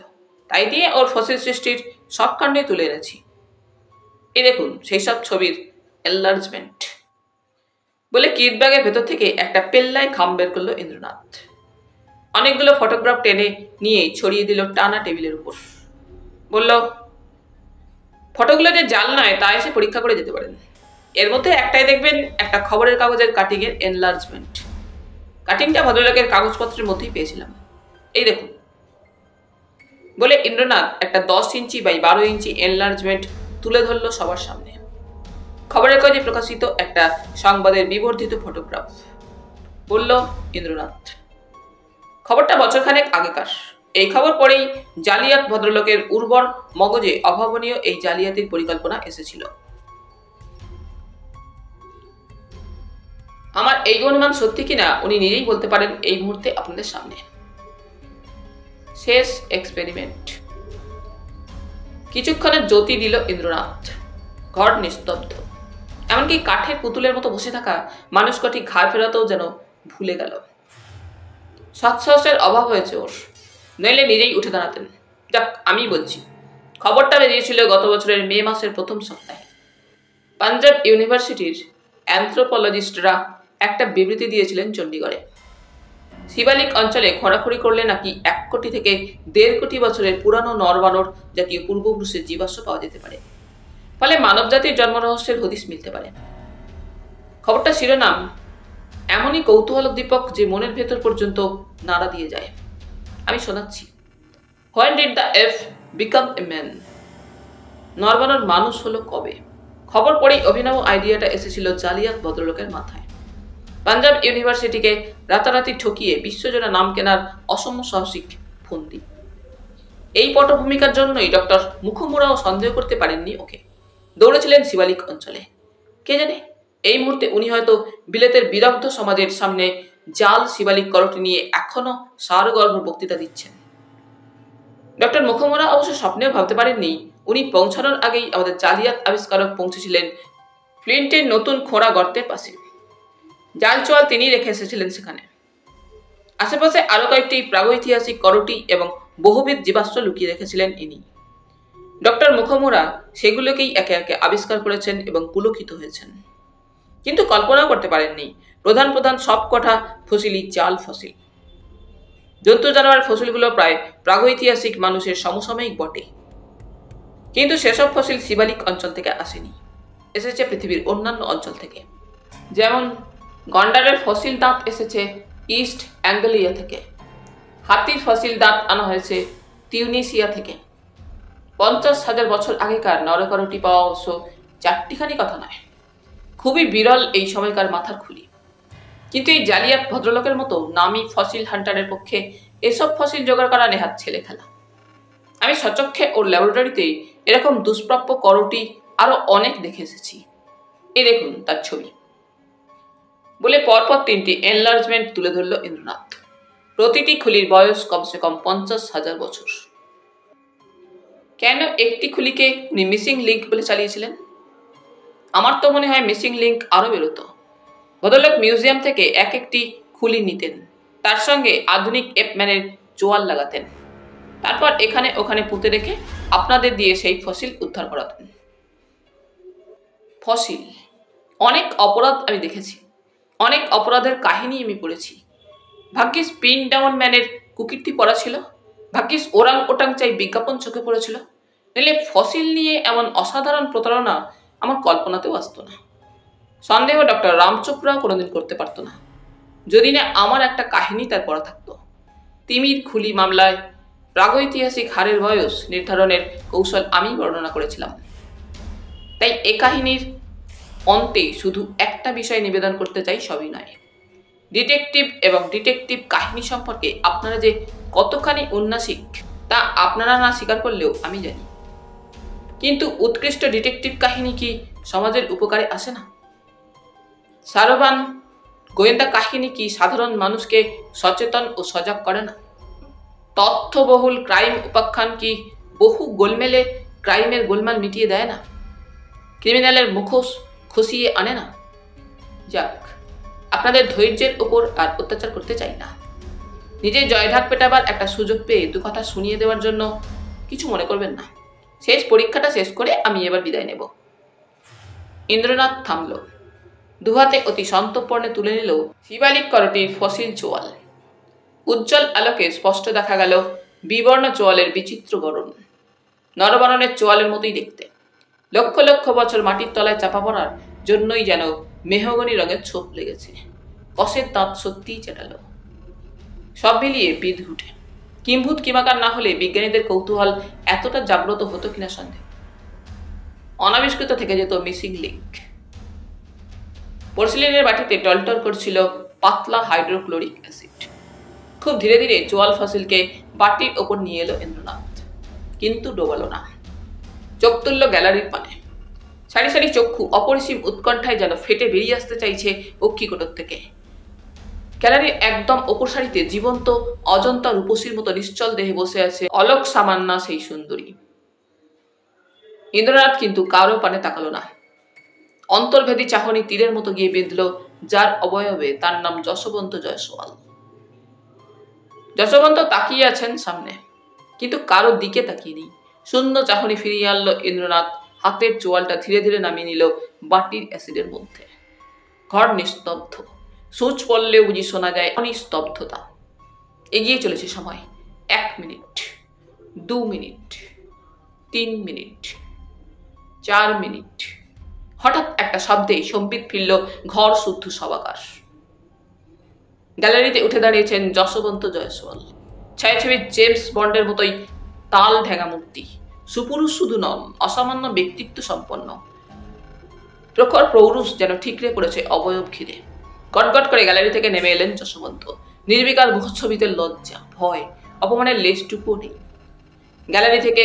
তাই দিয়ে ওর ফসিল সৃষ্টির সব কাণ্ডে তুলে এনেছি। এই দেখুন সেই সব ছবির এনলার্জমেন্ট। বলে কিট ব্যাগের ভেতর থেকে একটা পেল্লায় খাম বের করলো ইন্দ্রনাথ। অনেকগুলো ফটোগ্রাফ টেনে নিয়ে ছড়িয়ে দিল টানা টেবিলের উপর। বলল, ফটোগুলো যে জাল নয় তা এসে পরীক্ষা করে যেতে পারেন। এর মধ্যে একটাই দেখবেন একটা খবরের কাগজের কাটিংয়ের এনলার্জমেন্ট। কাটিংটা ভদ্রলোকের কাগজপত্রের মধ্যেই পেয়েছিলাম। এই দেখুন। বলে ইন্দ্রনাথ একটা 10 ইঞ্চি বাই 12 ইঞ্চি এনলার্জমেন্ট তুলে ধরল সবার সামনে। খবরের কাগজে প্রকাশিত একটা সংবাদের বিবর্ধিত ফটোগ্রাফ। বলল ইন্দ্রনাথ, খবরটা বছরখানেক আগেকার। এই খবর পড়েই জালিয়াত ভদ্রলোকের উর্বর মগজে অভাবনীয় এই জালিয়াতির পরিকল্পনা এসেছিল। আমার এই অনুমান সত্যি কিনা উনি নিজেই বলতে পারেন এই মুহূর্তে আপনাদের সামনে। শেষ এক্সপেরিমেন্ট। কিছুক্ষণের জ্যোতি দিল ইন্দ্রনাথ। ঘর নিস্তব্ধ। এমনকি কাঠের পুতুলের মতো বসে থাকা মানুষ কটি ঘাড় ফেরাতেও যেন ভুলে গেল। সৎসাহসের অভাব হয়েছে ওর, নইলে নিজেই উঠে দাঁড়াতেন। যাক, আমি বলছি। খবরটা বেরিয়েছিল গত বছরের মে মাসের প্রথম সপ্তাহে। পাঞ্জাব ইউনিভার্সিটির অ্যানথ্রোপোলজিস্টরা একটা বিবৃতি দিয়েছিলেন চণ্ডীগড়ে। শিবালিক অঞ্চলে খোঁড়াখুড়ি করলে নাকি 1 কোটি থেকে 1.5 কোটি বছরের পুরানো নরবানর জাতীয় পূর্বপুরুষের জীবাশ্ম পাওয়া যেতে পারে। ফলে মানবজাতির জন্মরহস্যের হদিশ মিলতে পারে। খবরটা শিরোনাম এমনই কৌতূহলোদ্দীপক যে মনের ভেতর পর্যন্ত নাড়া দিয়ে যায়। আমি শোনাচ্ছি। When did the ape become a man? নরবানর মানুষ হলো কবে? খবর পড়েই অভিনব আইডিয়াটা এসেছিল জালিয়াত ভদ্রলোকের মাথায়। পাঞ্জাব ইউনিভার্সিটিকে রাতারাতি ঠকিয়ে বিশ্বজোড়া নাম কেনার অসম সাহসিক ফন্দি। এই পটভূমিকার জন্যই ডক্টর মুখমুরাও সন্দেহ করতে পারেননি ওকে। দৌড়েছিলেন শিবালিক অঞ্চলে। কে জানে, এই মুহূর্তে উনি হয়তো বিলেতের বিরগ্ধ সমাজের সামনে জাল শিবালিক করটি নিয়ে এখনো সারগর্ভ বক্তৃতা দিচ্ছেন। ডক্টর মুখমুরা অবশ্য স্বপ্নেও ভাবতে পারেননি উনি পৌঁছানোর আগেই আমাদের জালিয়াত আবিষ্কারক পৌঁছেছিলেন ফ্লিন্টের নতুন খোঁড়া গর্তের পাশে। জাল চোয়াল তিনি রেখে এসেছিলেন সেখানে। আশেপাশে আরো কয়েকটি প্রাগৈতিহাসিক করটি এবং বহুবিধ জীবাশ্ম লুকিয়ে রেখেছিলেন ইনি। ডক্টর মুখমুরা সেগুলোকেই একে একে আবিষ্কার করেছেন এবং পুলকিত হয়েছেন। কিন্তু কল্পনাও করতে পারেননি প্রধান প্রধান সব কটা ফসিলই জাল ফসিল। জন্তু জানোয়ার ফসিলগুলো প্রায় প্রাগৈতিহাসিক মানুষের সমসাময়িক বটে, কিন্তু সেসব ফসিল শিবালিক অঞ্চল থেকে আসেনি, এসেছে পৃথিবীর অন্যান্য অঞ্চল থেকে। যেমন গন্ডারের ফসিল দাঁত এসেছে ইস্ট অ্যাঙ্গলিয়া থেকে, হাতির ফসিল দাঁত আনা হয়েছে তিউনিসিয়া থেকে। 50,000 বছর আগেকার নরকরটি পাওয়া অবশ্য 4টিখানি কথা নয়, খুবই বিরল এই সময়কার মাথার খুলি। কিন্তু এই জালিয়াত ভদ্রলোকের মতো নামী ফসিল হান্টারের পক্ষে এসব ফসিল জোগাড় করা নেহাত ছেলে খেলা। আমি সচক্ষে ওর ল্যাবরেটরিতে এরকম দুষ্প্রাপ্য করটি আরো অনেক দেখে এসেছি। এই দেখুন তার ছবি। বলে পরপর 3টি এনলার্জমেন্ট তুলে ধরল ইন্দ্রনাথ। প্রতিটি খুলির বয়স কমসে কম 50,000 বছর। কেন একটি খুলিকে উনি মিসিং লিঙ্ক বলে চালিয়েছিলেন? আমার তো মনে হয় মিসিং লিঙ্ক আরো বেরোতো। ভদ্রলোক মিউজিয়াম থেকে একটি খুলি নিতেন, তার সঙ্গে আধুনিক এপম্যানের চোয়াল লাগাতেন, তারপর এখানে ওখানে পুঁতে রেখে আপনাদের দিয়ে সেই ফসিল উদ্ধার করাতেন। ফসিল, অনেক অপরাধ আমি দেখেছি, অনেক অপরাধের কাহিনী আমি পড়েছি। ভাগ্যিস পিন ডাউন ম্যানের কুকীর্তি পড়া ছিল, ভাগ্যিস ওরাং ওটাং চাই বিজ্ঞাপন চোখে পড়েছিল, নইলে ফসিল নিয়ে এমন অসাধারণ প্রতারণা আমার কল্পনাতেও আসতো না। সন্দেহ ডক্টর রাম চোপড়াও কোনোদিন করতে পারতো না, যদি না আমার একটা কাহিনী তার পড়া থাকতো। তিমির খুলি মামলায় প্রাগৈতিহাসিক হারের বয়স নির্ধারণের কৌশল আমি বর্ণনা করেছিলাম। তাই এ কাহিনীর অন্তে শুধু একটা বিষয় নিবেদন করতে চাই, সবই নয়। ডিটেকটিভ এবং ডিটেকটিভ কাহিনী সম্পর্কে আপনারা যে কতখানি উন্নাসিক তা আপনারা না স্বীকার করলেও আমি জানি। কিন্তু উৎকৃষ্ট ডিটেকটিভ কাহিনী কি সমাজের উপকারে আসে না? সারবান গোয়েন্দা কাহিনী কি সাধারণ মানুষকে সচেতন ও সজাগ করে না? তথ্যবহুল ক্রাইম উপাখ্যান কি বহু গোলমেলে ক্রাইমের গোলমাল মিটিয়ে দেয় না? ক্রিমিনালের মুখোশ খসিয়ে আনে না? যাক, আপনাদের ধৈর্যের ওপর আর অত্যাচার করতে চাই না। নিজের জয়ঢাক পেটাবার একটা সুযোগ পেয়ে দু কথা শুনিয়ে দেওয়ার জন্য কিছু মনে করবেন না। শেষ পরীক্ষাটা শেষ করে আমি এবার বিদায় নেব। ইন্দ্রনাথ থামল। দুহাতে অতি সন্তর্পণে তুলে নিল শিবালিক করটির ফসিল চোয়াল। উজ্জ্বল আলোকে স্পষ্ট দেখা গেল বিবর্ণ চোয়ালের বিচিত্র গড়ন। নরবরণের চোয়ালের মতোই দেখতে। লক্ষ লক্ষ বছর মাটির তলায় চাপা পড়ার জন্যই যেন মেহগনি রঙের ছোপ লেগেছে। কষের দাঁত সত্যিই চেটালো। সব মিলিয়ে বিদঘুটে। কিম্ভূত কিমাকার না হলে বিজ্ঞানীদের কৌতূহল এতটা জাগ্রত হতো কিনা সন্দেহ। অনাবিষ্কৃত থেকে যেত মিসিং লিঙ্ক। পোর্সিলিনের বাটিতে টলটল করছিল পাতলা হাইড্রোক্লোরিক অ্যাসিড। খুব ধীরে ধীরে চোয়াল ফসিলকে বাটির ওপর নিয়ে এলো ইন্দ্রনাথ, কিন্তু ডোবালো না। চোখ তুলল গ্যালারির পানে। সারি সারি চক্ষু অপরিসীম উৎকণ্ঠায় যেন ফেটে বেরিয়ে আসতে চাইছে অক্ষিকোটর থেকে। গ্যালারির একদম ওপর সারিতে জীবন্ত অজন্তা রূপসীর মতো নিশ্চল দেহে বসে আছে অলোক সামান্না সেই সুন্দরী। ইন্দ্রনাথ কিন্তু কারো পানে তাকালো না। অন্তর্ভেদী চাহনি তীরের মতো গিয়ে বেঁধল যার অবয়বে তার নাম যশবন্ত জয়সওয়াল। যশবন্ত তাকিয়ে আছেন সামনে, কিন্তু কারো দিকে তাকিয়ে নেই। শূন্য চাহনি ফিরিয়ে আনলো ইন্দ্রনাথ। হাতের চোয়ালটা ধীরে ধীরে নামিয়ে নিল বাটির অ্যাসিডের মধ্যে। ঘর নিস্তব্ধ। সুচ পড়লেও বুঝি শোনা যায় নিস্তব্ধতা। এগিয়ে চলেছে সময়। 1 মিনিট, 2 মিনিট, 3 মিনিট, 4 মিনিট। হঠাৎ একটা শব্দে সম্বিত ফিরল ঘর শুদ্ধ সবাকার। গ্যালারিতে উঠে দাঁড়িয়েছেন যশবন্ত জয়সওয়াল। ছায়াছবির জেমস বন্ডের মতোই তাল ঢেঙা মূর্তি। সুপুরুষ শুধু নন, অসামান্য ব্যক্তিত্ব সম্পন্ন। প্রখর পৌরুষ যেন ঠিকরে পড়েছে অবয়ব ঘিরে। গটগট করে গ্যালারি থেকে নেমে এলেন যশবন্ত। নির্বিকার মুখছবিতে লজ্জা, ভয়, অপমানের লেশটুকুও নেই। গ্যালারি থেকে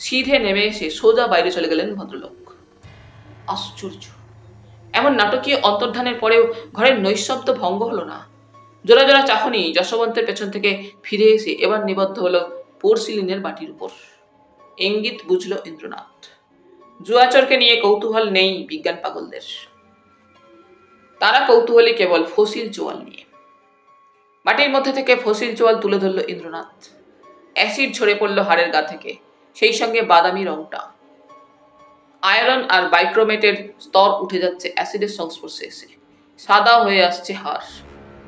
সিধে নেমে এসে সোজা বাইরে চলে গেলেন ভদ্রলোক। আশ্চর্য! এমন নাটকীয় অন্তর্ধানের পরেও ঘরের নৈঃশব্দ ভঙ্গ হলো না। জোড়া জোড়া চাহনি যশবন্তের পেছন থেকে ফিরে এসে এবার নিবদ্ধ হলো পোর্সিলিনের বাটির উপর। ইঙ্গিত বুঝল ইন্দ্রনাথ। জুয়াচরকে নিয়ে কৌতূহল নেই বিজ্ঞান পাগলদের। তারা কৌতূহলী কেবল ফসিল চোয়াল নিয়ে। মাটির মধ্যে থেকে ফসিল চোয়াল তুলে ধরল ইন্দ্রনাথ। অ্যাসিড ঝরে পড়ল হাড়ের গা থেকে, সেই সঙ্গে বাদামি রংটা। আয়রন আর বাইক্রোমেটের স্তর উঠে যাচ্ছে অ্যাসিডের সংস্পর্শে এসে। সাদা হয়ে আসছে হাড়।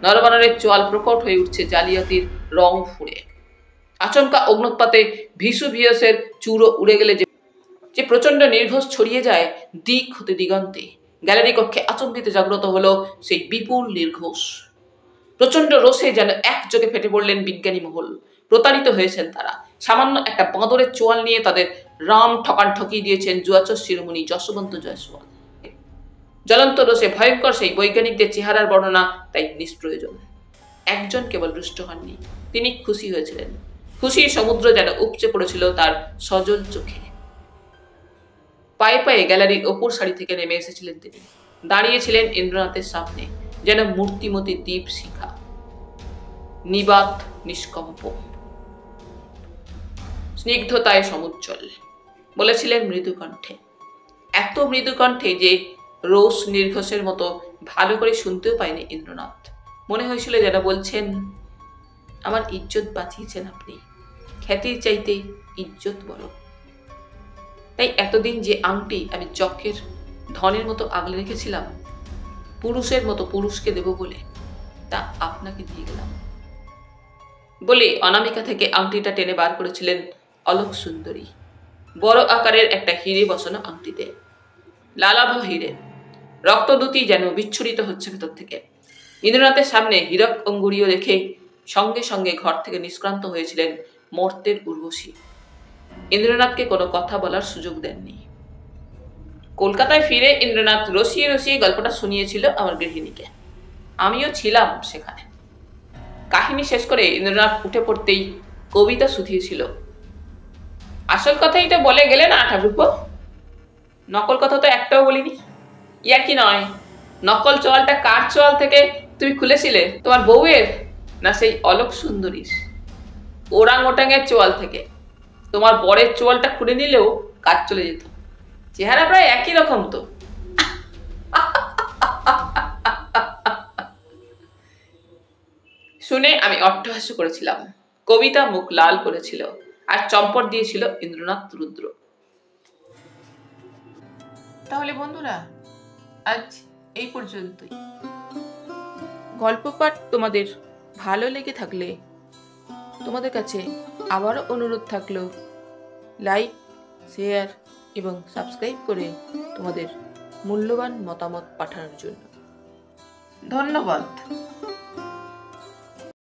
নরবরণের চোয়াল প্রকট হয়ে উঠছে জালিয়াতির রং ফুঁড়ে। আচমকা অগ্নুৎপাতে ভিসুভিয়াসের চূড়ো উড়ে গেলে যে প্রচন্ড নির্ঘোষ ছড়িয়ে যায় দিক হতে দিগন্তে, গ্যালারি কক্ষে আচম্বিত জাগ্রত হলো সেই বিপুল নির্ঘোষ। প্রচন্ড রোষে যেন একযোগে ফেটে পড়লেন বিজ্ঞানী মহল। প্রতারিত হয়েছেন তারা। সামান্য একটা বাঁদরের চোয়াল নিয়ে তাদের রাম ঠকান ঠকিয়ে দিয়েছেন জুয়াচর শিরোমণি যশবন্ত জয়সওয়াল। জ্বলন্ত রোষে ভয়ঙ্কর সেই বৈজ্ঞানিকদের চেহারার বর্ণনা তাই নিষ্প্রয়োজন। একজন কেবল রুষ্ট হননি, তিনি খুশি হয়েছিলেন। খুশির সমুদ্র যেন উপচে পড়েছিল তার সজল চোখে। পায়ে পায়ে গ্যালারির ওপর সারি থেকে নেমে এসেছিলেন তিনি। দাঁড়িয়েছিলেন ইন্দ্রনাথের সামনে, যেন মূর্তিমতী দীপ শিখা, নিবাত নিষ্কম্প, স্নিগ্ধতায় সমুজ্জ্বল। বলেছিলেন মৃদু কণ্ঠে, এত মৃদু কণ্ঠে যে রোষ নির্ঘোষের মতো ভালো করে শুনতেও পায়নি ইন্দ্রনাথ। মনে হয়েছিল যেন বলছেন, আমার ইজ্জত বাঁচিয়েছেন আপনি, খ্যাতির চাইতে ইজ্জত বড়। তাই এতদিন যে আংটি আমি যক্ষের ধনের মতো আগলে রেখেছিলাম, পুরুষের মতো পুরুষকে দেব বলে, তা আপনাকে দিয়ে গেলাম। বলে অনামিকা থেকে আংটিটা টেনে বার করেছিলেন অলোক সুন্দরী। বড় আকারের একটা হিরে বসানো আংটিতে, লালাভ হিরে, রক্তদূতি যেন বিচ্ছুরিত হচ্ছে ভেতর থেকে। ইন্দ্রনাথের সামনে হীরক অঙ্গুরীয় রেখে সঙ্গে সঙ্গে ঘর থেকে নিষ্ক্রান্ত হয়েছিলেন মর্তের উর্বশী। ইন্দ্রনাথকে কোনো কথা বলার সুযোগ দেননি। কলকাতায় ফিরে ইন্দ্রনাথ রসিয়ে রসিয়ে গল্পটা শুনিয়েছিল আমার গৃহিণীকে। আমিও ছিলাম সেখানে। কাহিনী শেষ করে ইন্দ্রনাথ উঠে পড়তেই কবিতা শুধিয়েছিল। আসল কথাই তো বলে গেলে না ঠাকুরপো, নকল কথা তো একটাও বলিনি। ইয়া কি নয়, নকল চোয়ালটা কার চোয়াল থেকে তুমি খুলেছিলে, তোমার বউয়ের না সেই অলোক সুন্দরীর? ওরাং ওটাঙের চোয়াল থেকে। তোমার বরের চোয়ালটা খুলে নিলেও কাজ চলে যেত, চেহারা প্রায় একই রকম তো। শুনে আমি অট্টহাস্য করেছিলাম। কবিতা মুখ লাল করেছিল আর চম্পট দিয়েছিল ইন্দ্রনাথ রুদ্র। তাহলে বন্ধুরা, আজ এই পর্যন্তই। গল্প পাঠ তোমাদের ভালো লেগে থাকলে তোমাদের কাছে আবারও অনুরোধ থাকলো, লাইক, শেয়ার এবং সাবস্ক্রাইব করে তোমাদের মূল্যবান মতামত পাঠানোর জন্য। ধন্যবাদ।